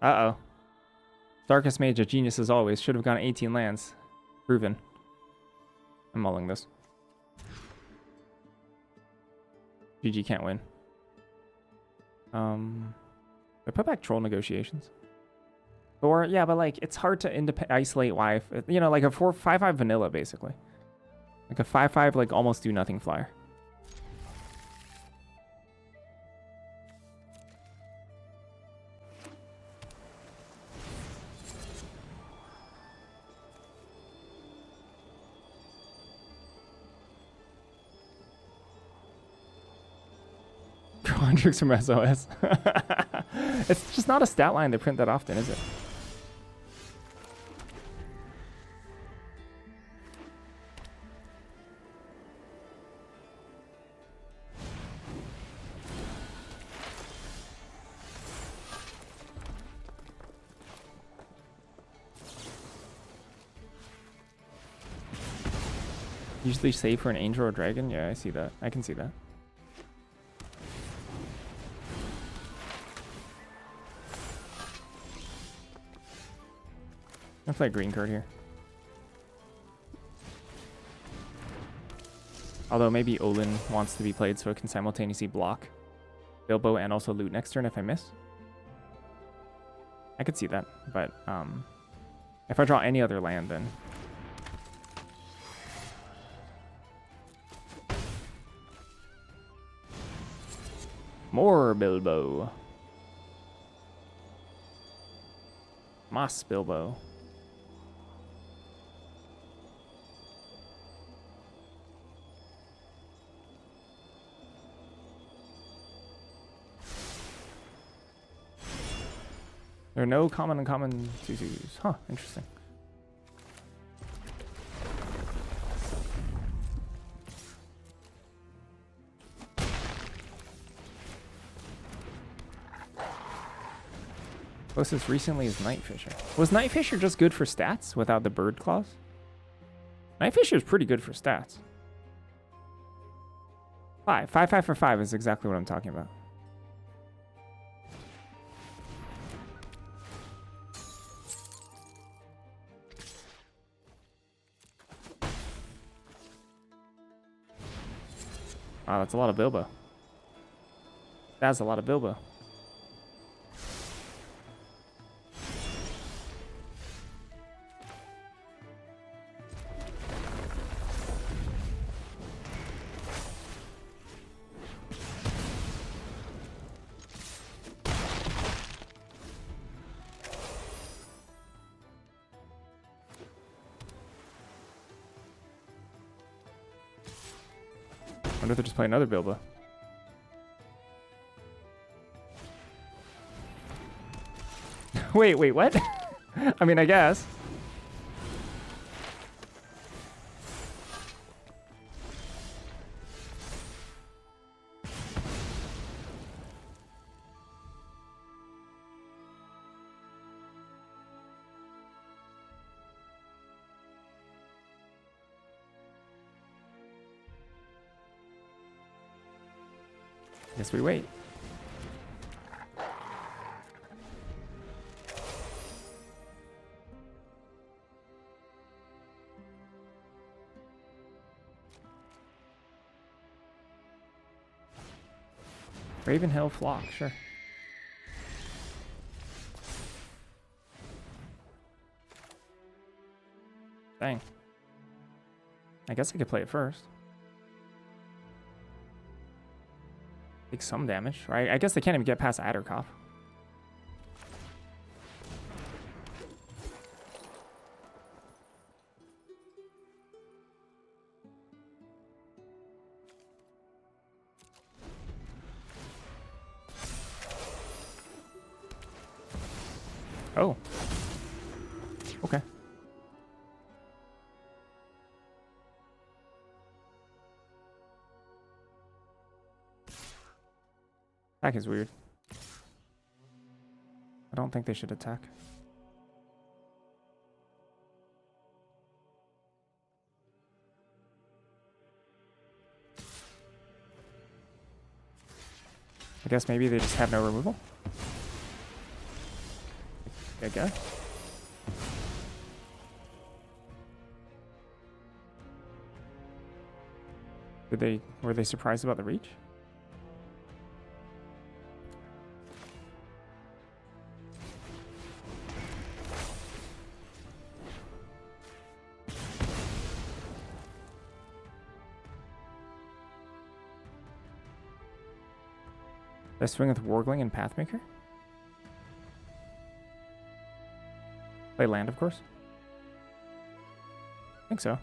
Uh-oh. Darkest Mage, a genius as always. Should have gone 18 lands. Proven. I'm mulling this. GG can't win. I put back Troll Negotiations. Or, yeah, but like, it's hard to isolate wife. You know, like a 5/5 vanilla, basically. Like a 5/5, like, almost do nothing flyer. Quandrix from SOS. It's just not a stat line they print that often, is it? Usually save for an angel or dragon. Yeah, I see that. I can see that. I'll play a green card here. Although maybe Olin wants to be played so it can simultaneously block Bilbo and also loot next turn if I miss. I could see that, but if I draw any other land, then more Bilbo. Moss Bilbo. There are no common and common 2/2s. Huh, interesting. Closest recently is Night Fisher. Was Night Fisher just good for stats without the bird clause? Night Fisher is pretty good for stats. 5 for 5 is exactly what I'm talking about. Wow, that's a lot of Bilbo. That's a lot of Bilbo. I wonder if they're just playing another Bilbo. Wait, what? I mean, I guess. Guess we wait. Ravenhill Flock, sure. Dang. I guess I could play it first. Take some damage, right? I guess they can't even get past Adderkoff. Oh. Okay. Attack is weird. I don't think they should attack. I guess maybe they just have no removal. I guess. Were they surprised about the reach? Did I swing with Wargling and Pathmaker? Play land, of course. I think so.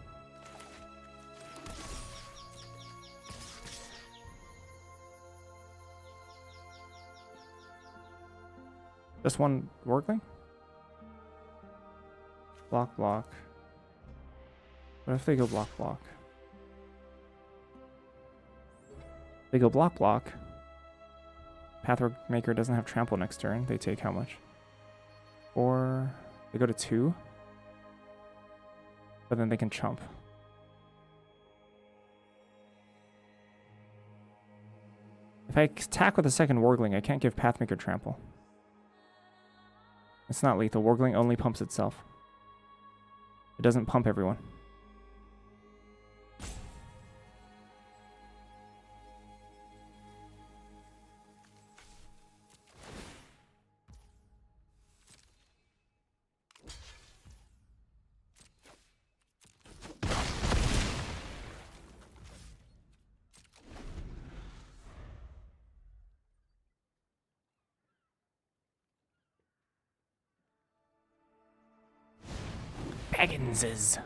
Just one Wargling? Block, block. What if they go block, block? They go block, block. Pathwork Maker doesn't have trample next turn. They take how much? Or they go to 2. But then they can chump. If I attack with a second Wargling, I can't give Pathmaker trample. It's not lethal. Wargling only pumps itself. It doesn't pump everyone. Bagginses.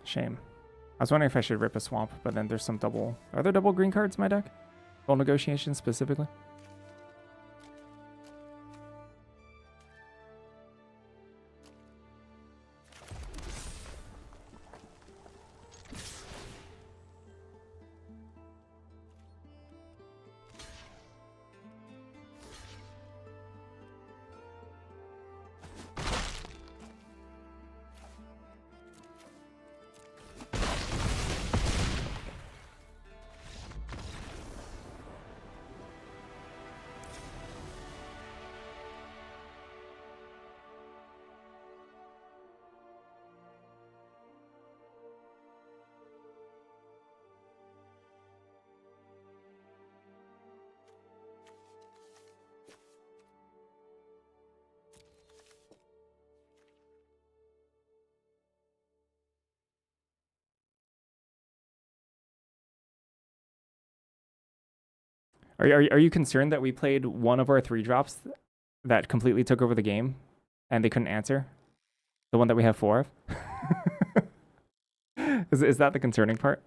Shame. I was wondering if I should rip a swamp, but then there's some double... Are there double green cards in my deck? Goal negotiation specifically? Are you concerned that we played one of our 3-drops that completely took over the game and they couldn't answer? The one that we have 4 of? Is that the concerning part?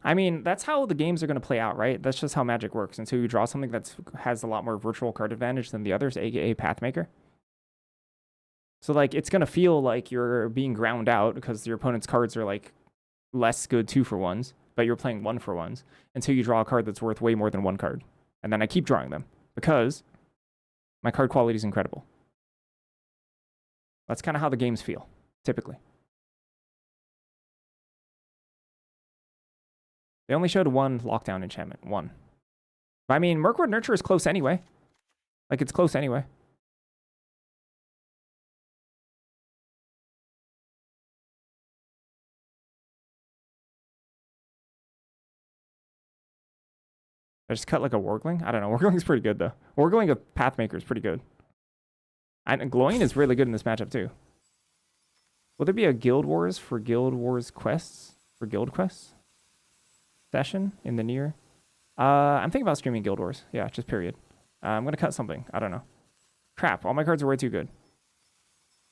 I mean, that's how the games are going to play out, right? That's just how Magic works. Until you draw something that has a lot more virtual card advantage than the others, aka Pathmaker. So, like, it's going to feel like you're being ground out because your opponent's cards are, like, less good 2-for-1s, but you're playing 1-for-1s until you draw a card that's worth way more than 1 card. And then I keep drawing them because my card quality is incredible. That's kind of how the games feel, typically. They only showed 1 lockdown enchantment. 1. But I mean, Mirkwood Nurture is close anyway. Like, it's close anyway. I just cut like a Wargling? I don't know. Wargling's pretty good, though. Wargling of Pathmaker is pretty good. And Glowing is really good in this matchup, too. Will there be a Guild Wars for Guild Wars quests? For Guild quests? Session in the near? I'm thinking about streaming Guild Wars. Yeah, just period. I'm going to cut something. I don't know. Crap. All my cards are way too good.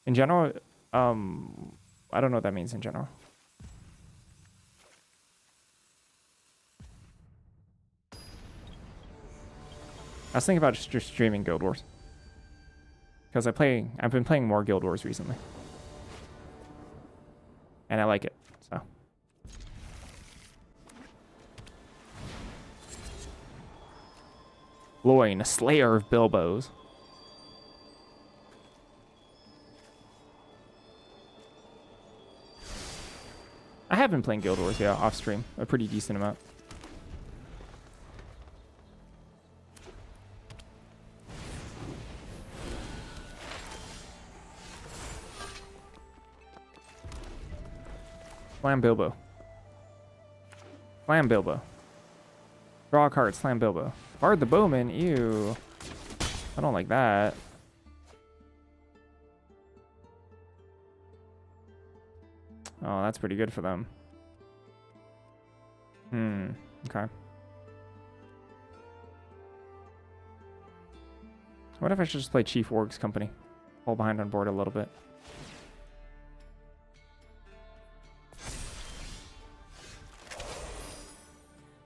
In general, I don't know what that means in general. I was thinking about just streaming Guild Wars. Because I've been playing more Guild Wars recently. And I like it, so. Loin, a slayer of Bilbos. I have been playing Guild Wars, yeah, off stream. A pretty decent amount. Slam Bilbo. Slam Bilbo. Draw a card, slam Bilbo. Bard the Bowman, ew. I don't like that. Oh, that's pretty good for them. Okay. What if I should just play Chief Org's Company? Fall behind on board a little bit.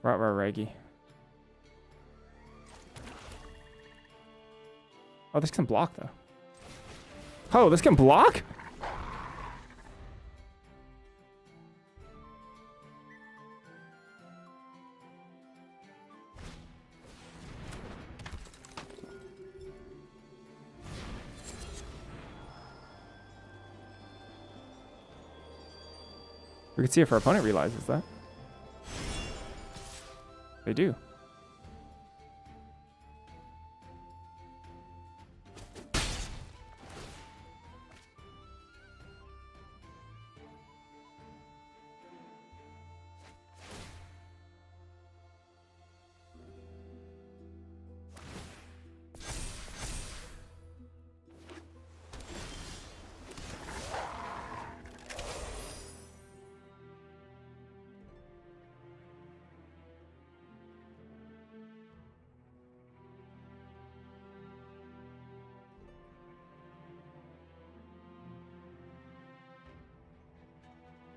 Reggie. Oh, this can block, though. Oh, this can block? We can see if our opponent realizes that. They do.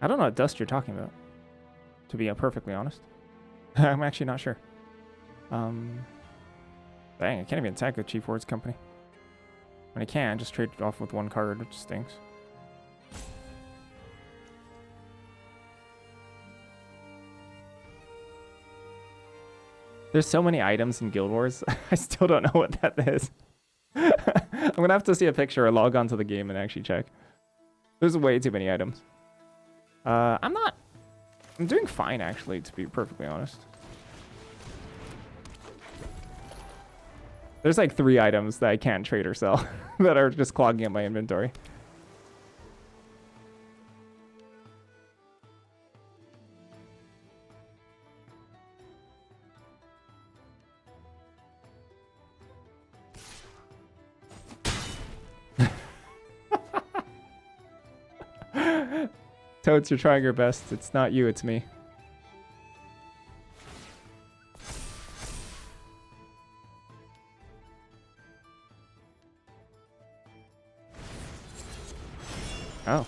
I don't know what dust you're talking about, to be perfectly honest. I'm actually not sure. Dang, I can't even attack with Chief Org's Company. When I can, just trade it off with one card, which stinks. There's so many items in Guild Wars, I still don't know what that is. I'm gonna have to see a picture or log on to the game and actually check. There's way too many items. I'm doing fine, actually, to be perfectly honest. There's like 3 items that I can't trade or sell that are just clogging up my inventory. Toads, you're trying your best. It's not you, it's me. Oh.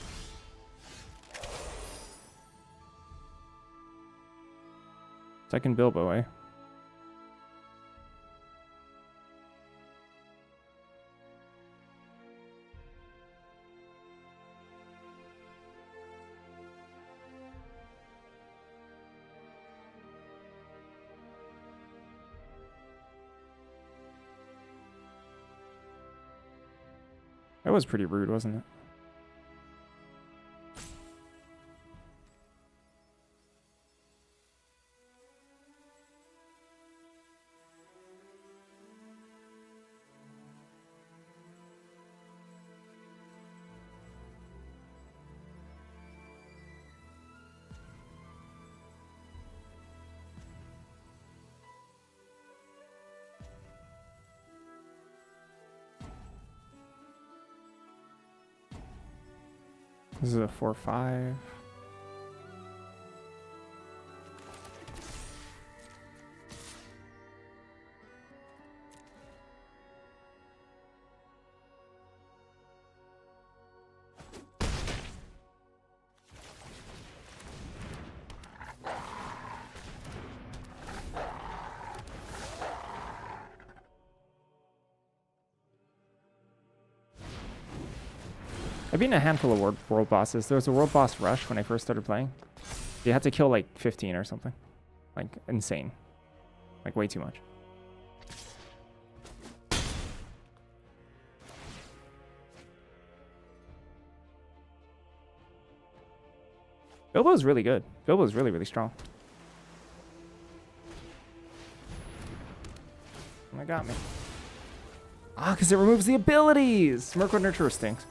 Second Bilbo, eh? That was pretty rude, wasn't it? This is a 4/5. I've been a handful of world bosses. There was a world boss rush when I first started playing. You had to kill like 15 or something. Like, insane. Like, way too much. Bilbo's really good. Bilbo's really, really strong. Oh, that got me. Ah, because it removes the abilities! Mirkwood Nurturer stinks.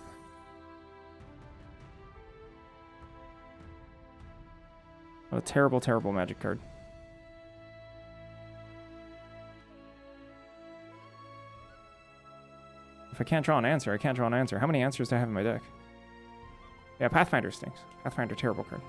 What a terrible, terrible magic card. If I can't draw an answer, I can't draw an answer. How many answers do I have in my deck? Yeah, Pathfinder stinks. Pathfinder, terrible card.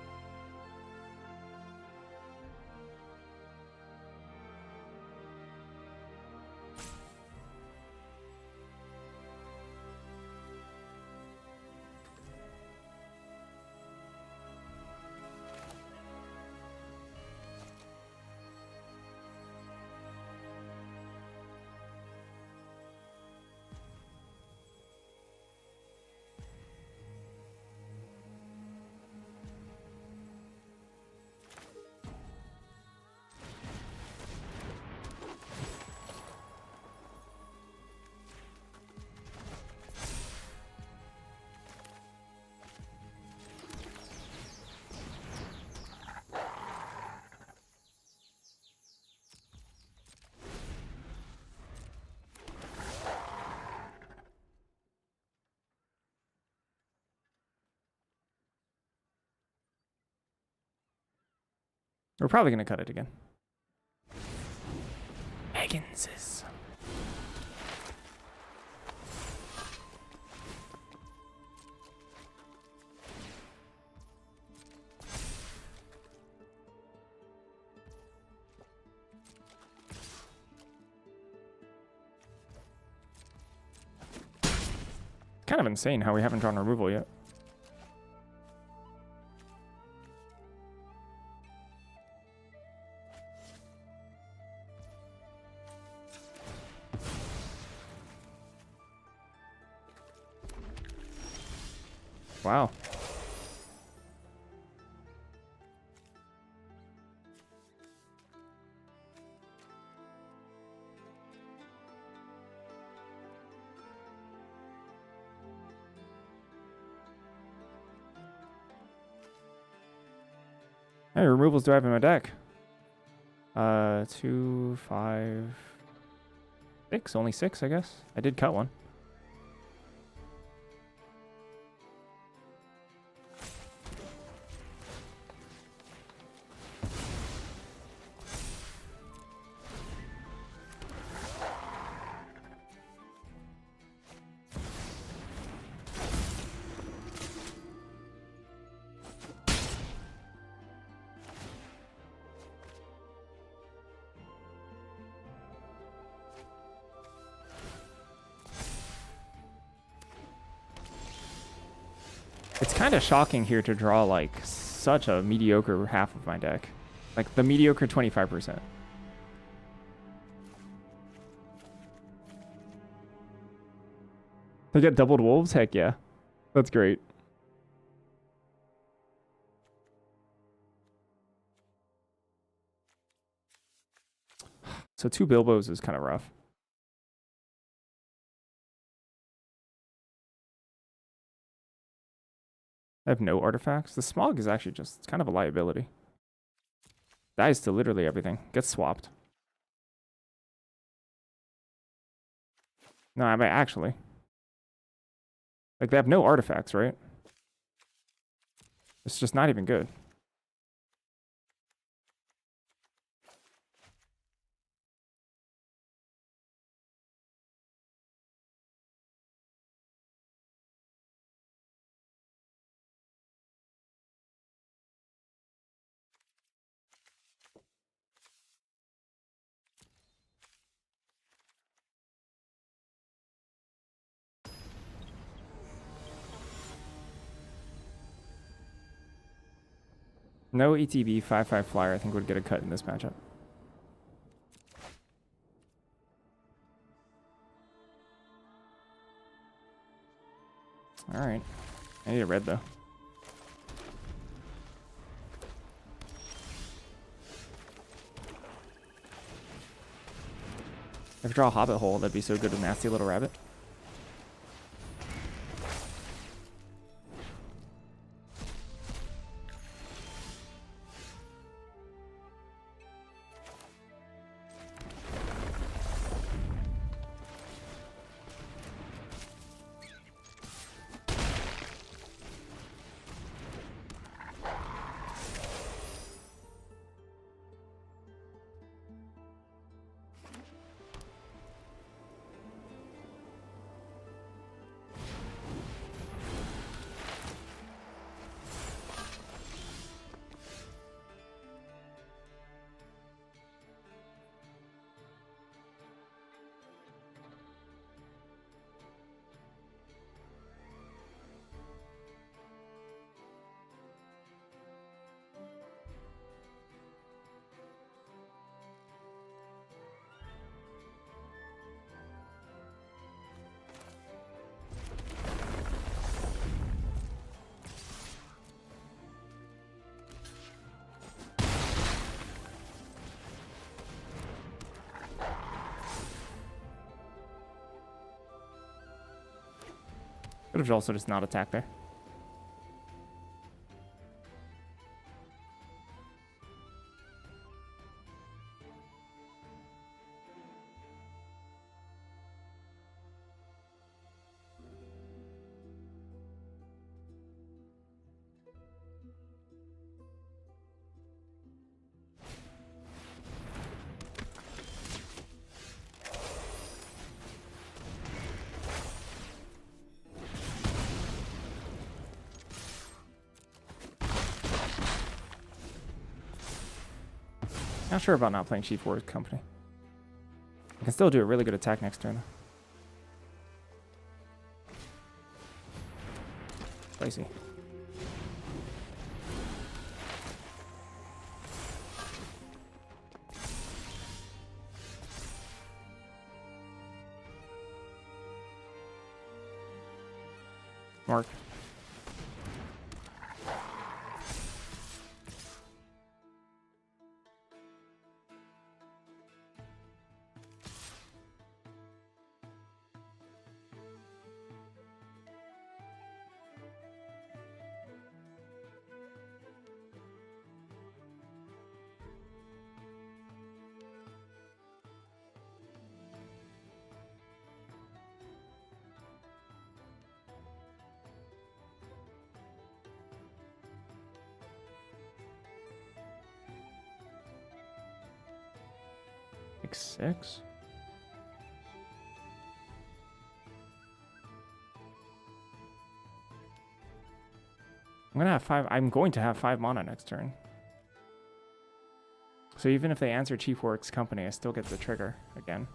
We're probably going to cut it again. Bagginses. Kind of insane how we haven't drawn removal yet. Wow. How many removals do I have in my deck? 2, 5, 6. Only 6, I guess. I did cut one. It's kind of shocking here to draw like such a mediocre half of my deck. Like the mediocre 25%. They get doubled wolves? Heck yeah. That's great. So 2 Bilbos is kind of rough. I have no artifacts. The Smog is actually just, it's kind of a liability. Dies to literally everything. Gets swapped. No, I mean, actually. Like, they have no artifacts, right? It's just not even good. No ETB 5/5 flyer I think would get a cut in this matchup. Alright. I need a red though. If I draw a Hobbit hole, that'd be so good with Nasty Little Rabbit. Could have also just not attacked there. Not sure about not playing Chief War's Company. I can still do a really good attack next turn, though. Spicy. Mark. Six. I'm gonna have five. I'm going to have 5 mana next turn. So even if they answer Chief Warwick's Company, I still get the trigger again.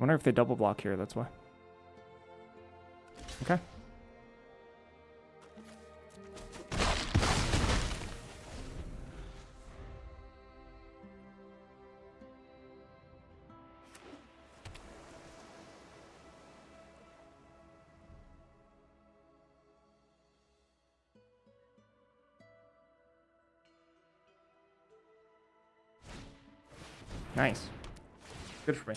Wonder if they double block here. That's why. Okay. Nice. Good for me.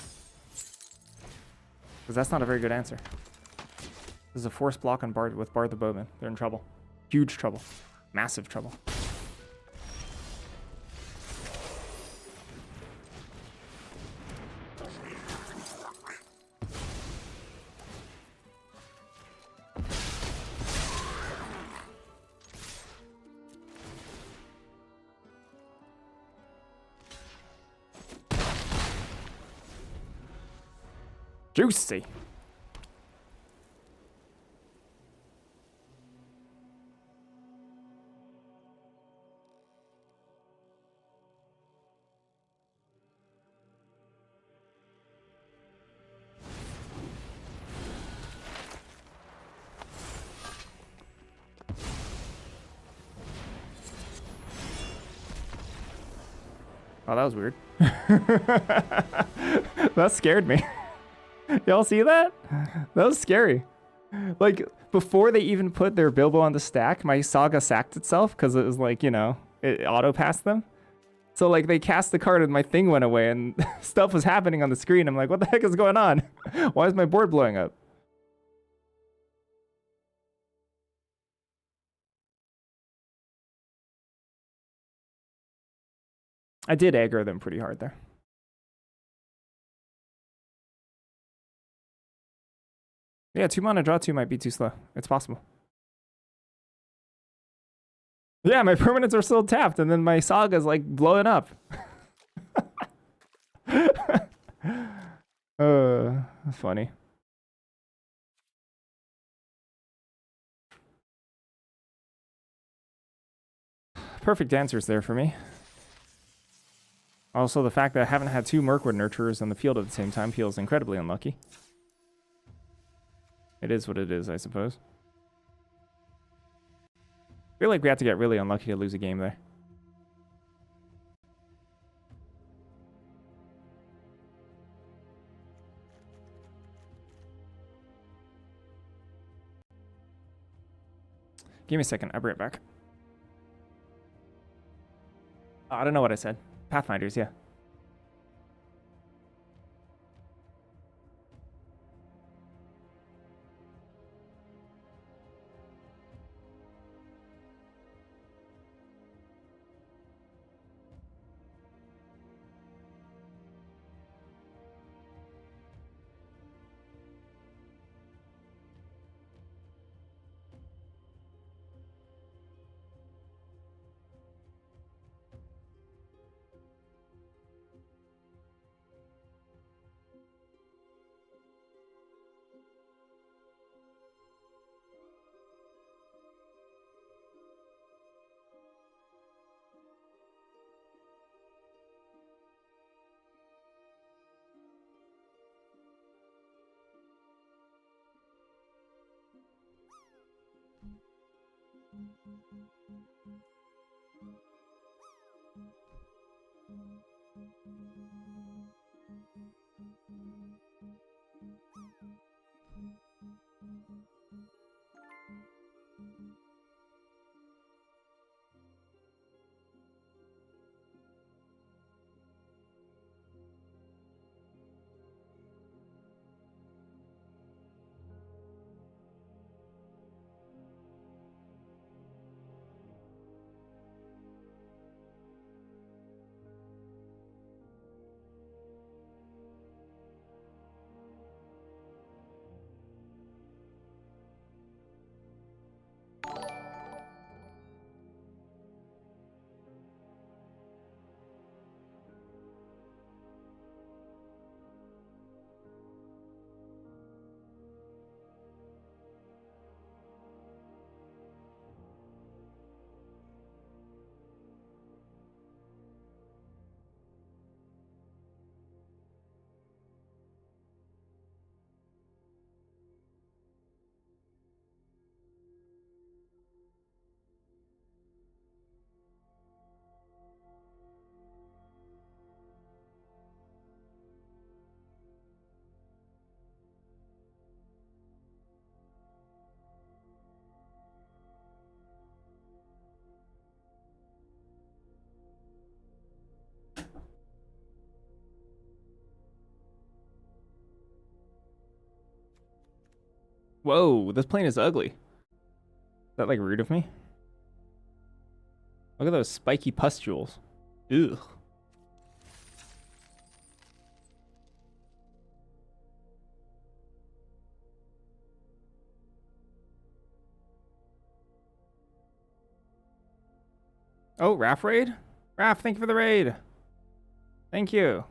Because that's not a very good answer. This is a force block on Bard with Bard the Bowman. They're in trouble. Huge trouble. Massive trouble. Juicy. Oh, that was weird. That scared me. Y'all see that? That was scary. Like, before they even put their Bilbo on the stack, my Saga sacked itself because it was like, you know, it auto-passed them. So, like, they cast the card and my thing went away and stuff was happening on the screen. I'm like, what the heck is going on? Why is my board blowing up? I did aggro them pretty hard there. Yeah, 2 mana draw 2 might be too slow. It's possible. Yeah, my permanents are still tapped, and then my Saga's like blowing up. That's funny. Perfect answers there for me. Also, the fact that I haven't had 2 Mirkwood Nurturers on the field at the same time feels incredibly unlucky. It is what it is, I suppose. I feel like we have to get really unlucky to lose a game there. Give me a second, I'll bring it back. Oh, I don't know what I said. Pathfinders, yeah. Whoa, this plane is ugly. Is that like rude of me? Look at those spiky pustules. Ugh. Oh, Raph raid? Raph, thank you for the raid. Thank you.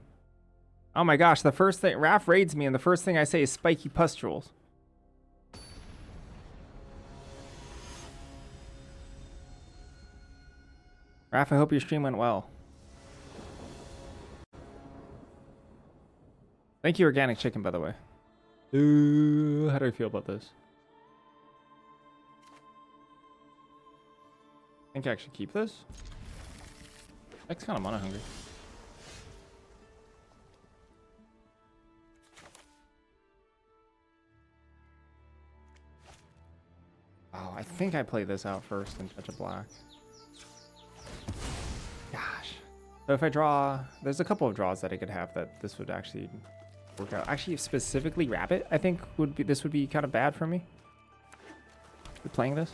Oh my gosh, the first thing, Raph raids me and the first thing I say is spiky pustules. Raph, I hope your stream went well. Thank you, Organic Chicken, by the way. Ooh, how do I feel about this? I think I actually keep this. Deck's kind of mana hungry. Oh, I think I play this out first and touch a black. Gosh. So if I draw, there's a couple of draws that I could have that this would actually work out. Actually, specifically Rabbit, I think this would be kind of bad for me. With playing this.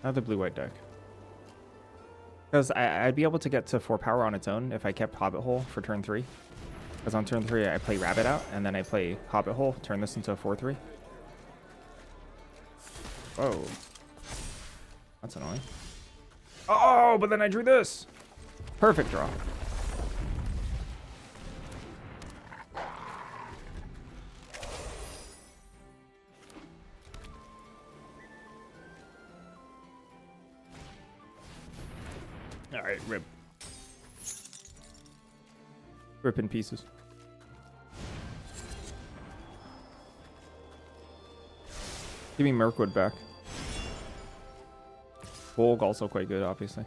Another blue-white deck. Because I'd be able to get to 4 power on its own if I kept Hobbit Hole for turn 3. Because on turn 3 I play Rabbit out, and then I play Hobbit Hole, turn this into a 4-3. Whoa. That's annoying. Oh, but then I drew this! Perfect draw. Alright, rip. Rip in pieces. Give me Mirkwood back. Bolg also quite good, obviously.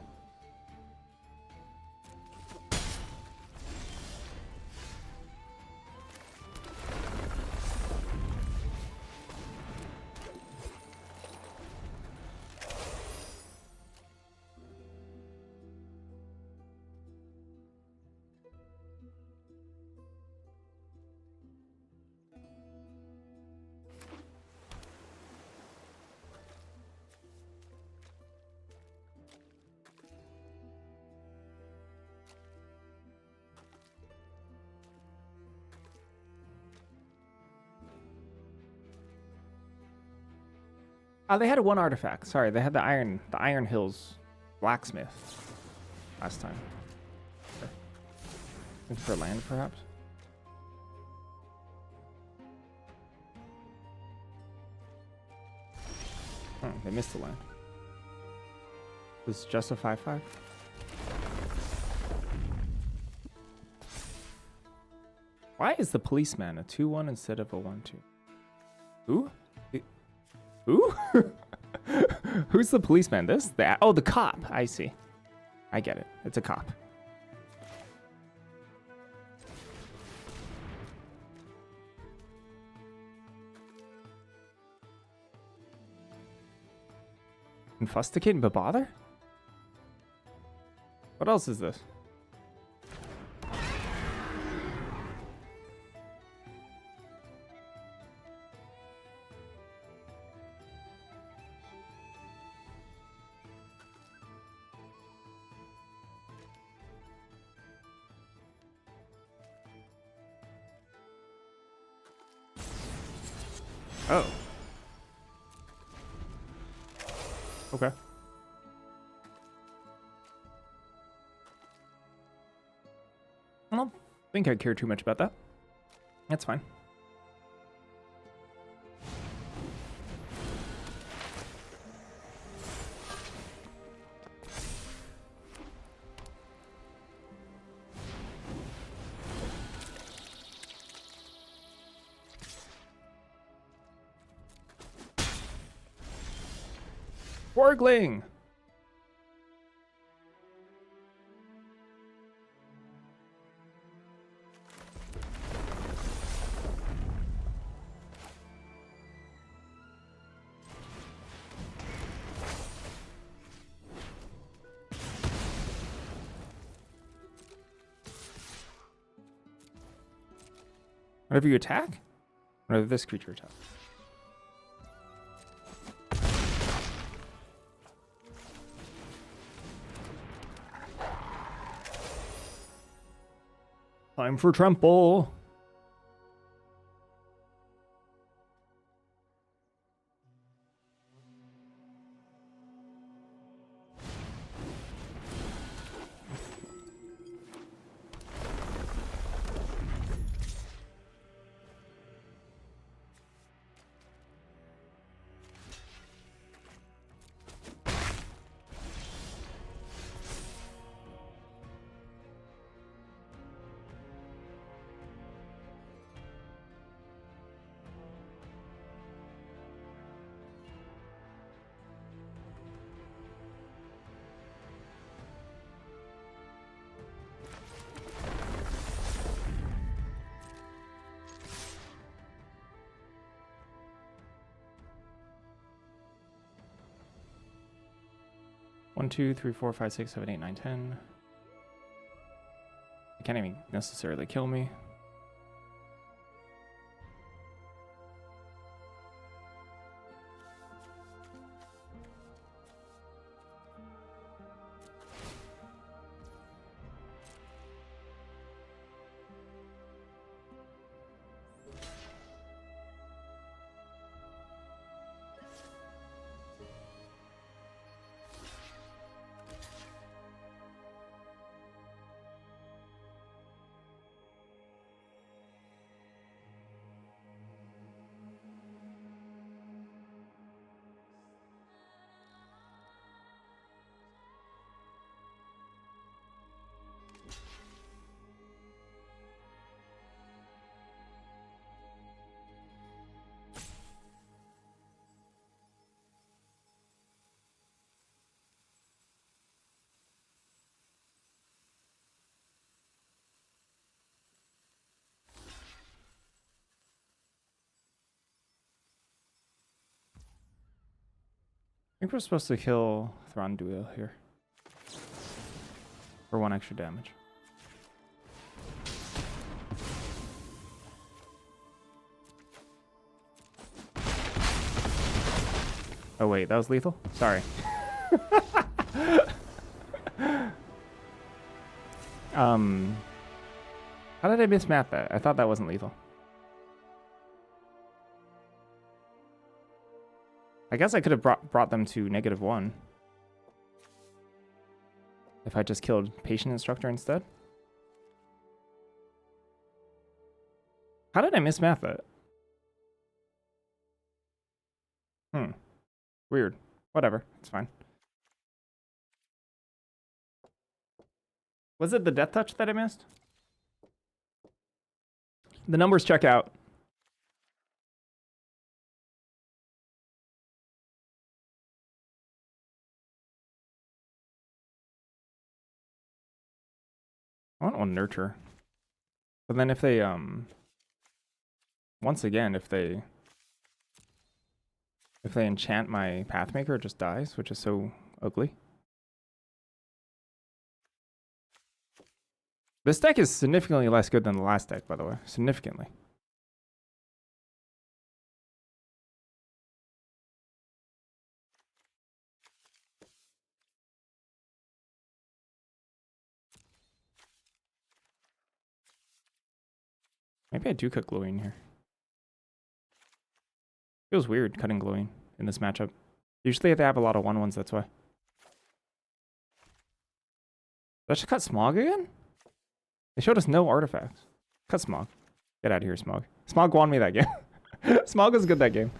Oh, they had one artifact. Sorry, they had the Iron Hills blacksmith last time. Sure. Looking for land, perhaps. Oh, they missed the land. Was just a 5/5? Why is the policeman a 2/1 instead of a 1/2? Who? Who? Who's the policeman? This? That? Oh, the cop. I see. I get it. It's a cop. Infusticate but bother? What else is this? Oh. Okay. I don't think I care too much about that. That's fine. Wargling! Whenever you attack? Whenever this creature attacks. Time for trample. One, two, three, four, five, six, seven, eight, nine, 10. It can't even necessarily kill me. I think we're supposed to kill Thranduil here. For 1 extra damage. Oh wait, that was lethal? Sorry. How did I mismap that? I thought that wasn't lethal. I guess I could have brought them to -1. If I just killed Patient Instructor instead. How did I mismath that? Weird. Whatever. It's fine. Was it the Death Touch that I missed? The numbers check out. I want one Nurture. But then if they, once again, if they enchant my Pathmaker, it just dies, which is so ugly. This deck is significantly less good than the last deck, by the way. Significantly. Maybe I do cut Glowing here. Feels weird cutting Glowing in this matchup. Usually they have a lot of 1/1s, that's why. Did I just cut Smog again? They showed us no artifacts. Cut Smog. Get out of here, Smog. Smog won me that game. Smog was good that game.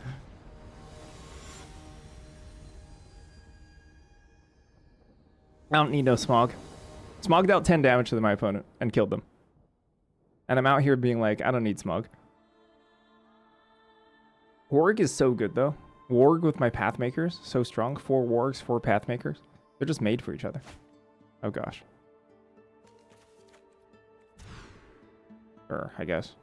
I don't need no Smog. Smog dealt 10 damage to my opponent and killed them. And I'm out here being like, I don't need Smog. Warg is so good, though. Warg with my Pathmakers, so strong. 4 Wargs, 4 Pathmakers. They're just made for each other. Oh, gosh. Sure, I guess.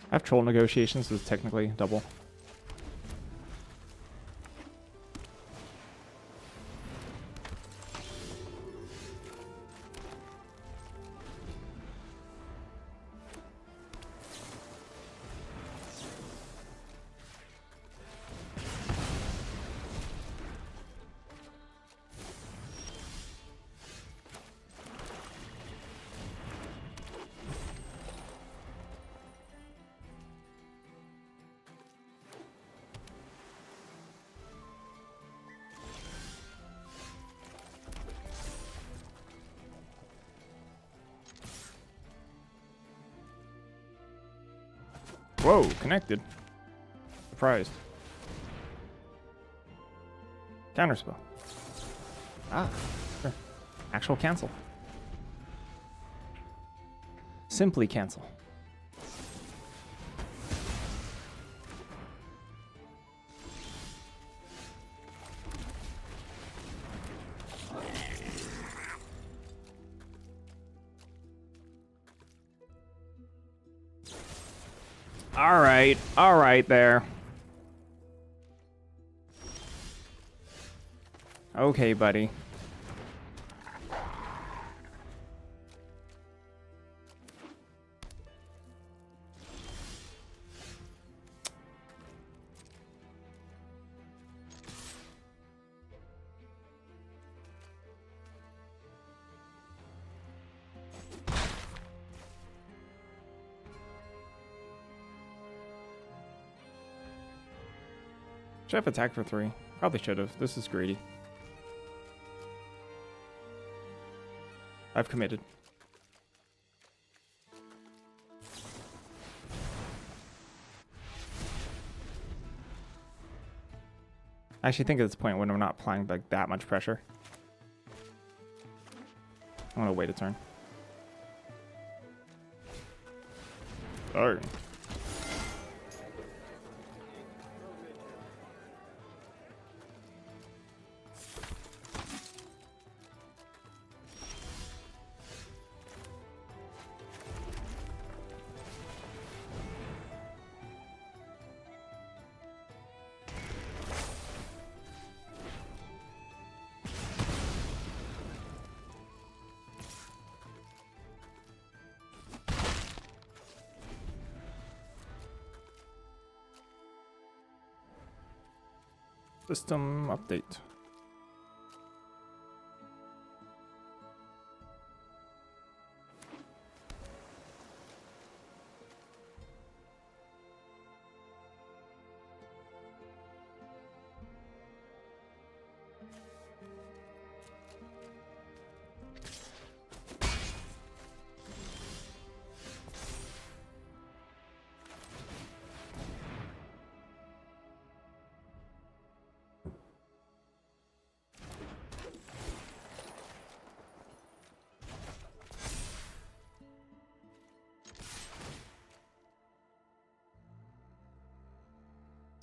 I have Troll Negotiations, so it's technically double. Whoa, connected. Surprised. Counterspell. Ah, sure. Actual cancel. Simply cancel. All right there. Okay, buddy. Should have attacked for 3. Probably should have. This is greedy. I've committed. I actually think at this point when we're not applying like that much pressure, I'm gonna wait a turn. Sorry. System update.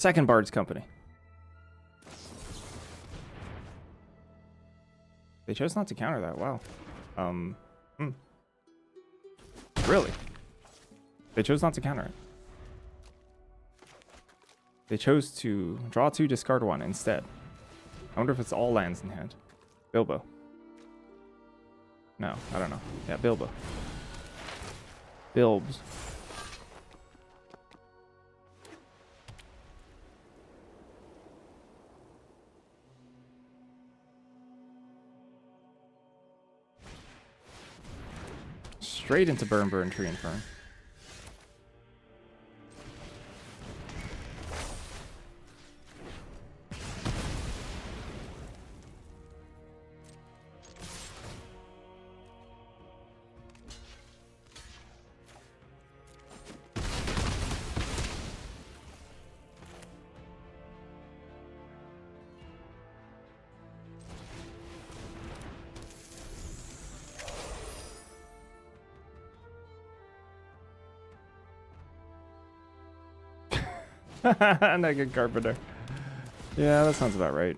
Second Bard's Company. They chose not to counter that. Wow. Really? They chose not to counter it. They chose to draw 2, discard 1 instead. I wonder if it's all lands in hand. Bilbo. No, I don't know. Yeah, Bilbo. Bilbs. Straight into Burn, Tree, and Fern. Naked Carpenter. Yeah, that sounds about right.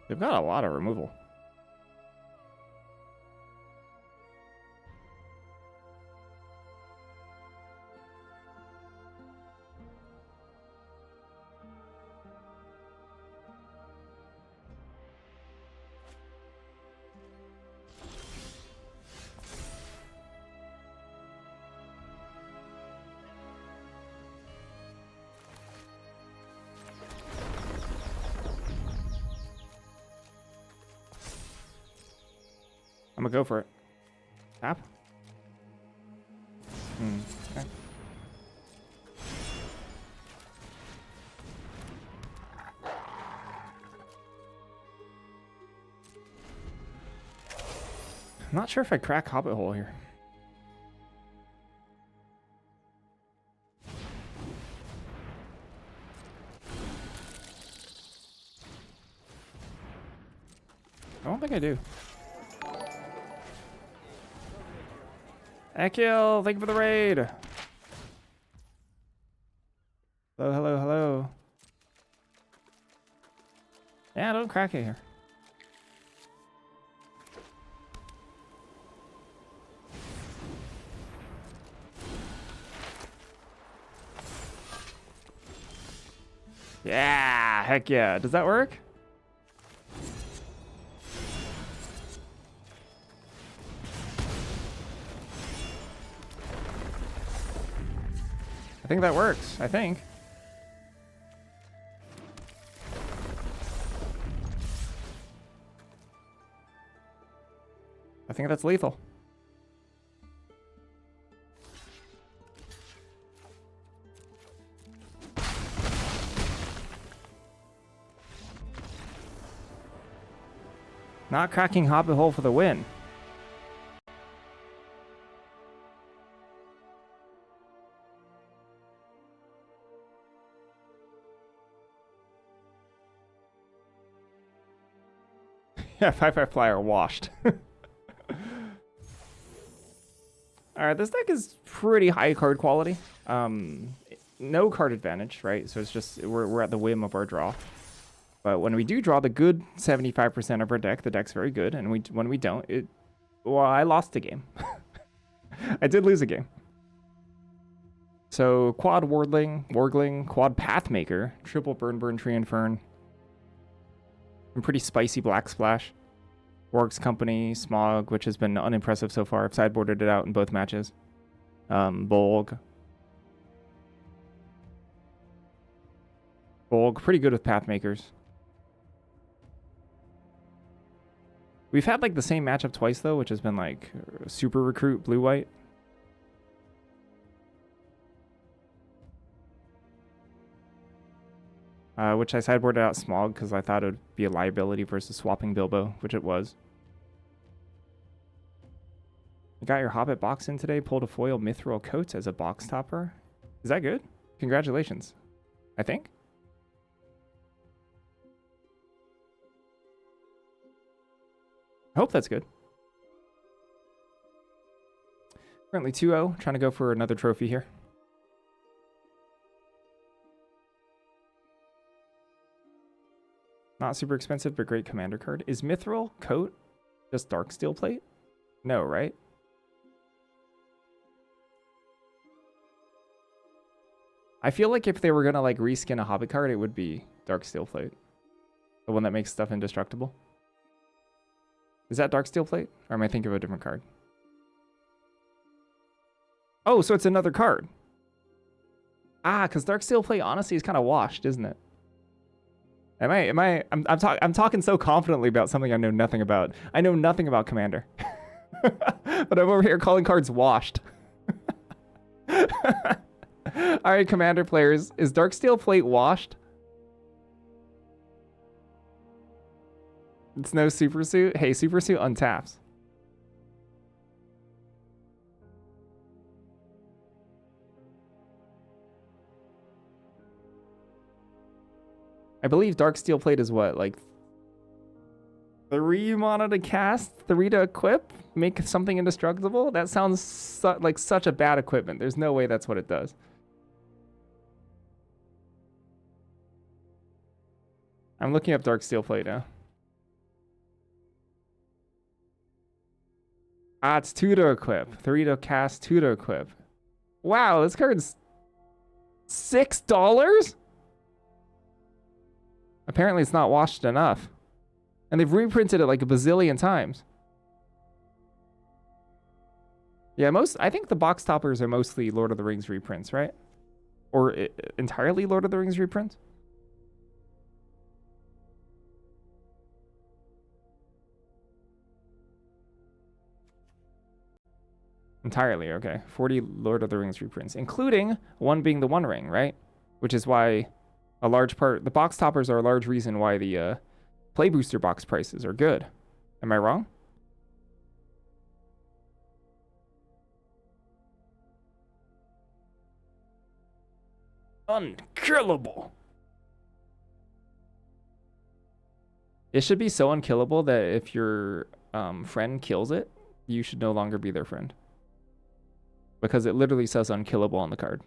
They've got a lot of removal. I'm gonna go for it. Tap? Okay. I'm not sure if I crack Hobbit Hole here. I don't think I do. Ekil, thank you for the raid. Hello, hello, hello. Yeah, don't crack it here. Yeah, heck yeah. Does that work? I think that works. I think. I think that's lethal. Not cracking Hobbit Hole for the win. Yeah, 5/5 flyer washed. Alright, this deck is pretty high card quality. No card advantage, right? So it's just, we're at the whim of our draw. But when we do draw the good 75% of our deck, the deck's very good. And when we don't, well, I lost a game. I did lose a game. So quad Wargling, quad Pathmaker, triple Burn, Tree, and Fern. And pretty spicy Black Splash. Warg's Company, Smog, which has been unimpressive so far. I've sideboarded it out in both matches. Bolg. Bolg, pretty good with Pathmakers. We've had like the same matchup twice though, which has been like super recruit blue-white. Which I sideboarded out Smog because I thought it would be a liability versus swapping Bilbo, which it was. You got your Hobbit box in today, pulled a foil Mithril Coat as a box topper. Is that good? Congratulations. I think. I hope that's good. Currently 2-0, trying to go for another trophy here. Not super expensive, but great commander card. Is Mithril Coat just Dark Steel Plate? No, right? I feel like if they were gonna like reskin a Hobbit card, it would be Dark Steel Plate. The one that makes stuff indestructible. Is that Dark Steel Plate? Or am I thinking of a different card? Oh, so it's another card. Ah, because Dark Steel Plate honestly is kind of washed, isn't it? I'm talking so confidently about something I know nothing about. I know nothing about Commander. But I'm over here calling cards washed. Alright, Commander players. Is Darksteel Plate washed? It's no Super Suit? Hey, Super Suit untaps. I believe Darksteel Plate is what? Like 3 mana to cast, 3 to equip? Make something indestructible? That sounds like such a bad equipment. There's no way that's what it does. I'm looking up Darksteel Plate now. Ah, it's 2 to equip, 3 to cast, 2 to equip. Wow, this card's $6? Apparently it's not washed enough. And they've reprinted it like a bazillion times. Yeah, I think the box toppers are mostly Lord of the Rings reprints, right? Or entirely Lord of the Rings reprints? Entirely, okay. 40 Lord of the Rings reprints, including one being the One Ring, right? Which is why a large part, the box toppers are a large reason why the Play Booster box prices are good. Am I wrong? Unkillable. It should be so unkillable that if your friend kills it, you should no longer be their friend. Because it literally says unkillable on the card.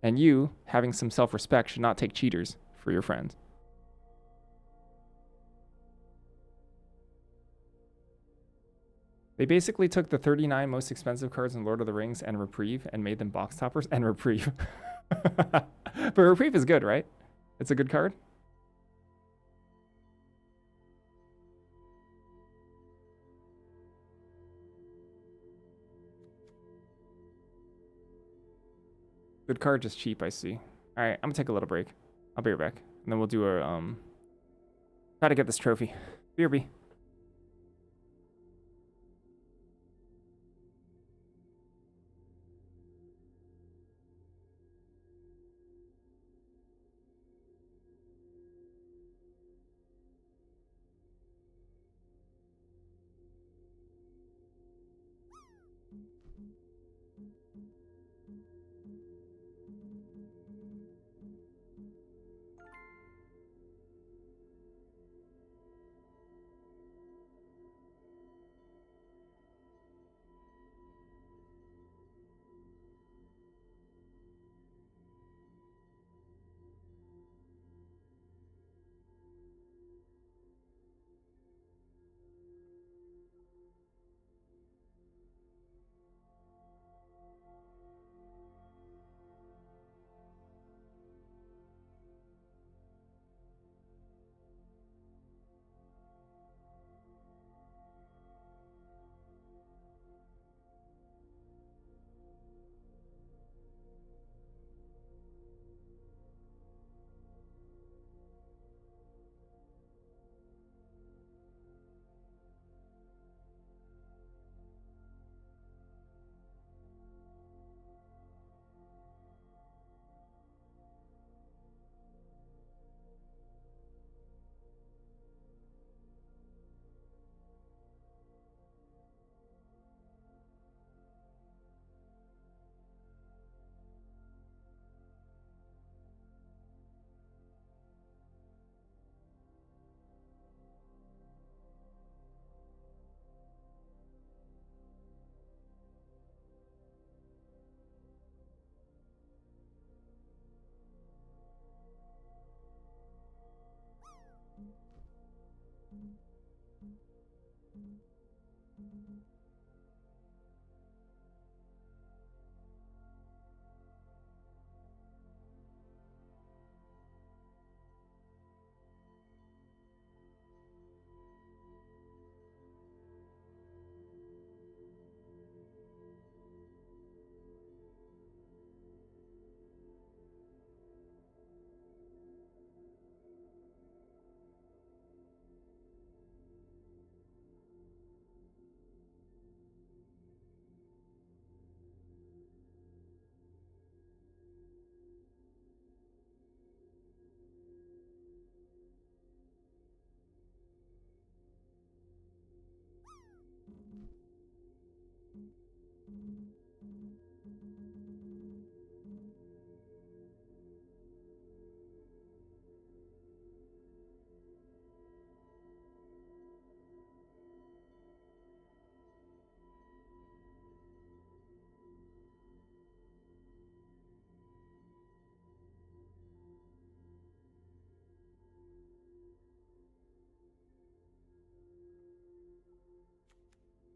And you, having some self-respect, should not take cheaters for your friends. They basically took the 39 most expensive cards in Lord of the Rings and Reprieve and made them box toppers and Reprieve. But Reprieve is good, right? It's a good card. Good card, just cheap, I see. All right, I'm gonna take a little break. I'll be right back. And then we'll do a, try to get this trophy. BRB.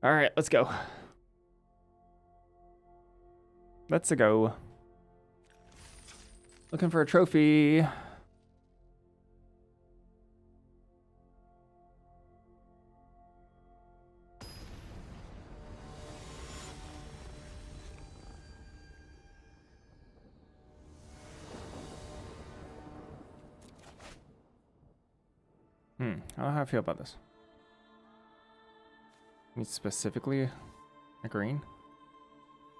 All right, let's go. Let's go. Looking for a trophy. I don't know how I feel about this. Need specifically a green.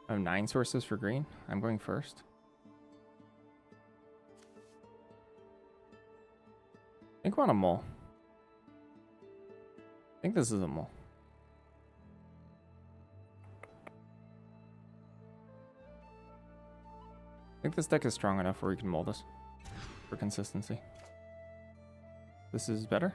I have 9 sources for green. I'm going first. I think we're on a mole. I think this is a mole. I think this deck is strong enough where we can mold this for consistency. This is better.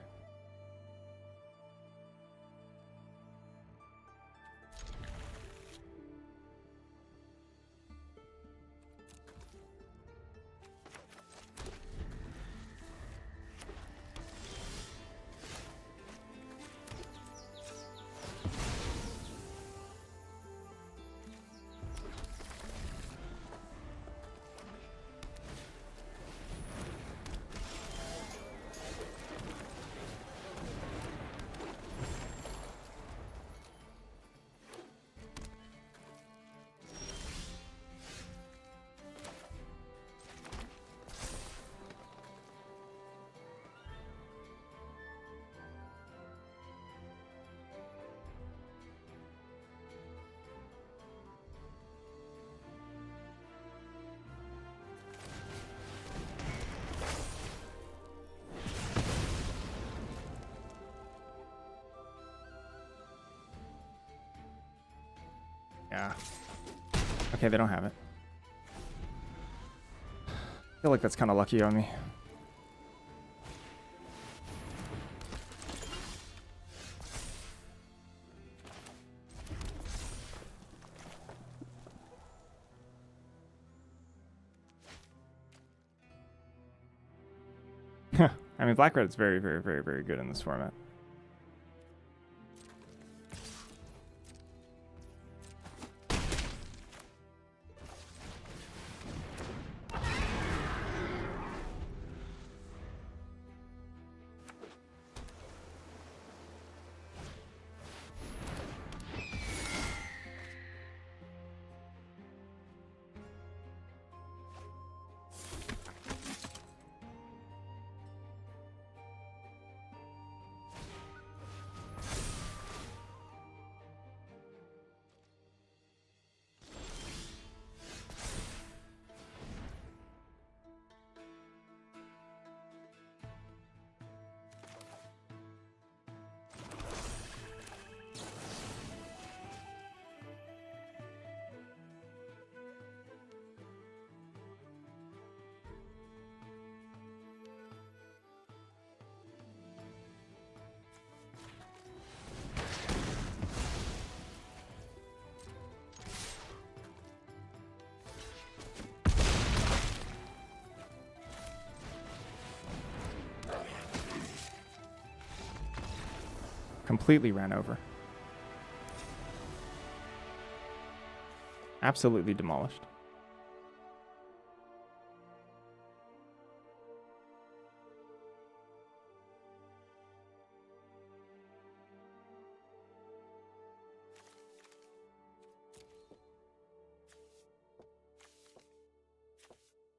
Yeah. Okay, they don't have it. I feel like that's kind of lucky on me. I mean, Black Red is very, very, very, very good in this format. Completely ran over. Absolutely demolished.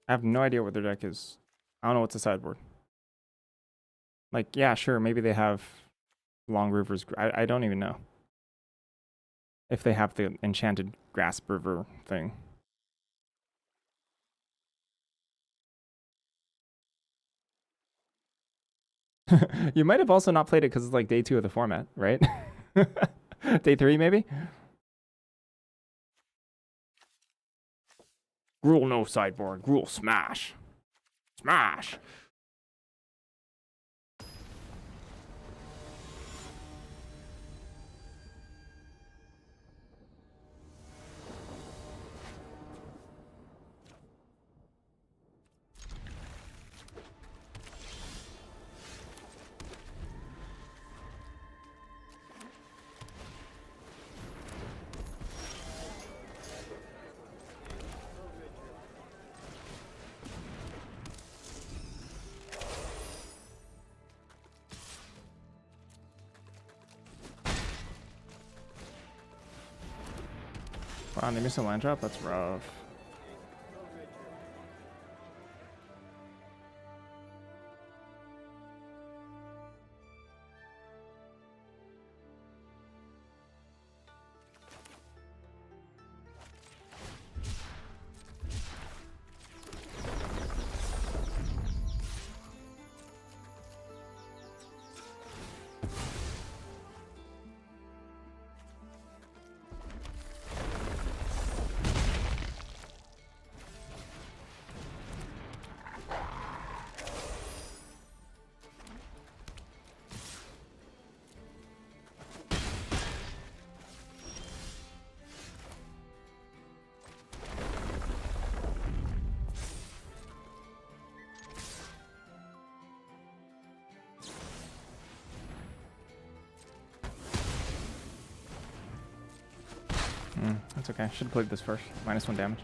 I have no idea what their deck is. I don't know what's the sideboard. Like, yeah, sure, maybe they have Long River's... I don't even know if they have the Enchanted Grasp River thing. You might have also not played it because it's like day 2 of the format, right? Day 3, maybe? Gruul no sideboard. Gruul smash. Smash! Wow, they missed a land drop? That's rough. That's okay. Should have played this first. -1 damage.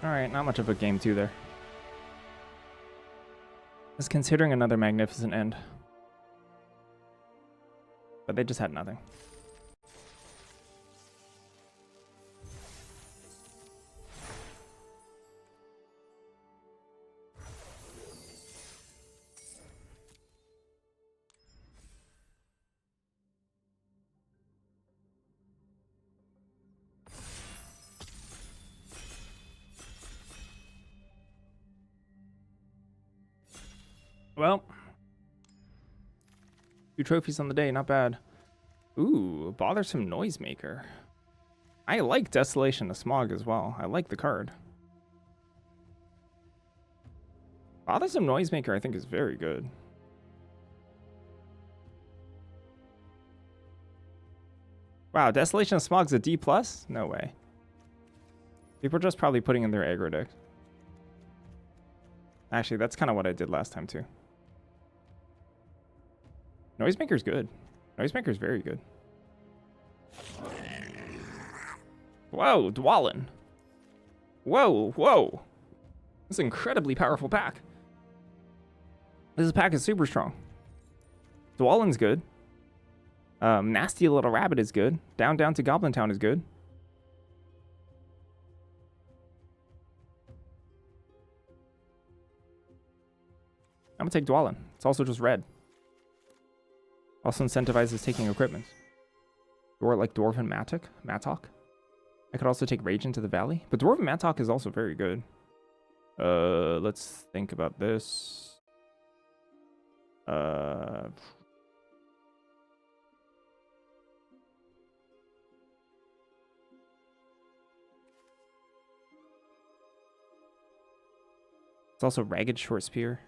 Alright, not much of a game 2 there. It's considering another magnificent end. But they just had nothing. Well, 2 trophies on the day, not bad. Ooh, Bothersome Noisemaker. I like Desolation of Smog as well. I like the card. Bothersome Noisemaker I think is very good. Wow, Desolation of Smog's a D+? No way. People are just probably putting in their aggro deck. Actually, that's kind of what I did last time too. Noisemaker's good. Noisemaker's very good. Whoa, Dwalin. Whoa, whoa. This is an incredibly powerful pack. This pack is super strong. Dwalin's good. Nasty Little Rabbit is good. Down to Goblin Town is good. I'm gonna take Dwalin. It's also just red. Also incentivizes taking equipment. Or like Dwarven Mattock. I could also take Rage into the Valley. But Dwarven Mattock is also very good. Let's think about this. It's also Ragged Short Spear.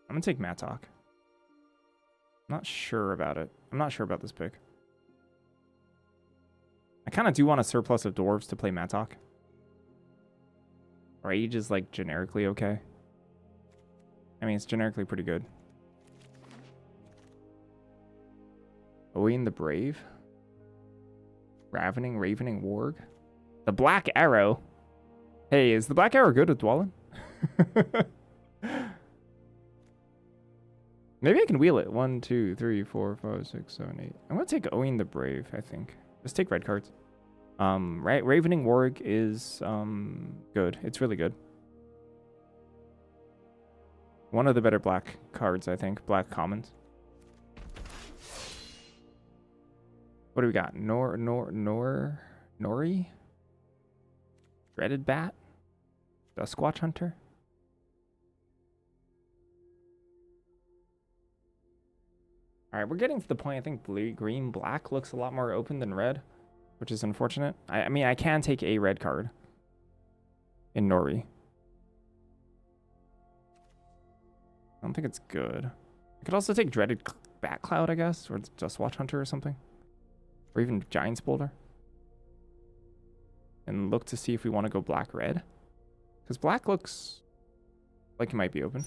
I'm gonna take Mattock. Not sure about it. I'm not sure about this pick. I kind of do want a surplus of dwarves to play Mattock. Rage is like generically okay. I mean, it's generically pretty good. Owain the Brave. Ravening Warg. The Black Arrow. Hey, is the Black Arrow good with Dwalin? Maybe I can wheel it. 1, 2, 3, 4, 5, 6, 7, 8. I'm gonna take Owain the Brave, I think. Just take red cards. Ravening Warg is good. It's really good. One of the better black cards, I think. Black commons. What do we got? Nori? Dreaded Bat? Duskwatch Hunter? All right, we're getting to the point. I think blue, green, black looks a lot more open than red, which is unfortunate. I mean, I can take a red card in Nori. I don't think it's good. I could also take Dreaded Bat Cloud, I guess, or just Watch Hunter or something, or even Giant's Boulder, and look to see if we want to go black-red, because black looks like it might be open.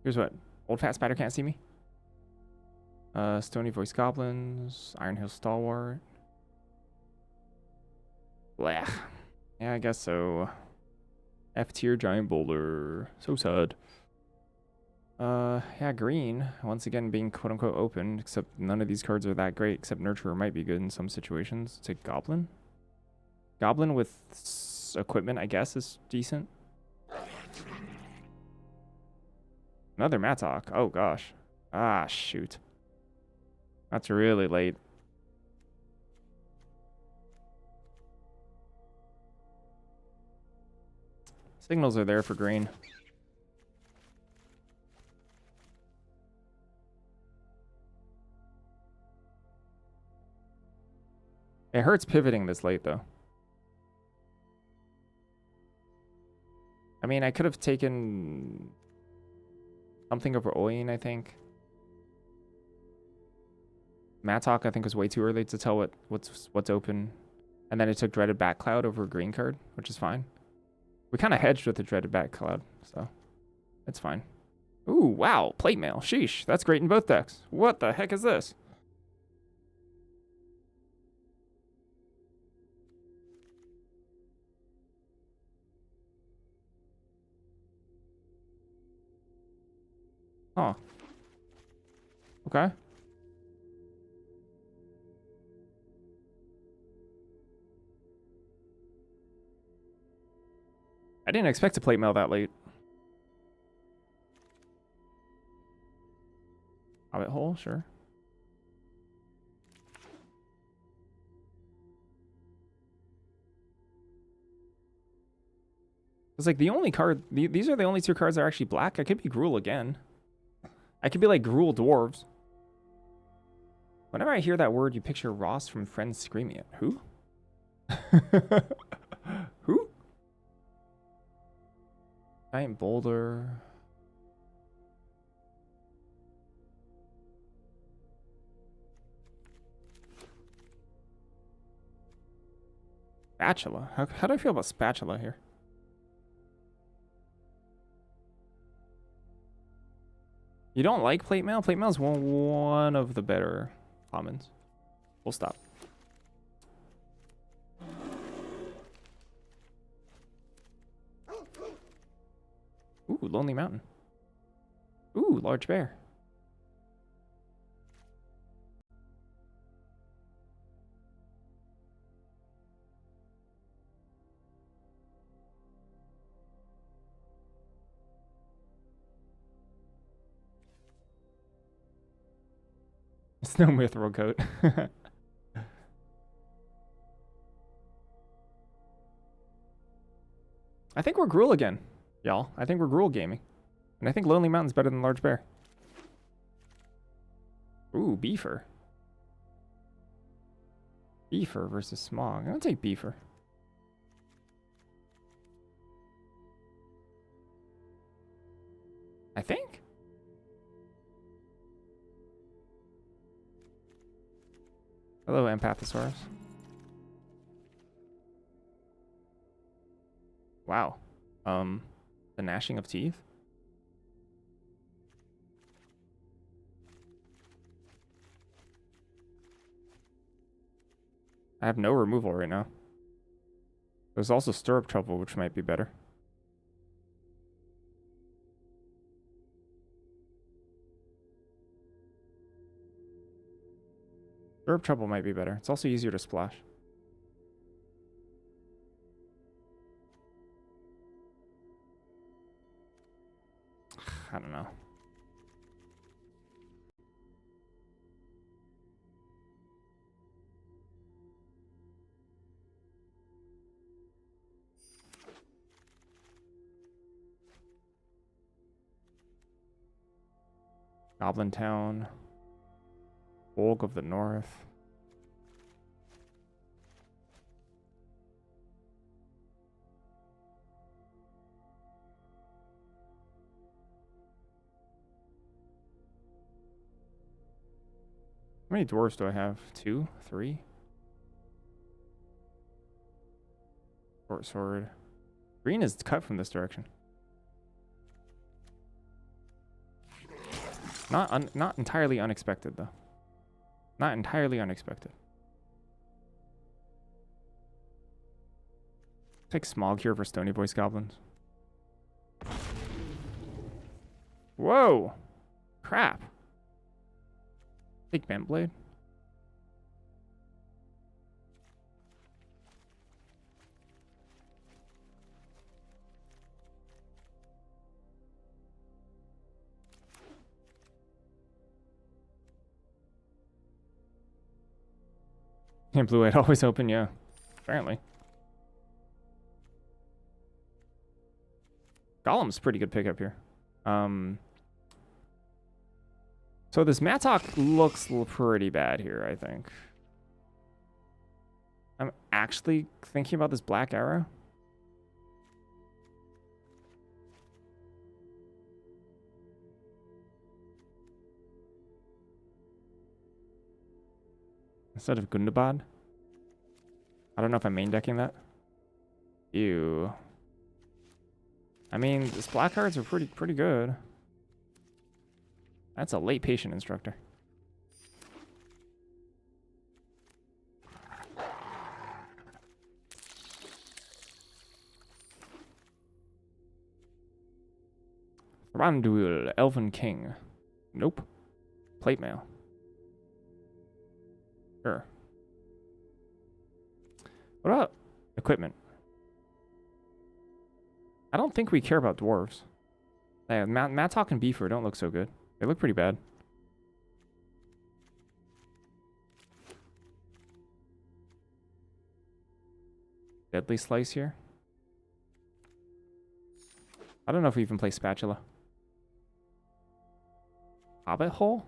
Here's what. Old Fat Spider can't see me. Stony Voice Goblins, Iron Hill Stalwart. Blech. Yeah, I guess so. F tier Giant Boulder. So sad. Yeah, green. Once again being quote unquote open, except none of these cards are that great, except Nurturer might be good in some situations. It's a Goblin. Goblin with equipment, I guess, is decent. Another Mattock. Oh gosh. Ah, shoot. That's really late. Signals are there for green. It hurts pivoting this late, though. I mean, I could have taken something over Oyin, I think. Mattock, I think, was way too early to tell what's open. And then it took Dreaded Bat Cloud over a green card, which is fine. We kind of hedged with the Dreaded Bat Cloud, so it's fine. Ooh, wow, Plate Mail. Sheesh, that's great in both decks. What the heck is this? Huh. Okay. I didn't expect to Plate Mail that late. Hobbit Hole, sure. It's like the only card, these are the only two cards that are actually black. I could be Gruul again. I could be like Gruul Dwarves. Whenever I hear that word, you picture Ross from Friends screaming it. Who? Who? Giant Boulder. Spatula. How do I feel about Spatula here? You don't like Plate Mail? Plate Mail is one of the better commons. We'll stop. Ooh, Lonely Mountain. Ooh, Large Bear. Snow Mithril Coat. I think we're Gruul again, y'all. I think we're Gruul gaming. And I think Lonely Mountain's better than Large Bear. Ooh, Beefer. Beefer versus Smog. I'm gonna take Beefer. I think. Hello, Empathosaurus. Wow. The gnashing of teeth. I have no removal right now. There's also Stirrup Trouble, which might be better. Stirrup Trouble might be better. It's also easier to splash. I don't know. Goblin Town. Volk of the North. How many dwarves do I have? 2? 3? Short sword. Green is cut from this direction. Not entirely unexpected, though. Not entirely unexpected. Take Smog here for Stony Voice Goblins. Whoa! Crap. Take Bent Blade. And blue-white always open, yeah. Apparently. Golem's pretty good pickup here. So this Mattock looks pretty bad here, I think. I'm actually thinking about this Black Arrow. Instead of Gundabad. I don't know if I'm main decking that. Ew. I mean, these black cards are pretty good. That's a late patient instructor. Thranduil, Elven King. Nope. Plate mail. Sure. What about equipment? I don't think we care about dwarves. Yeah, Mattock and Beefer don't look so good. They look pretty bad. Deadly Slice here. I don't know if we even play Spatula. Hobbit Hole?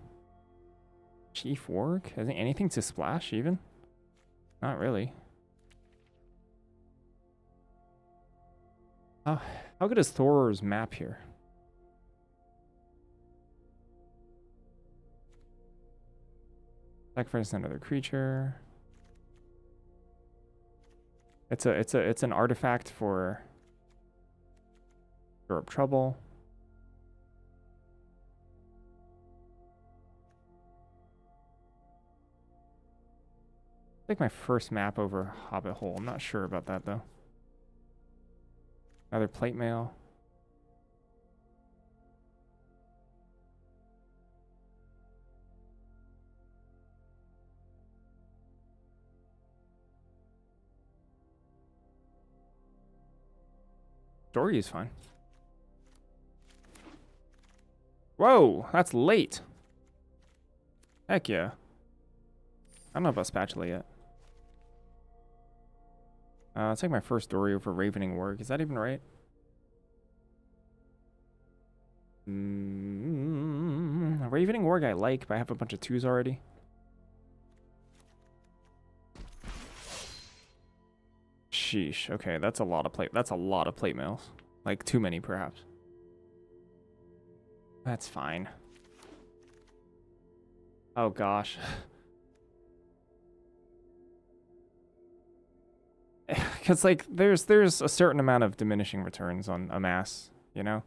Chief Warg? Has anything to splash even? Not really. How good is Thor's map here? Sacrifice another creature. It's an artifact for stir up trouble. Take my first map over Hobbit Hole. I'm not sure about that though. Another plate mail. Story is fine. Whoa, that's late. Heck yeah. I don't know about Spatula yet. I'll take my first story over Ravening Warg. Is that even right? Ravening Warg I like, but I have a bunch of 2s already. Sheesh. Okay, that's a lot of plate. That's a lot of plate mails. Like too many, perhaps. That's fine. Oh gosh. Because like there's a certain amount of diminishing returns on amass, you know.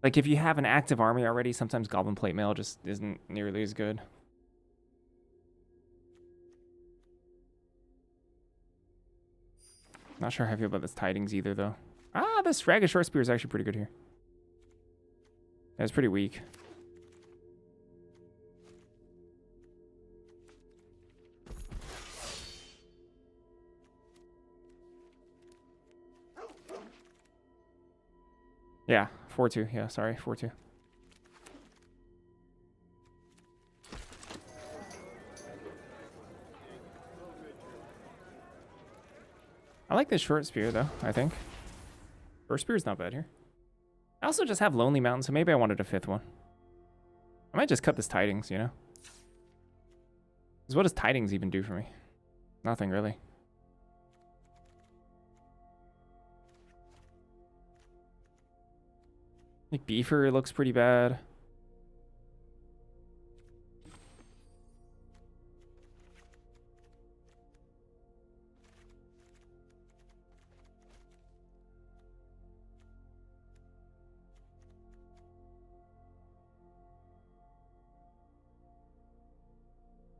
Like if you have an active army already, sometimes Goblin Plate Mail just isn't nearly as good. Not sure how I feel about this Tidings either, though. Ah, this Ragged Short Spear is actually pretty good here. Yeah, it's pretty weak. Yeah, 4-2. Yeah, sorry, 4-2. I like this Short Spear, though, I think. Short Spear is not bad here. I also just have Lonely Mountain, so maybe I wanted a 5th one. I might just cut this Tidings, you know? Because what does Tidings even do for me? Nothing, really. Like, Beefer looks pretty bad.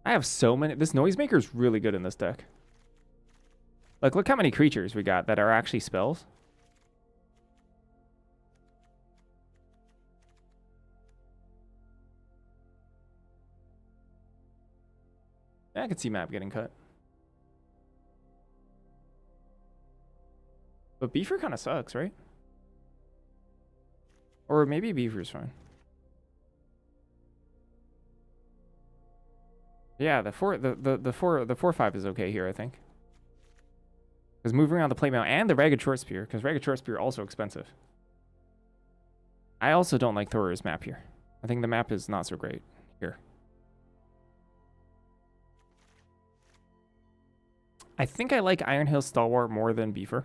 I have so many. This Noisemaker is really good in this deck. Like, look how many creatures we got that are actually spells. Yeah, I could see map getting cut. But Beefer kind of sucks, right? Or maybe Beefer's fine. Yeah, the 4/5 is okay here, I think. Because moving around the playground and the Ragged Short Spear, because Ragged Short Spear also expensive. I also don't like Thor's map here. I think the map is not so great here. I think I like Iron Hill Stalwart more than Beefer.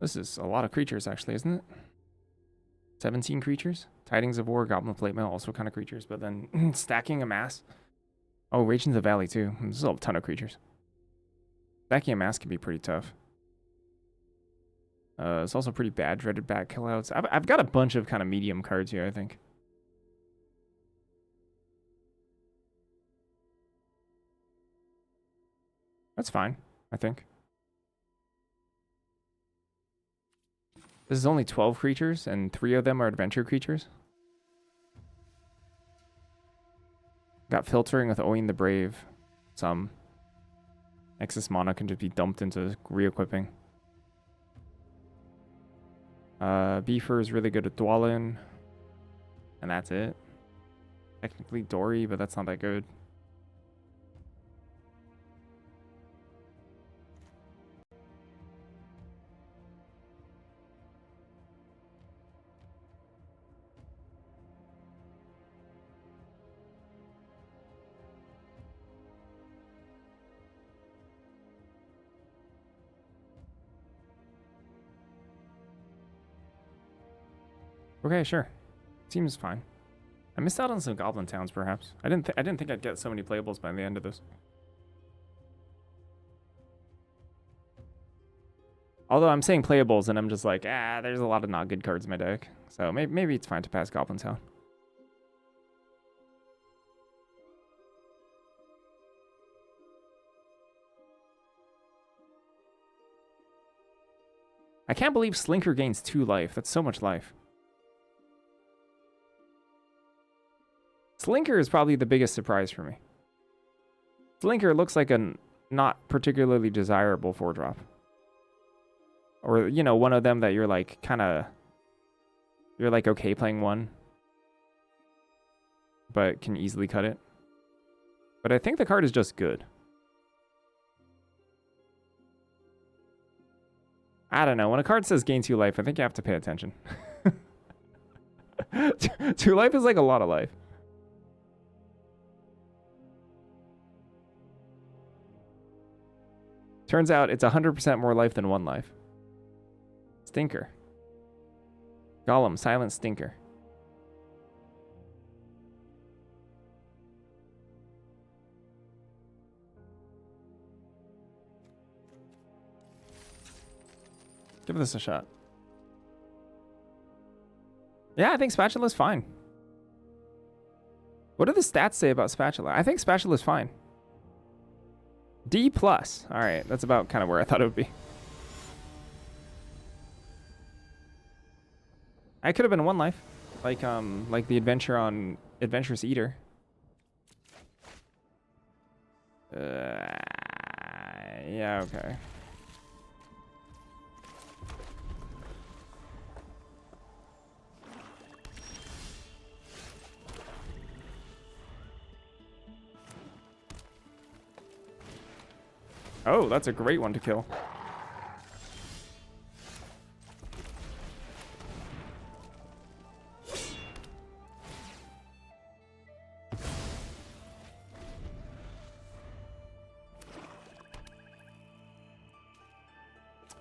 This is a lot of creatures, actually, isn't it? 17 creatures. Tidings of War, Goblin Plate Mail, also kind of creatures, but then stacking a mass. Oh, Rage in the Valley, too. This is a ton of creatures. Stacking a mass can be pretty tough. It's also pretty bad. Dreaded Bat Killouts. I've got a bunch of kind of medium cards here, I think. That's fine, I think. This is only 12 creatures, and 3 of them are adventure creatures. Got Filtering with Oin the Brave. Some excess mana can just be dumped into re-equipping. Beefer is really good at Dwalin. And that's it. Technically Dory, but that's not that good. Okay, sure. Seems fine. I missed out on some Goblin Towns, perhaps. I didn't think I'd get so many playables by the end of this. Although I'm saying playables, and I'm just like, there's a lot of not good cards in my deck. So maybe it's fine to pass Goblin Town. I can't believe Slinker gains 2 life. That's so much life. Slinker is probably the biggest surprise for me. Slinker looks like a not particularly desirable 4-drop. Or, you know, one of them that you're like you're like okay playing one, but can easily cut it. But I think the card is just good. I don't know. When a card says gain 2 life, I think you have to pay attention. 2 life is like a lot of life. Turns out it's 100% more life than 1 life. Stinker. Golem, Silent Stinker. Give this a shot. Yeah, I think Spatula's fine. What do the stats say about Spatula? I think Spatula's fine. D+. All right, that's about kind of where I thought it would be. I could have been 1 life, like the adventure on Adventurous Eater. Yeah, okay. Oh, that's a great one to kill.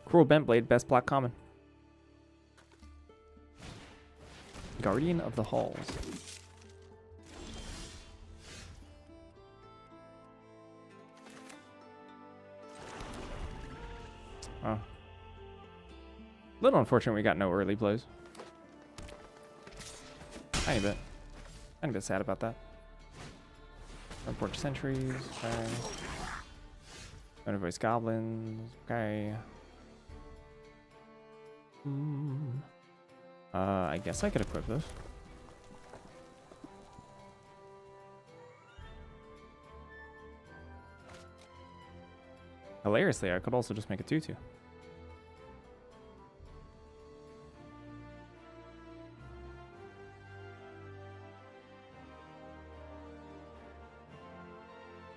Cruel Bentblade, best black common. Guardian of the Halls. Oh. Little unfortunate we got no early plays. Tiny bit. Tiny bit sad about that. Front porch sentries, okay. Thunder voice goblins, okay. I guess I could equip this. Hilariously, I could also just make a 2/2.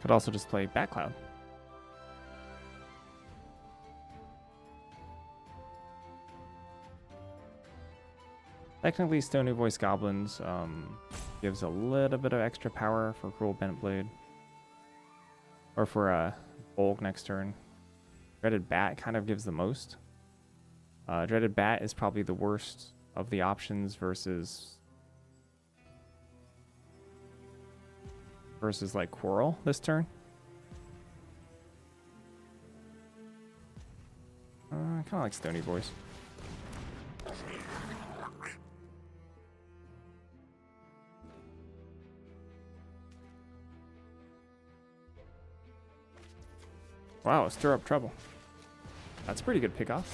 Could also just play Backcloud. Technically, Stony Voice Goblins gives a little bit of extra power for Cruel Bentblade. Or for Bulk next turn. Dreaded Bat kind of gives the most. Dreaded Bat is probably the worst of the options versus like Quarrel this turn. I kind of like Stony Voice. Wow, Stir Up Trouble. That's a pretty good pickoff.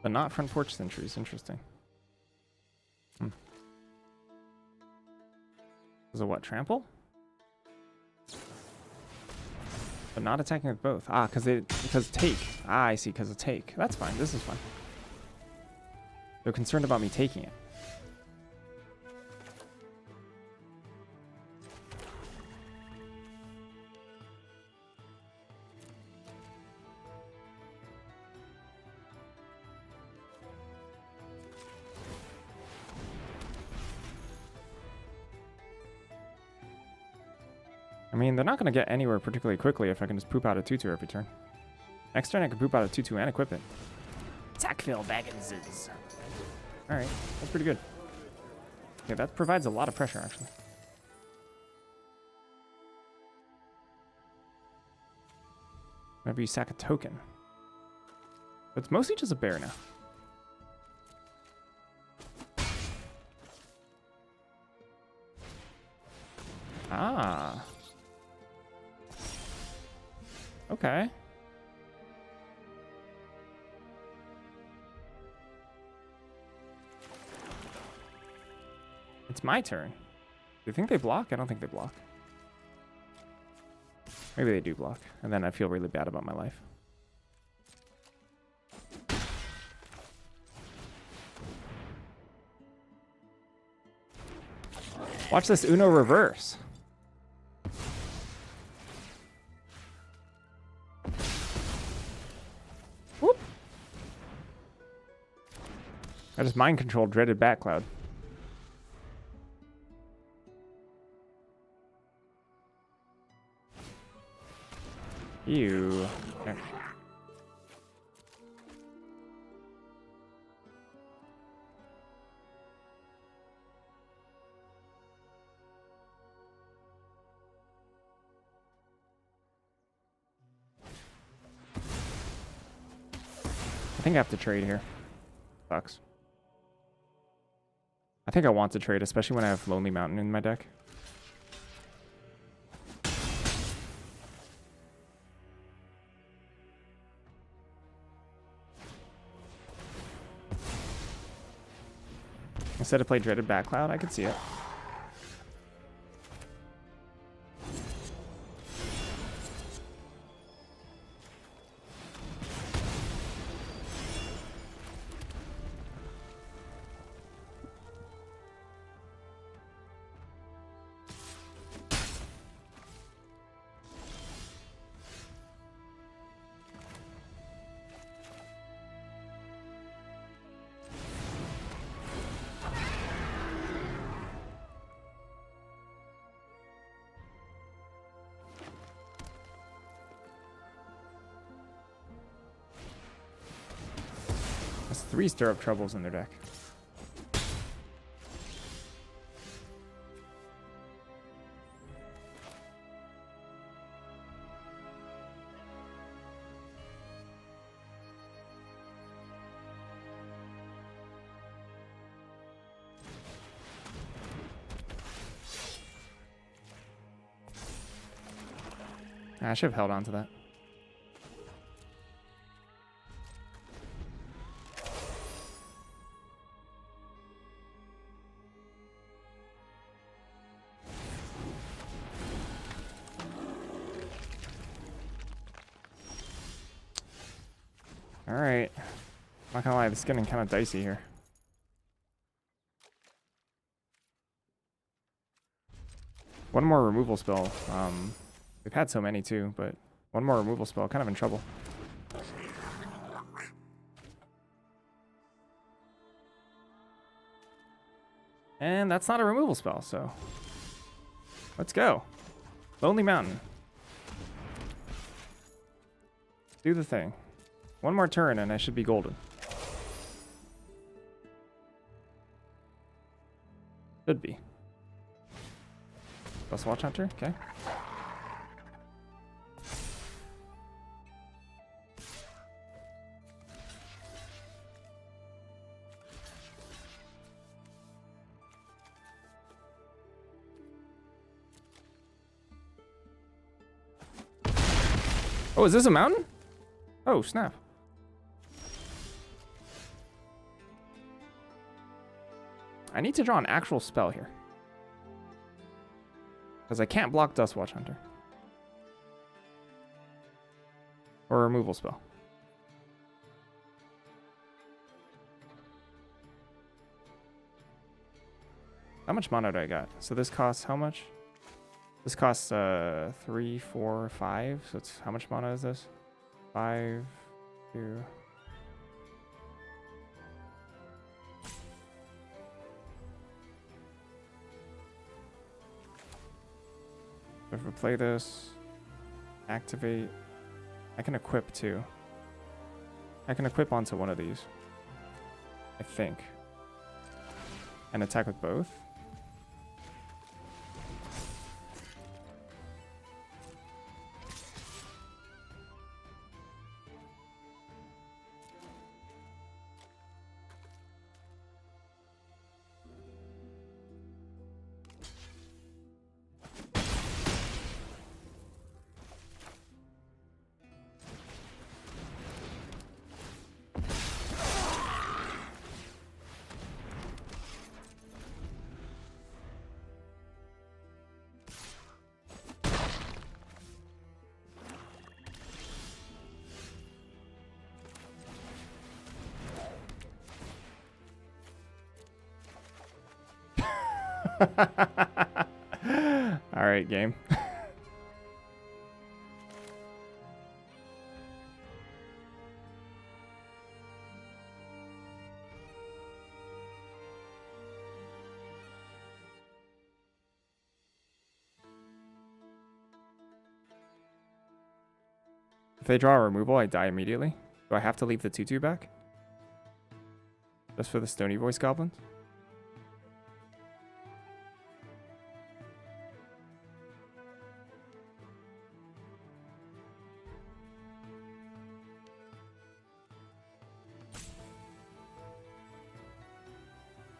But not front porch sentries. Interesting. Is it what? Trample? But not attacking with both. Ah, because take. Ah, I see, because of take. That's fine. This is fine. They're concerned about me taking it. I mean, they're not going to get anywhere particularly quickly if I can just poop out a 2/2 every turn. Next turn, I can poop out a 2/2 and equip it. Sackville Bagginses. Alright, that's pretty good. Okay, that provides a lot of pressure, actually. Whenever you sack a token. But it's mostly just a bear now. Ah. Okay. It's my turn. Do you think they block? I don't think they block. Maybe they do block. And then I feel really bad about my life. Watch this Uno reverse. Whoop. I just mind controlled Dreaded Backcloud. Ew. Okay. I think I have to trade here. Sucks. I think I want to trade, especially when I have Lonely Mountain in my deck. Instead of play Dreaded Backcloud, I could see it. 3 stir-up troubles in their deck. I should have held on to that. All right. Not gonna lie, this is getting kind of dicey here. One more removal spell. We've had so many too, but one more removal spell, kind of in trouble. And that's not a removal spell, so let's go. Lonely Mountain. Do the thing. One more turn and I should be golden. Should be. Plus Watch Hunter, okay. Oh, is this a mountain? Oh, snap. I need to draw an actual spell here. Because I can't block Dustwatch Hunter. Or a removal spell. How much mana do I got? So this costs how much? This costs 3, 4, 5. So it's how much mana is this? 5, 2. If we play this, activate. I can equip too. I can equip onto one of these, I think, and attack with both. All right, game. If they draw a removal, I die immediately. Do I have to leave the 2/2 back? Just for the Stony Voice Goblins?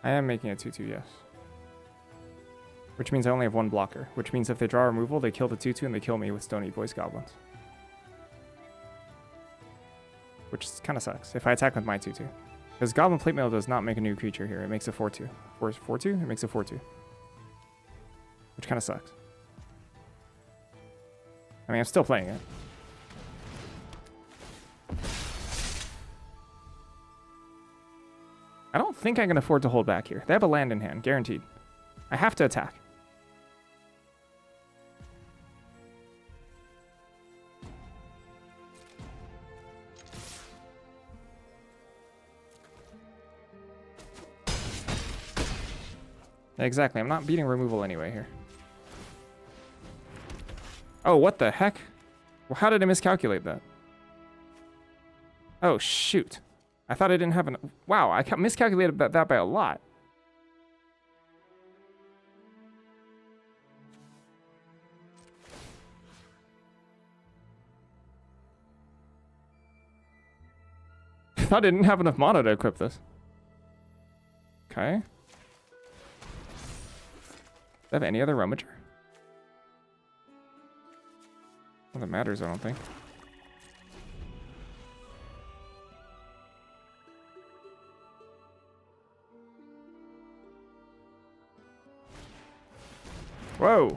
I am making a 2/2, yes. Which means I only have one blocker. Which means if they draw a removal, they kill the 2/2 and they kill me with Stony Voice Goblins. Which kind of sucks if I attack with my 2/2. Because Goblin Plate Mail does not make a new creature here. It makes a 4/2. 4/2? It makes a 4/2. Which kind of sucks. I mean, I'm still playing it. I don't think I can afford to hold back here. They have a land in hand, guaranteed. I have to attack. Exactly, I'm not beating removal anyway here. Oh, what the heck? Well, how did I miscalculate that? Oh, shoot. I thought I didn't have an... Wow, I miscalculated that by a lot. I thought I didn't have enough mana to equip this. Okay. Do I have any other Rummager? Well, that matters, I don't think. Whoa!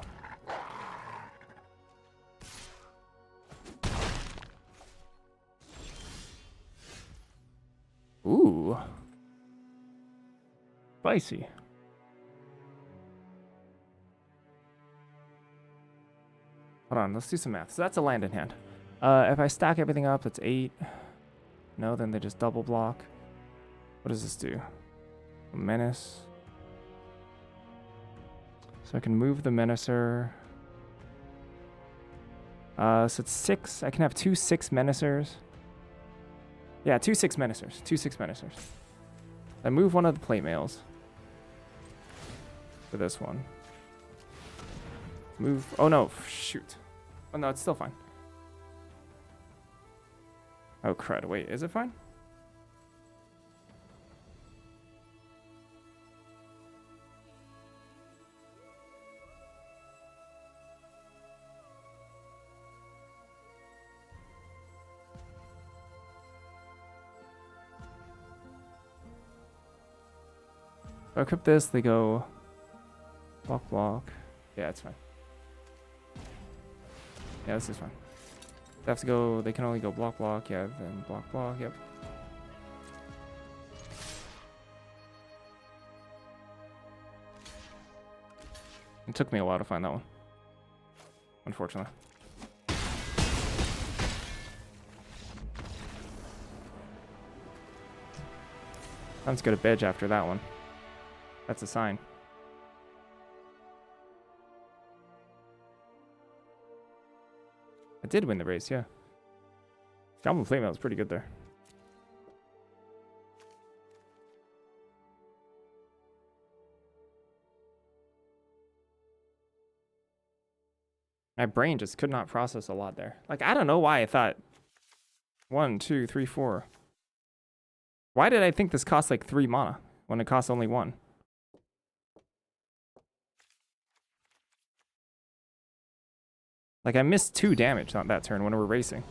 Ooh. Spicy. Hold on, let's do some math. So that's a land in hand. If I stack everything up, it's 8. No, then they just double block. What does this do? A menace. So I can move the menacer. So it's 6. I can have 2 6 menacers. Yeah, 2 6 menacers. 2 6 menacers. I move one of the plate mails for this one. Move. Oh no, shoot. Oh no, it's still fine. Oh crud, wait, is it fine? If I equip this, they go block, block. Yeah, it's fine. Yeah, this is fine. They have to go, they can only go block, block. Yeah, then block, block. Yep. It took me a while to find that one, unfortunately. Sounds good at Bedge after that one. That's a sign. I did win the race, yeah. Goblin Flamemail is pretty good there. My brain just could not process a lot there. Like, I don't know why I thought 1, 2, 3, 4. Why did I think this cost like 3 mana when it costs only 1? Like, I missed 2 damage on that turn when we were racing.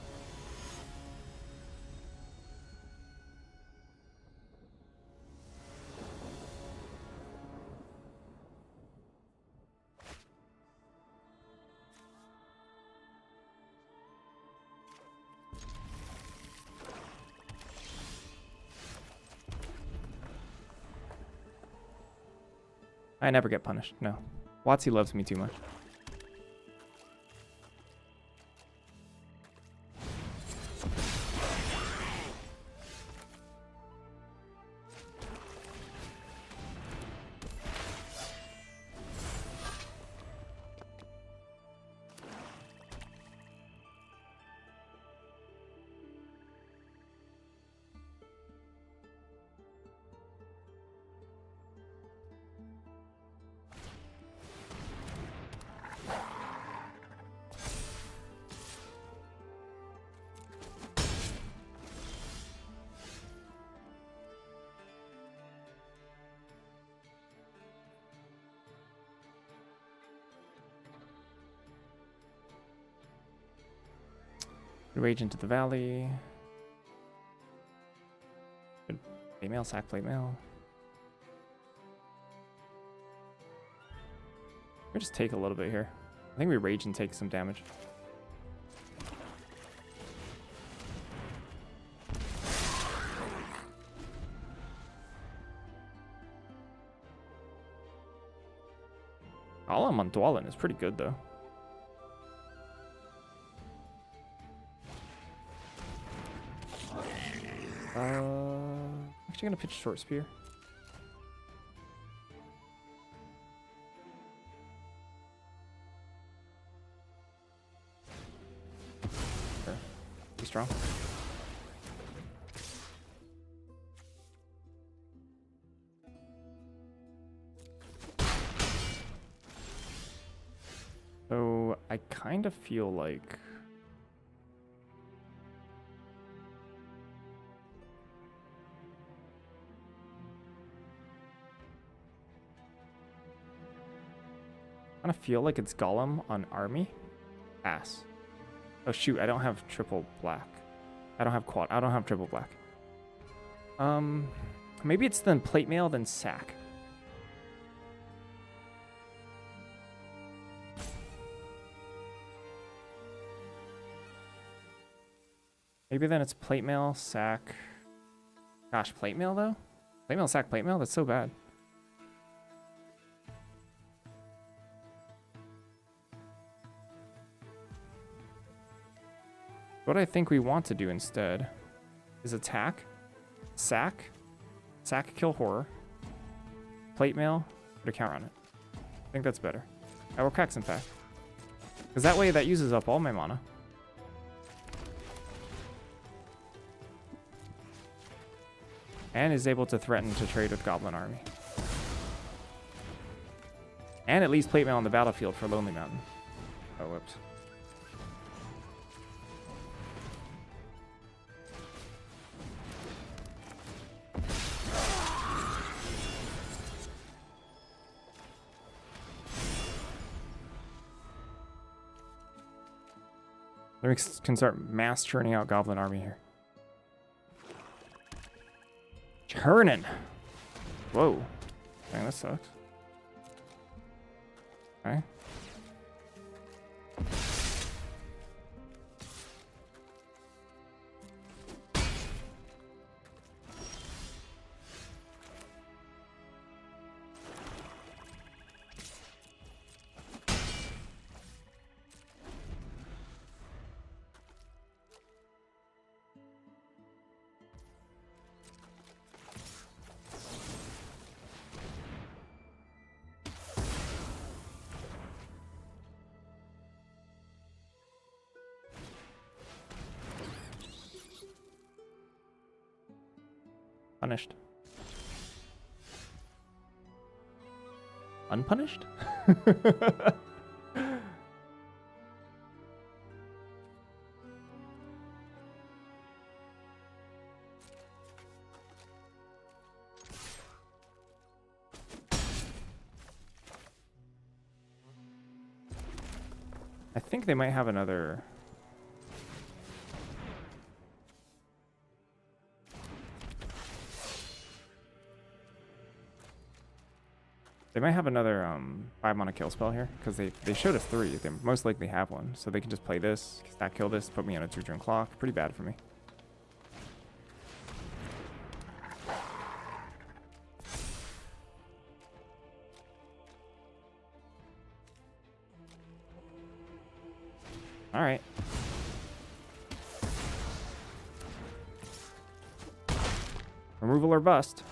I never get punished, no. WotC loves me too much. Rage into the valley. Good. Plate mail, sack plate mail. We just take a little bit here. I think we rage and take some damage. Alam on Dwalin is pretty good though. Actually gonna pitch short spear. Sure. Be strong. kind of feel like... I kind of feel like it's Gollum on army. Pass. Oh shoot, I don't have triple black. I don't have quad. I don't have triple black. Maybe it's then plate mail, then sack. Maybe then it's plate mail, sack. Gosh, plate mail though? Plate mail, sack, plate mail? That's so bad. What I think we want to do instead is attack, sack, kill horror, plate mail, put a counter on it. I think that's better. I will crack some pack. Because that way that uses up all my mana. And is able to threaten to trade with Goblin Army. And at least plate mail on the battlefield for Lonely Mountain. Oh, whoops. We can start mass churning out Goblin Army here. Churning! Whoa. Dang, that sucks. Okay. Punished. Unpunished? I think they might have another... They might have another 5 mana kill spell here, because they showed us 3. They most likely have one, so they can just play this, stack kill this, put me on a 2-turn clock. Pretty bad for me. All right. Removal or bust.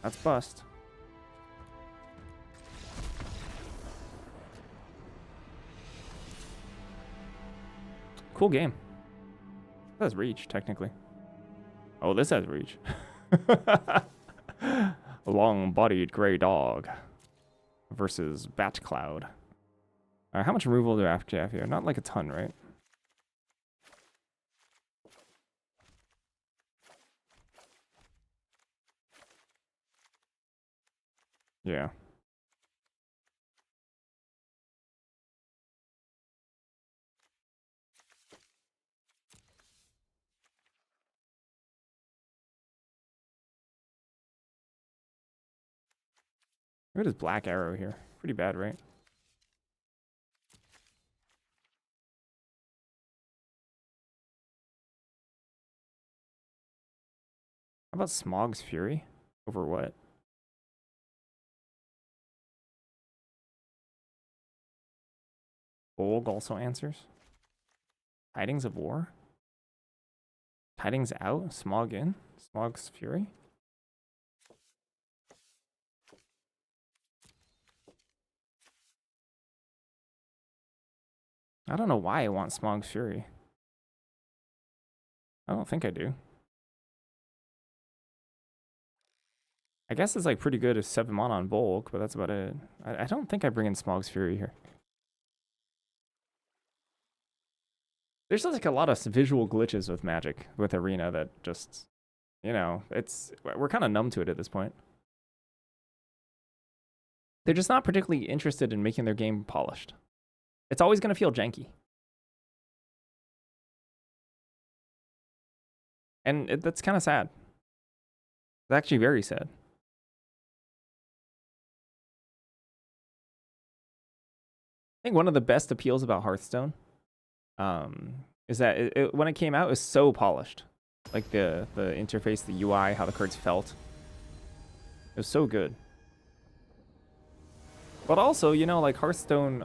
That's bust. Cool game. This has reach, technically. Oh, this has reach. A long-bodied gray dog versus Bat Cloud. All right, how much removal do I have to have here? Not like a ton, right? Yeah. What is Black Arrow here? Pretty bad, right? How about Smog's Fury? Over what? Bolg also answers. Tidings of War? Tidings out? Smog in? Smog's Fury? I don't know why I want Smog's Fury. I don't think I do. I guess it's like pretty good as 7 mana on Bulk, but that's about it. I don't think I bring in Smog's Fury here. There's just like a lot of visual glitches with Magic, with Arena that just, you know, we're kind of numb to it at this point. They're just not particularly interested in making their game polished. It's always going to feel janky. And that's kind of sad. It's actually very sad. I think one of the best appeals about Hearthstone is that when it came out, it was so polished. Like the interface, the UI, how the cards felt. It was so good. But also, you know, like Hearthstone,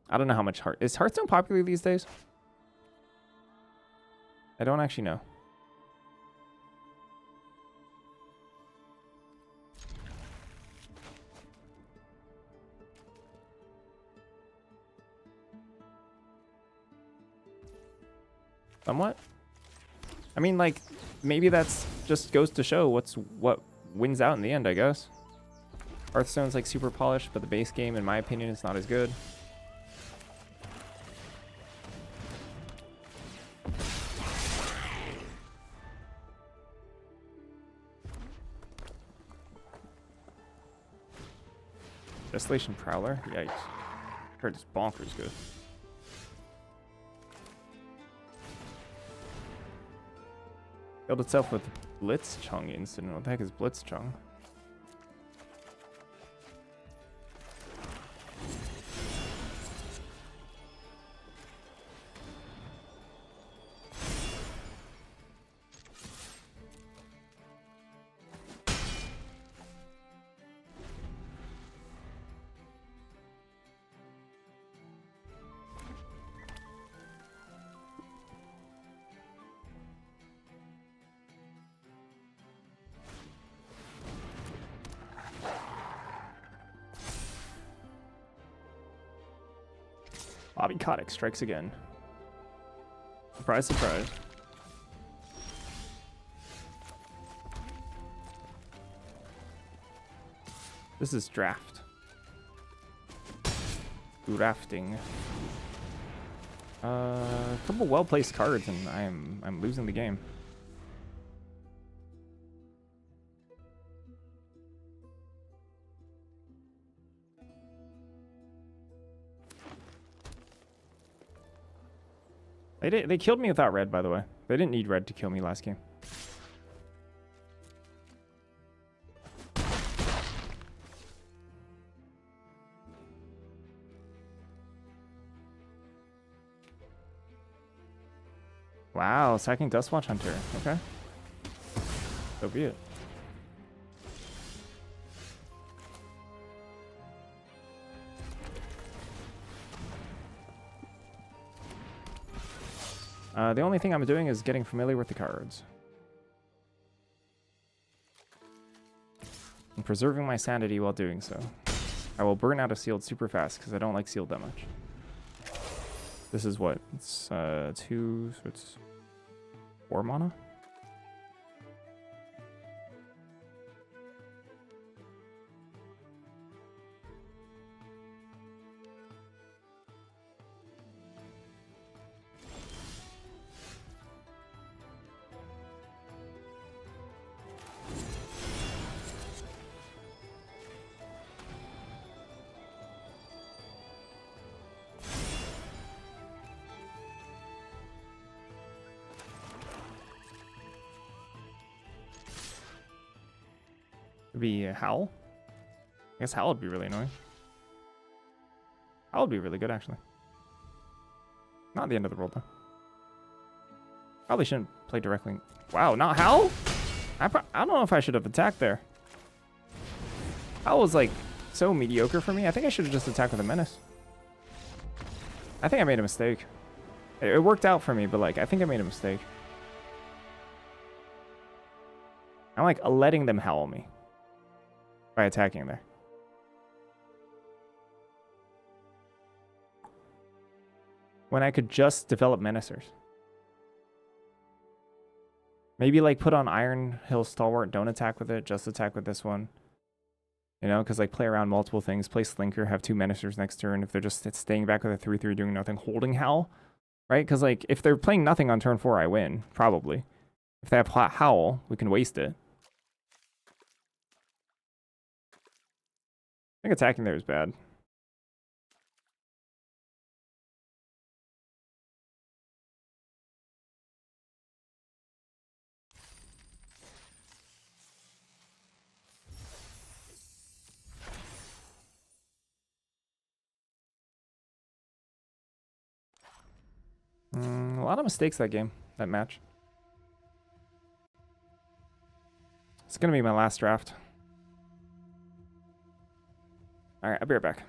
I don't know how much is Hearthstone popular these days? I don't actually know. Somewhat. I mean, like, maybe that's just goes to show what wins out in the end, I guess. Hearthstone's like super polished, but the base game, in my opinion, is not as good. Desolation Prowler? Yikes. Heard it's bonkers good. Killed itself with Blitzchung incident. What the heck is Blitzchung? Bobby Kotick strikes again. Surprise, surprise. This is draft. Drafting. A couple well-placed cards, and I'm losing the game. They killed me without red, by the way. They didn't need red to kill me last game. Wow, sacking Dustwatch Hunter. Okay. So be it. The only thing I'm doing is getting familiar with the cards. And preserving my sanity while doing so. I will burn out a sealed super fast because I don't like sealed that much. This is what? It's 2, so it's 4 mana? It'd be Howl. I guess Howl would be really annoying. Howl would be really good, actually. Not the end of the world, though. Probably shouldn't play directly. Wow, not Howl? I don't know if I should have attacked there. Howl was, like, so mediocre for me. I think I should have just attacked with a Menace. I think I made a mistake. It worked out for me, but, like, I think I made a mistake. I'm, like, letting them howl me by attacking there. When I could just develop Menacers. Maybe like put on Iron Hill Stalwart, don't attack with it, just attack with this one. You know, because like play around multiple things, play Slinker, have 2 Menacers next turn. If they're just staying back with a 3/3 doing nothing, holding Howl. right? Because like if they're playing nothing on turn 4, I win probably. If they have Howl, we can waste it. I think attacking there is bad. A lot of mistakes that game, that match. It's gonna be my last draft. All right, I'll be right back.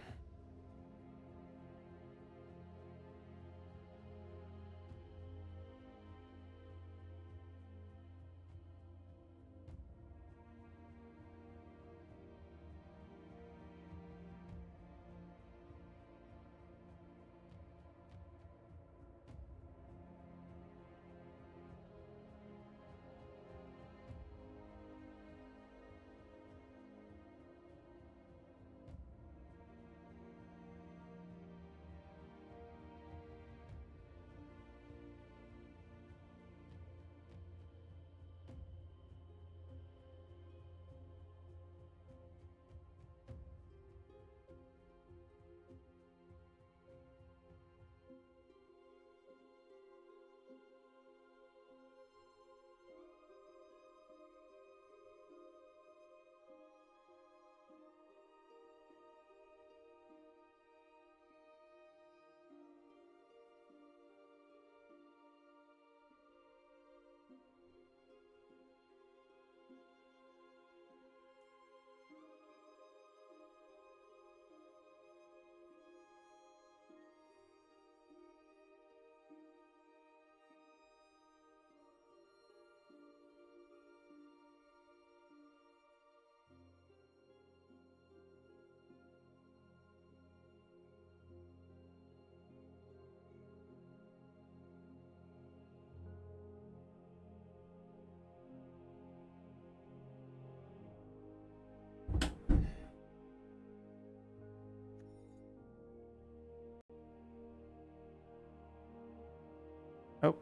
Oh,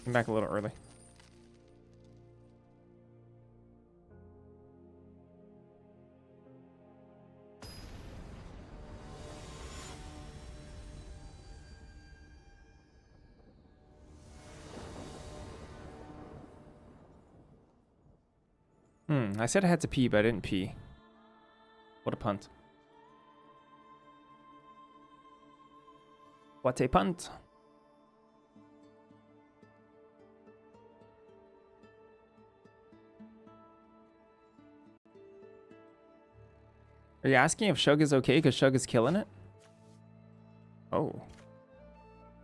came back a little early. I said I had to pee, but I didn't pee. What a punt. What a punt. Are you asking if Shug is okay because Shug is killing it? Oh.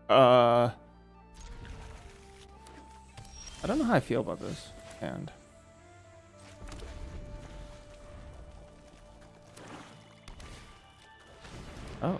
I don't know how I feel about this. And oh.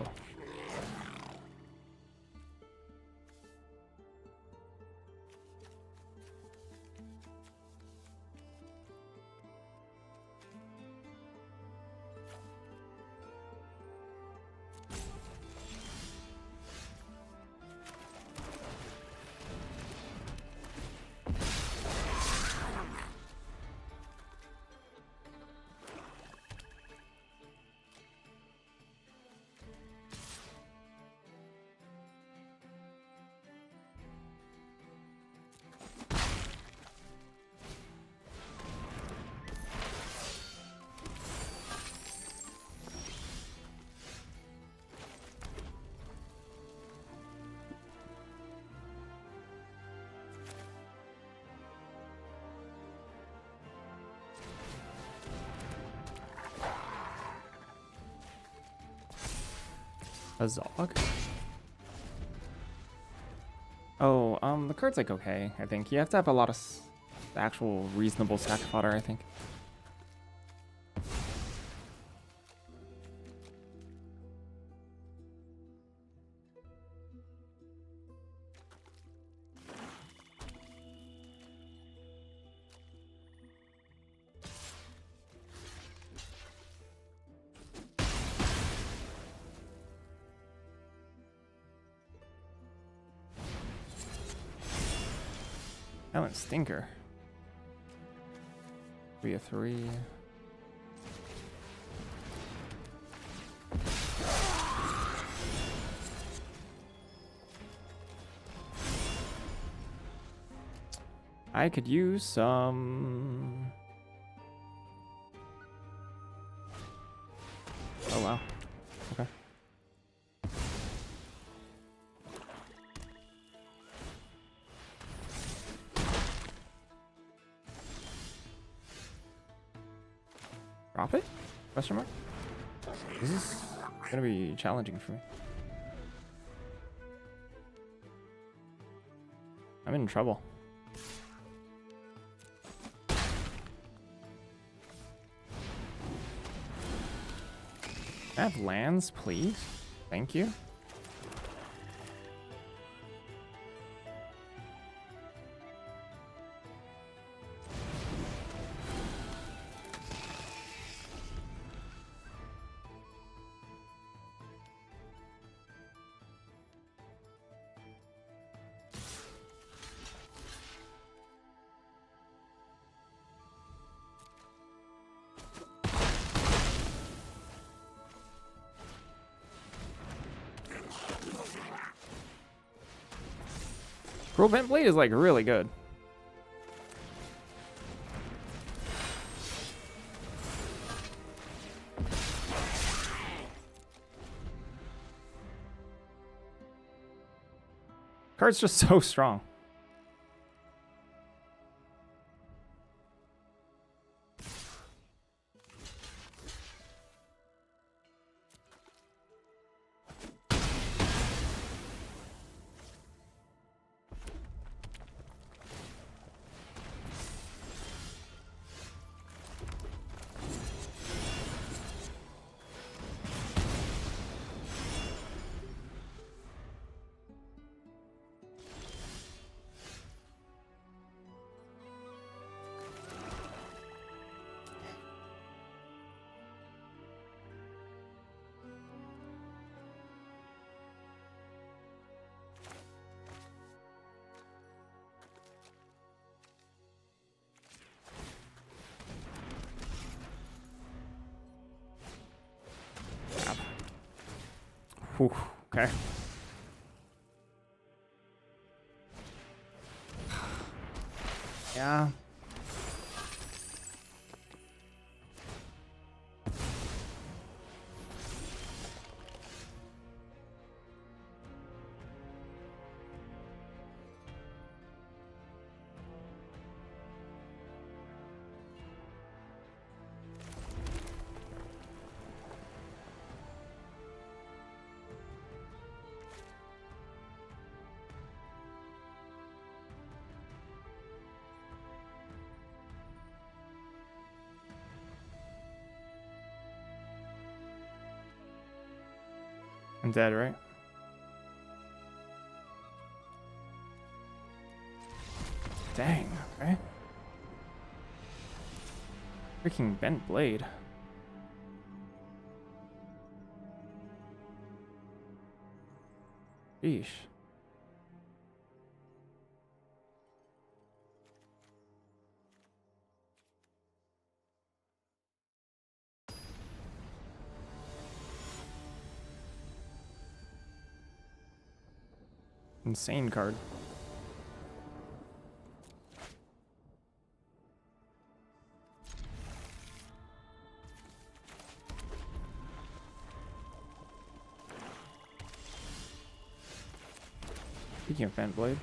A Zog? Oh, the card's like okay, I think. You have to have a lot of actual reasonable sack fodder, I think. Silent Stinker. Be a 3. I could use some. Oh wow. Okay. Drop it? Question mark? This is gonna be challenging for me. I'm in trouble. Can I have lands, please? Thank you. Cruel Bent Blade is like really good. Card's just so strong. Whew, okay. Yeah. I'm dead, right? Dang, okay. Freaking Bent Blade. Sheesh. Insane card. Speaking of Bent Blade.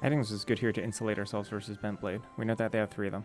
I think this is good here to insulate ourselves versus Bent Blade. We know that they have 3 of them.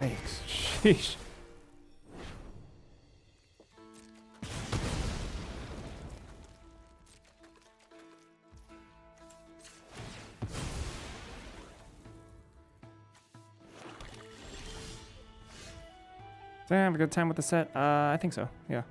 Thanks. Sheesh. Did I have a good time with the set? I think so, yeah.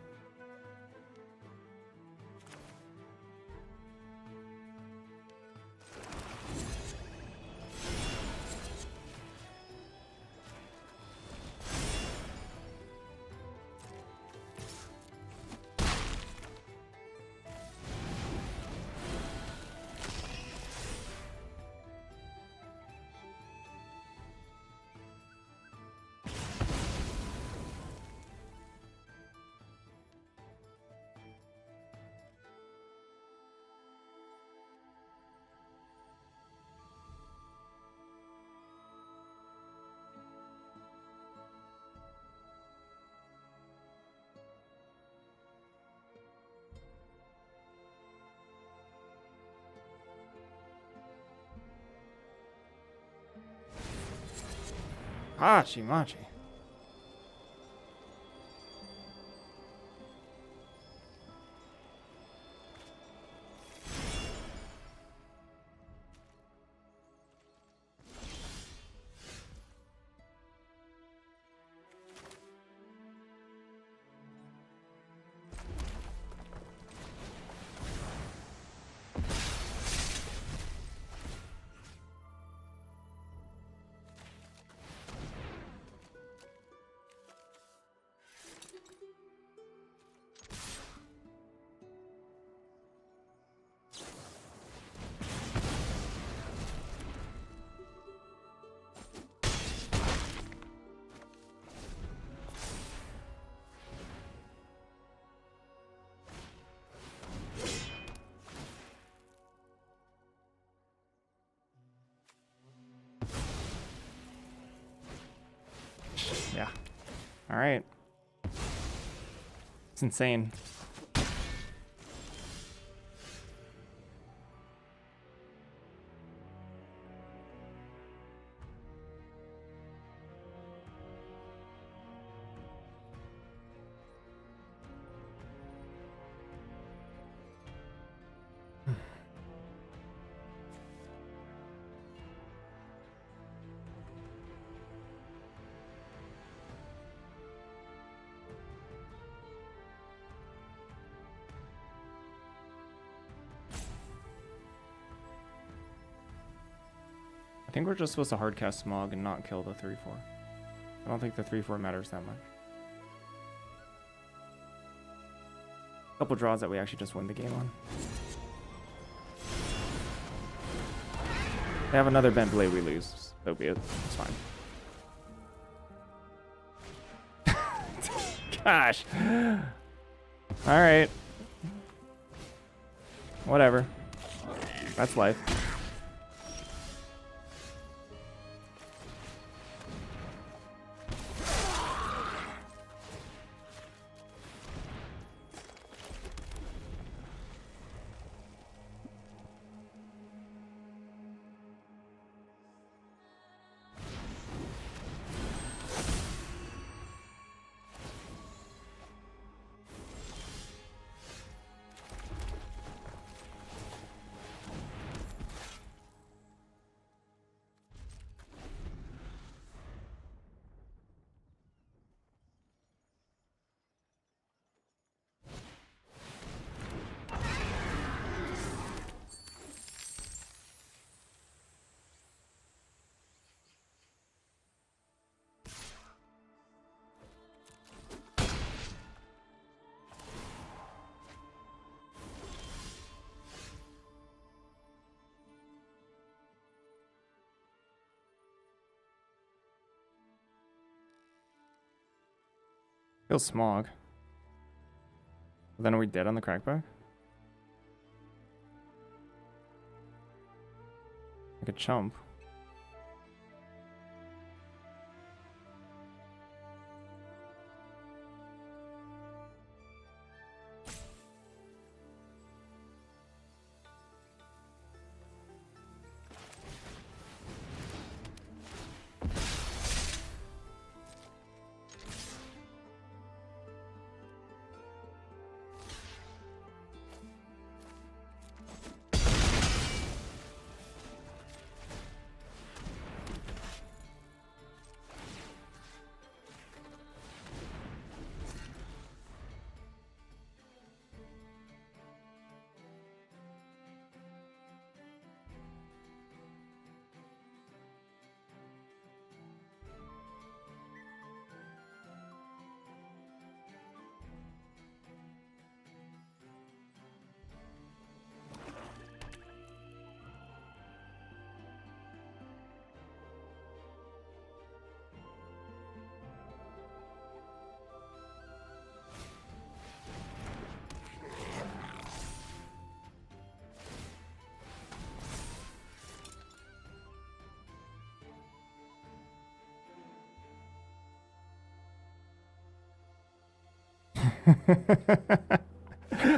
Hachi Machi. Yeah. All right. It's insane. I think we're just supposed to hardcast Smog and not kill the 3-4. I don't think the 3-4 matters that much. A couple draws that we actually just win the game on. They have another Bent Blade, we lose. So be it. It's fine. Gosh. Alright. Whatever. That's life. Feels smog. But then are we dead on the crackback? Like a chump.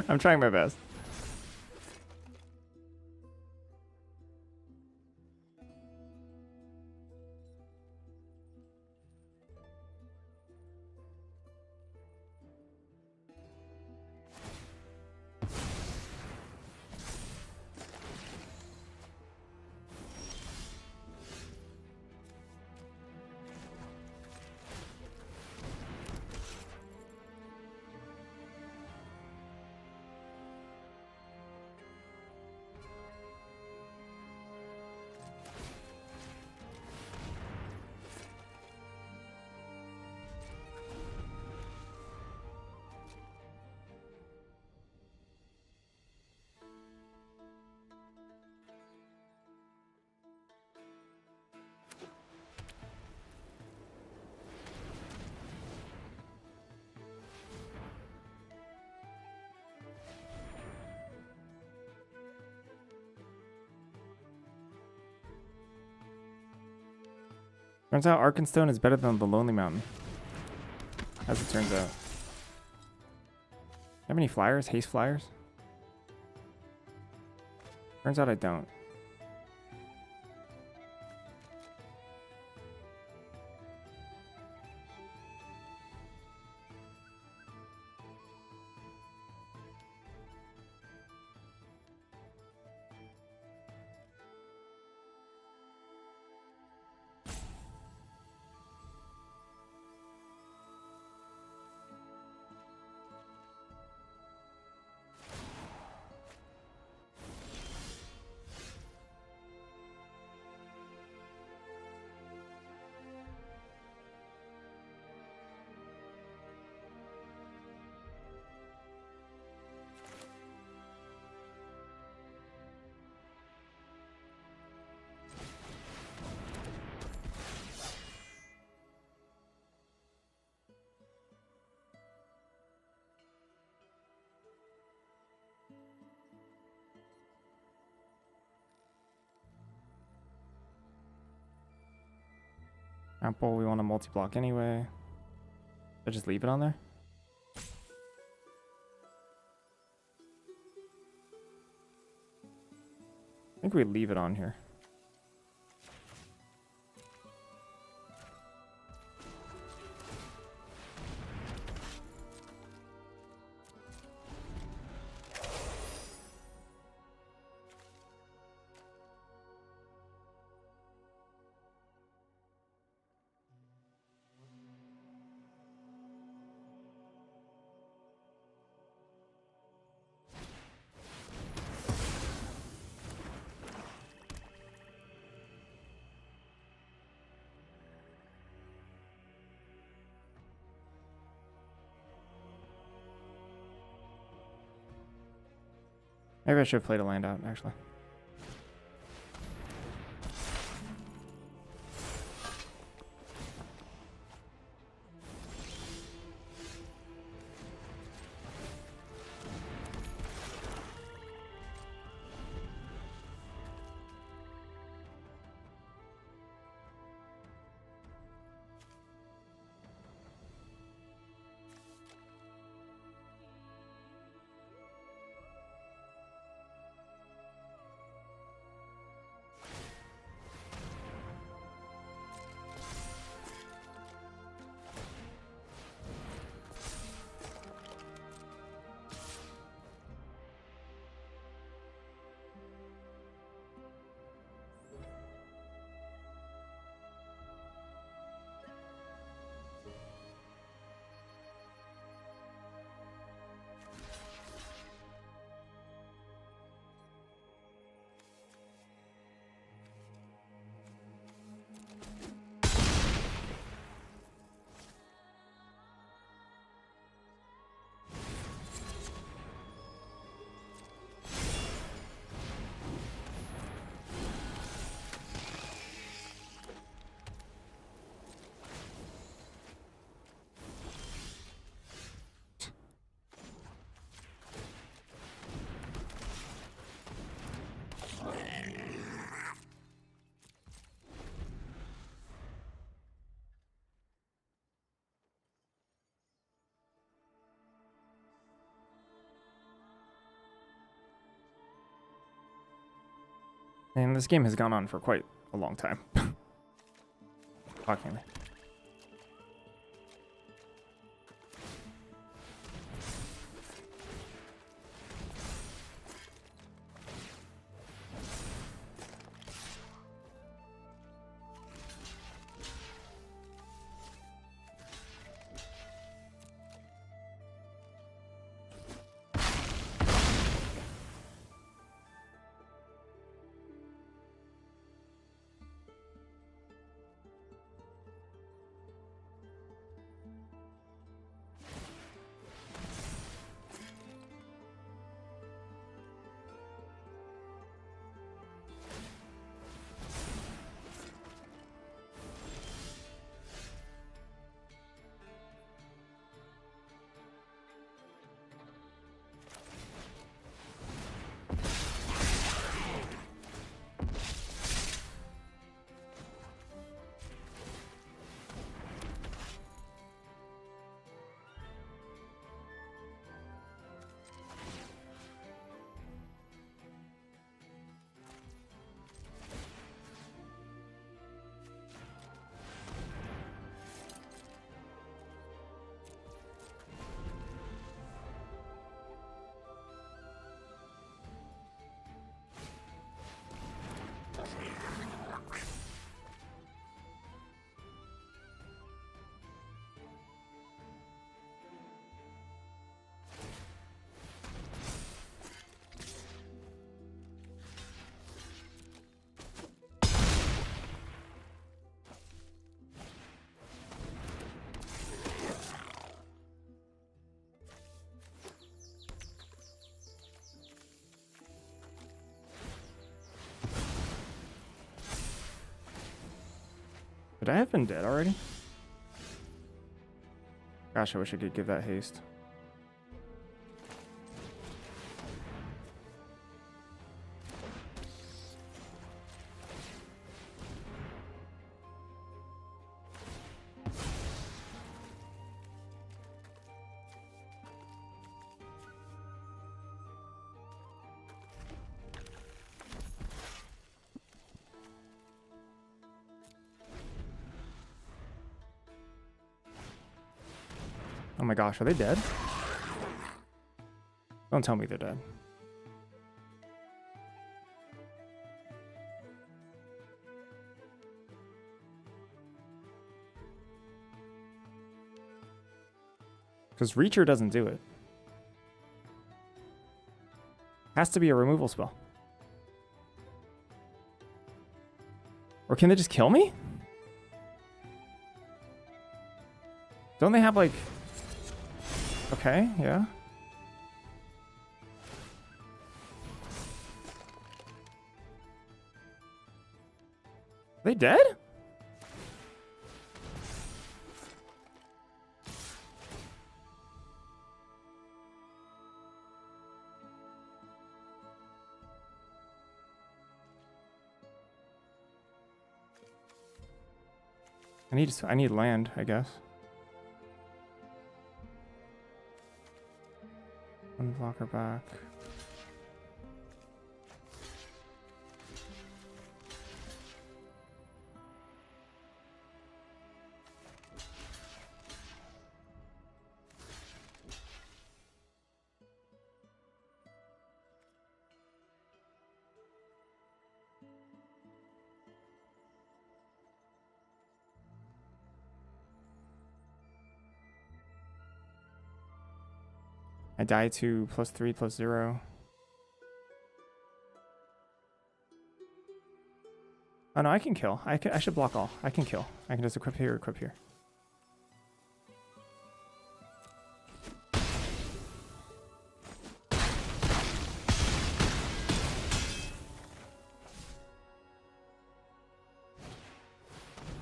I'm trying my best. Turns out Arkenstone is better than the Lonely Mountain. As it turns out. Have any flyers? Haste flyers? Turns out I don't. Apple, we want to multi-block anyway. I just leave it on there? I think we leave it on here. Maybe I should have played a land out, actually. And this game has gone on for quite a long time. Shockingly. Would I have been dead already? Gosh, I wish I could give that haste. Oh my gosh, are they dead? Don't tell me they're dead. Because Reacher doesn't do it. Has to be a removal spell. Or can they just kill me? Don't they have like... Okay, yeah. Are they dead? I need land, I guess. Unblock her back. I die to +3/+0. Oh no, I can kill. I should block all. I can kill. I can just equip here, equip here.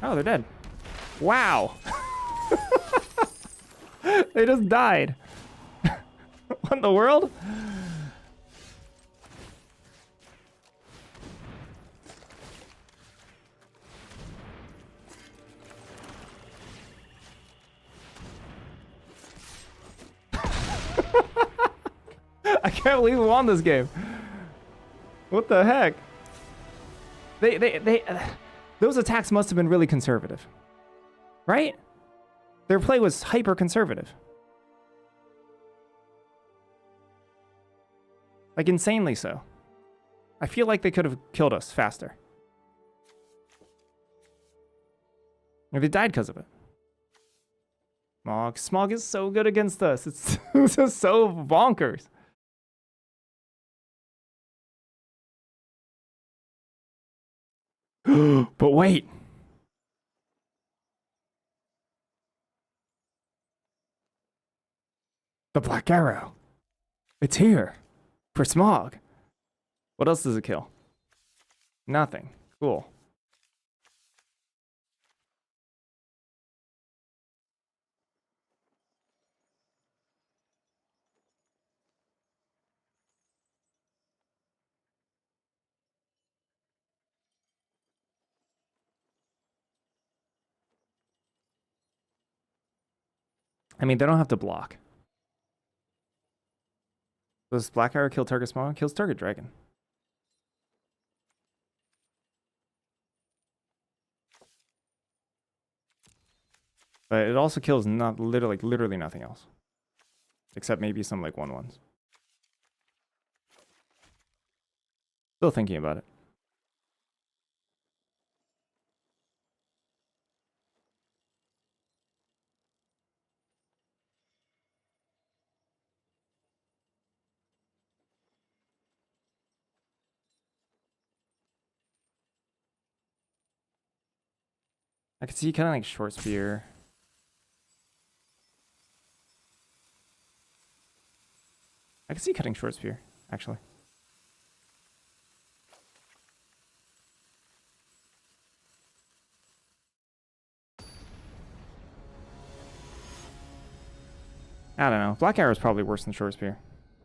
Oh, they're dead. Wow. They just died. What in the world? I can't believe we won this game. What the heck? Those attacks must have been really conservative, right? Their play was hyper conservative. Like insanely so. I feel like they could have killed us faster. Or they died because of it. Smog is so good against us. It's just so bonkers. But wait. The Black Arrow. It's here. For Smog. What else does it kill? Nothing. Cool. I mean, they don't have to block. Does Black Arrow kill target Smog? Kills target Dragon. But it also kills literally nothing else. Except maybe some like 1/1s. Still thinking about it. I could see kind of like short spear. I could see cutting short spear, actually. I don't know. Black Arrow is probably worse than short spear.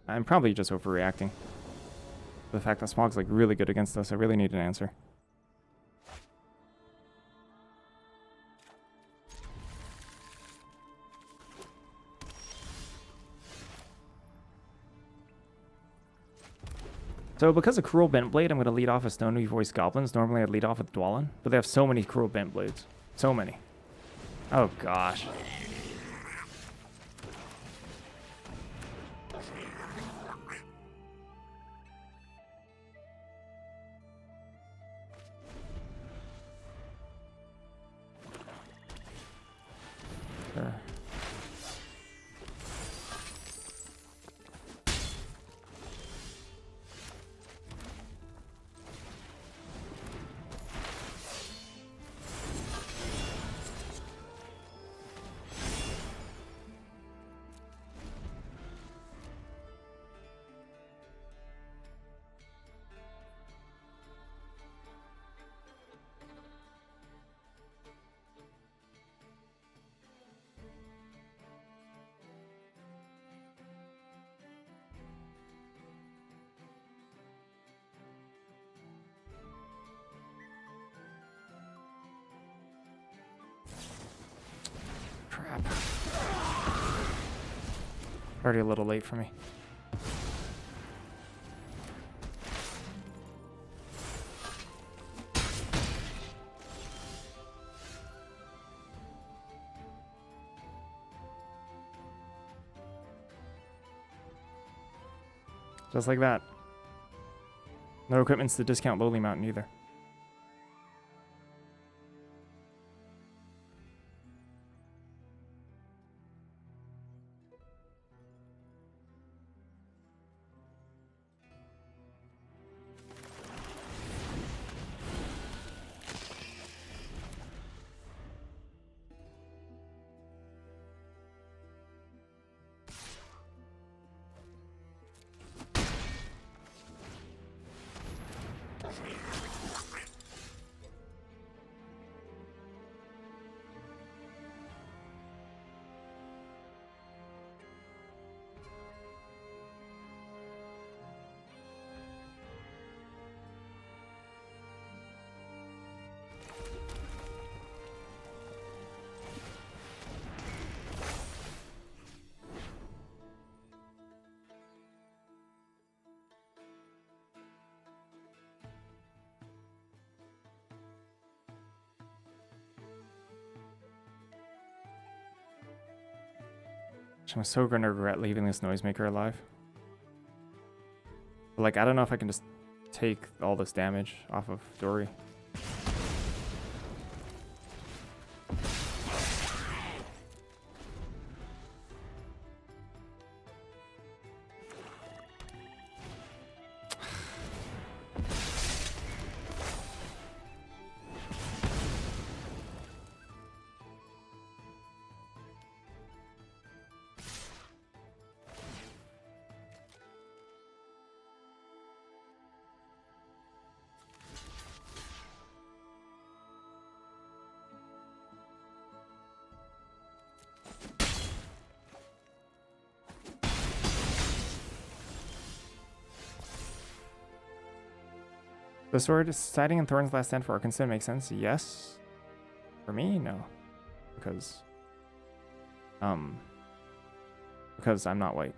I'm probably just overreacting. The fact that Smog's like really good against us, I really need an answer. So because of Cruel Bent Blade, I'm going to lead off with Stony Voice Goblins. Normally I'd lead off with Dwalin, but they have so many Cruel Bent Blades. So many. Oh gosh. Sure. Crap. Already a little late for me. Just like that. No equipments to discount Lowly Mountain either. I'm so gonna regret leaving this noisemaker alive. But like, I don't know if I can just take all this damage off of Dory. The sword is siding in Thorn's last stand for Arkansas makes sense. Yes. For me, no. Because I'm not white.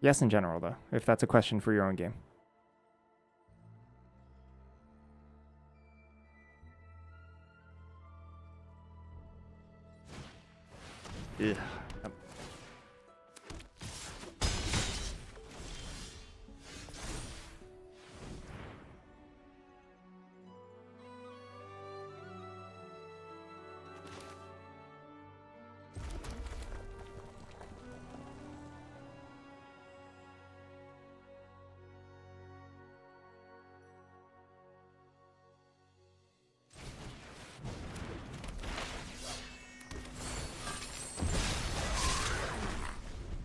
Yes, in general, though, if that's a question for your own game. Yeah.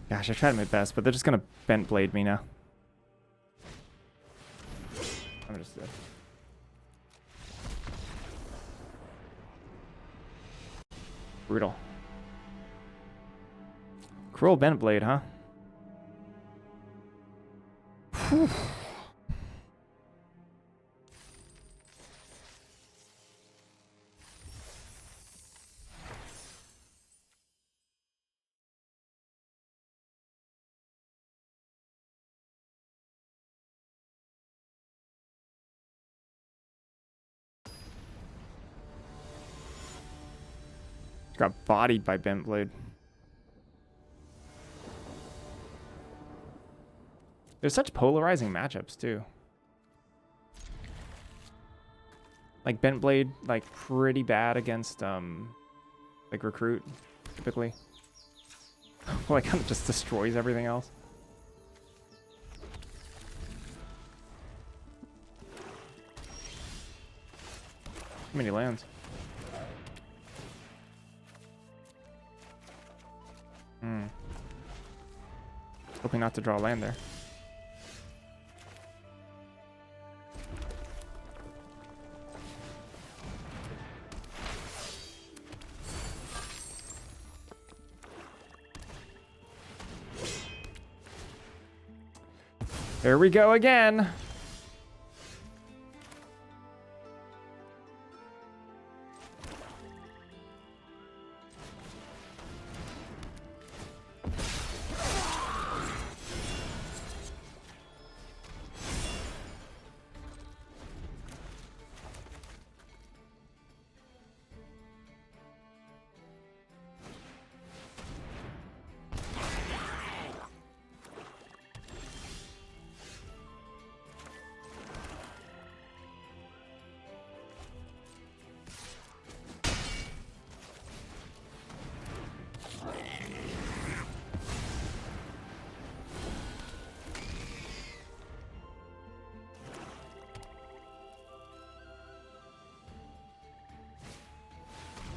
Gosh, I tried my best, but they're just gonna bent blade me now. I'm just dead. Brutal. Cruel bent blade, huh? Whew. Got bodied by bent blade. There's such polarizing matchups too. Like bent blade, like pretty bad against like recruit, typically. Well, it kind of just destroys everything else. Too many lands. Hoping not to draw land there. There we go again.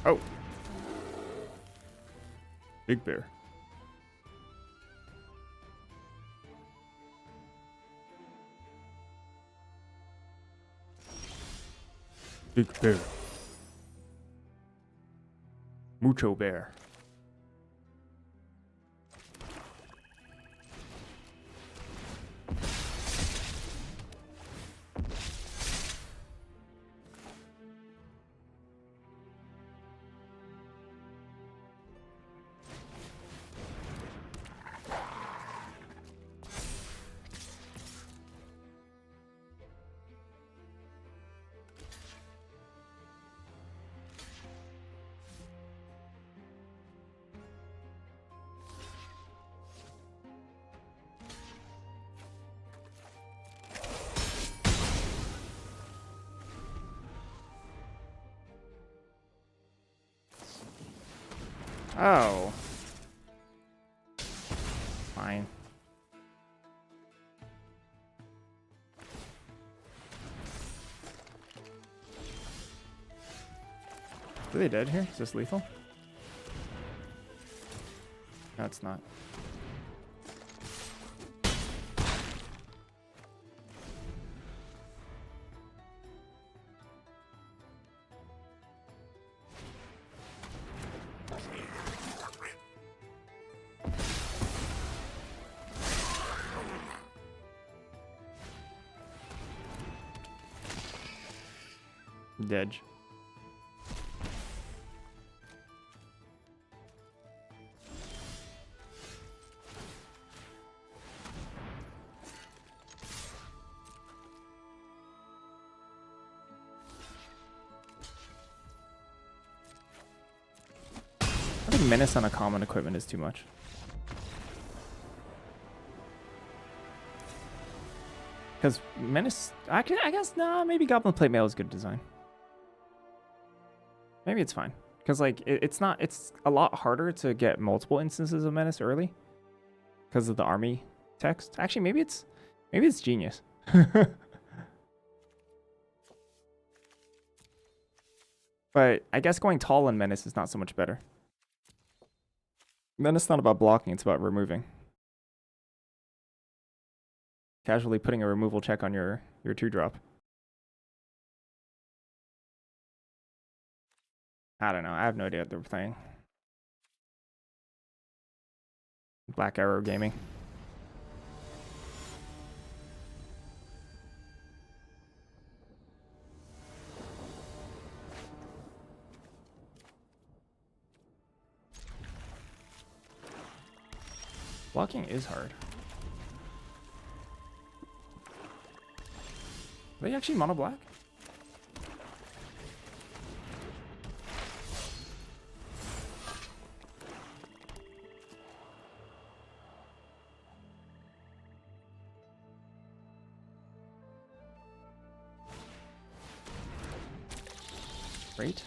Oh. Big bear. Big bear. Mucho bear. Oh. Fine. Are they dead here? Is this lethal? No, it's not. Dead. I think menace on a common equipment is too much. Because menace, I guess, nah, maybe goblin plate mail is good design. Maybe it's fine. Because like it's a lot harder to get multiple instances of menace early because of the army text. Actually, maybe it's genius. But I guess going tall in menace is not so much better. Menace not about blocking, it's about removing. Casually putting a removal check on your 2-drop. I don't know. I have no idea what they're playing. Black Arrow Gaming. Blocking is hard. Are they actually mono black? Great.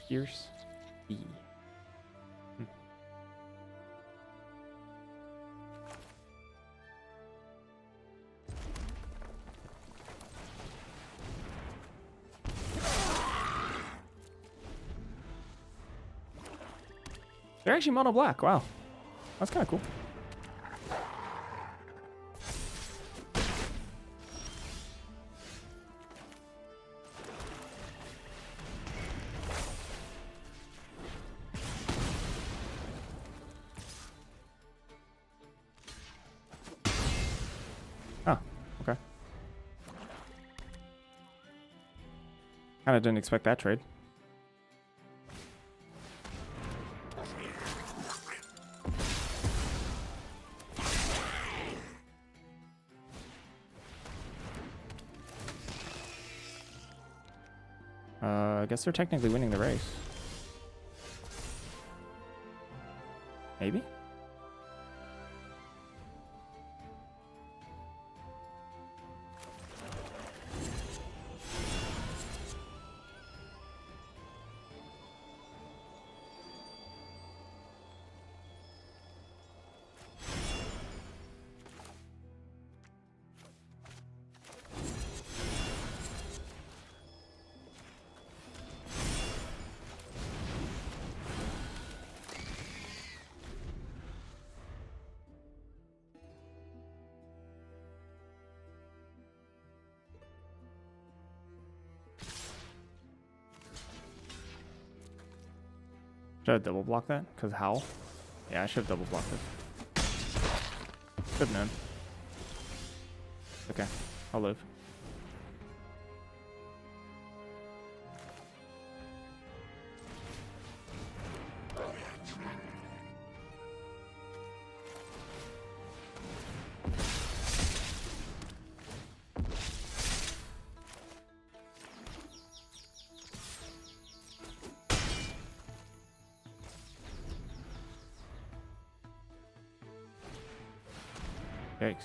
Fierce E. They're actually mono black. Wow. That's kind of cool. Oh, okay. Kind of didn't expect that trade. I guess they're technically winning the race. Maybe? Should I double block that? Because Howl? Yeah, I should have double blocked it. Should have known. Okay, I'll live. Yikes.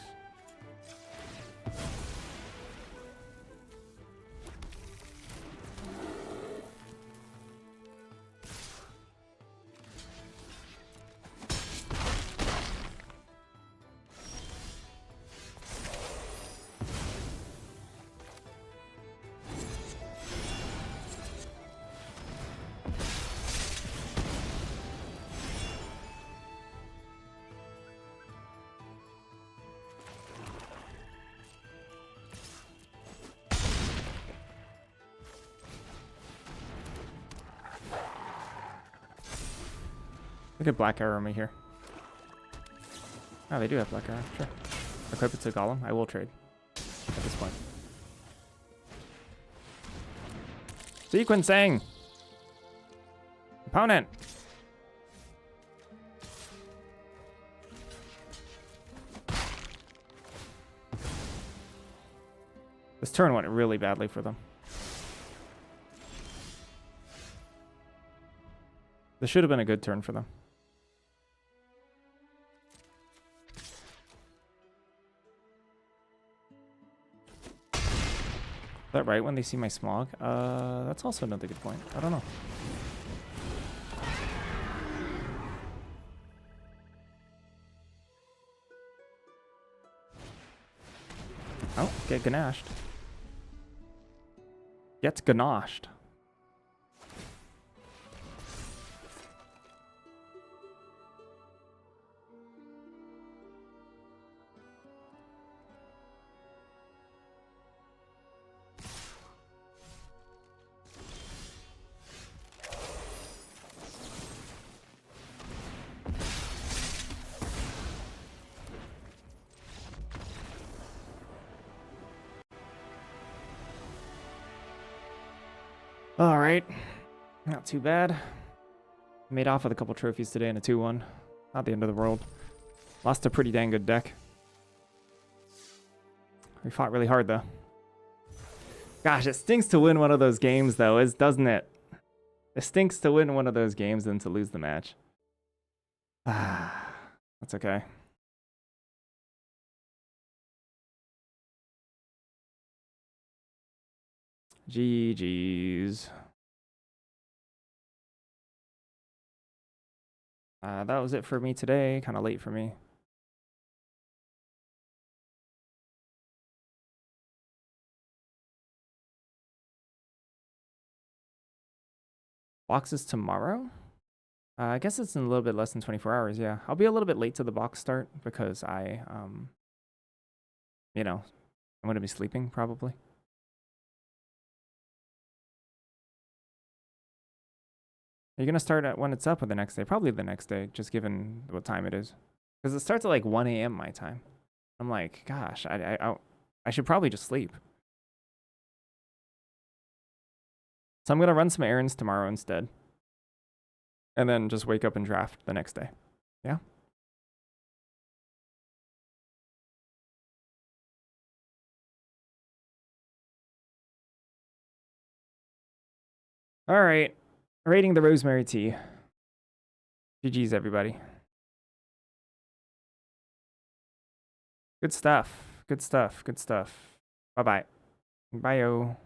Look at Black Arrow me here. Oh, they do have Black Arrow. Sure. Equip it to Golem. I will trade at this point. Sequencing! Opponent! This turn went really badly for them. This should have been a good turn for them. Is that right when they see my smog? That's also another good point. I don't know. Oh, get ganashed. Get ganashed. All right, not too bad. Made off with a couple trophies today in a 2-1. Not the end of the world. Lost a pretty dang good deck. We fought really hard though. Gosh, it stinks to win one of those games though, doesn't it? It stinks to win one of those games than to lose the match. Ah, that's okay. GG's. That was it for me today. Kind of late for me. Boxes tomorrow? I guess it's in a little bit less than 24 hours, yeah. I'll be a little bit late to the box start because I, you know, I'm going to be sleeping probably. Are you going to start at when it's up or the next day? Probably the next day, just given what time it is. Because it starts at like 1 a.m. my time. I'm like, gosh, I should probably just sleep. So I'm going to run some errands tomorrow instead. And then just wake up and draft the next day. Yeah? All right. Rating the rosemary tea. GG's, everybody. Good stuff. Good stuff. Good stuff. Bye-bye. Bye-o.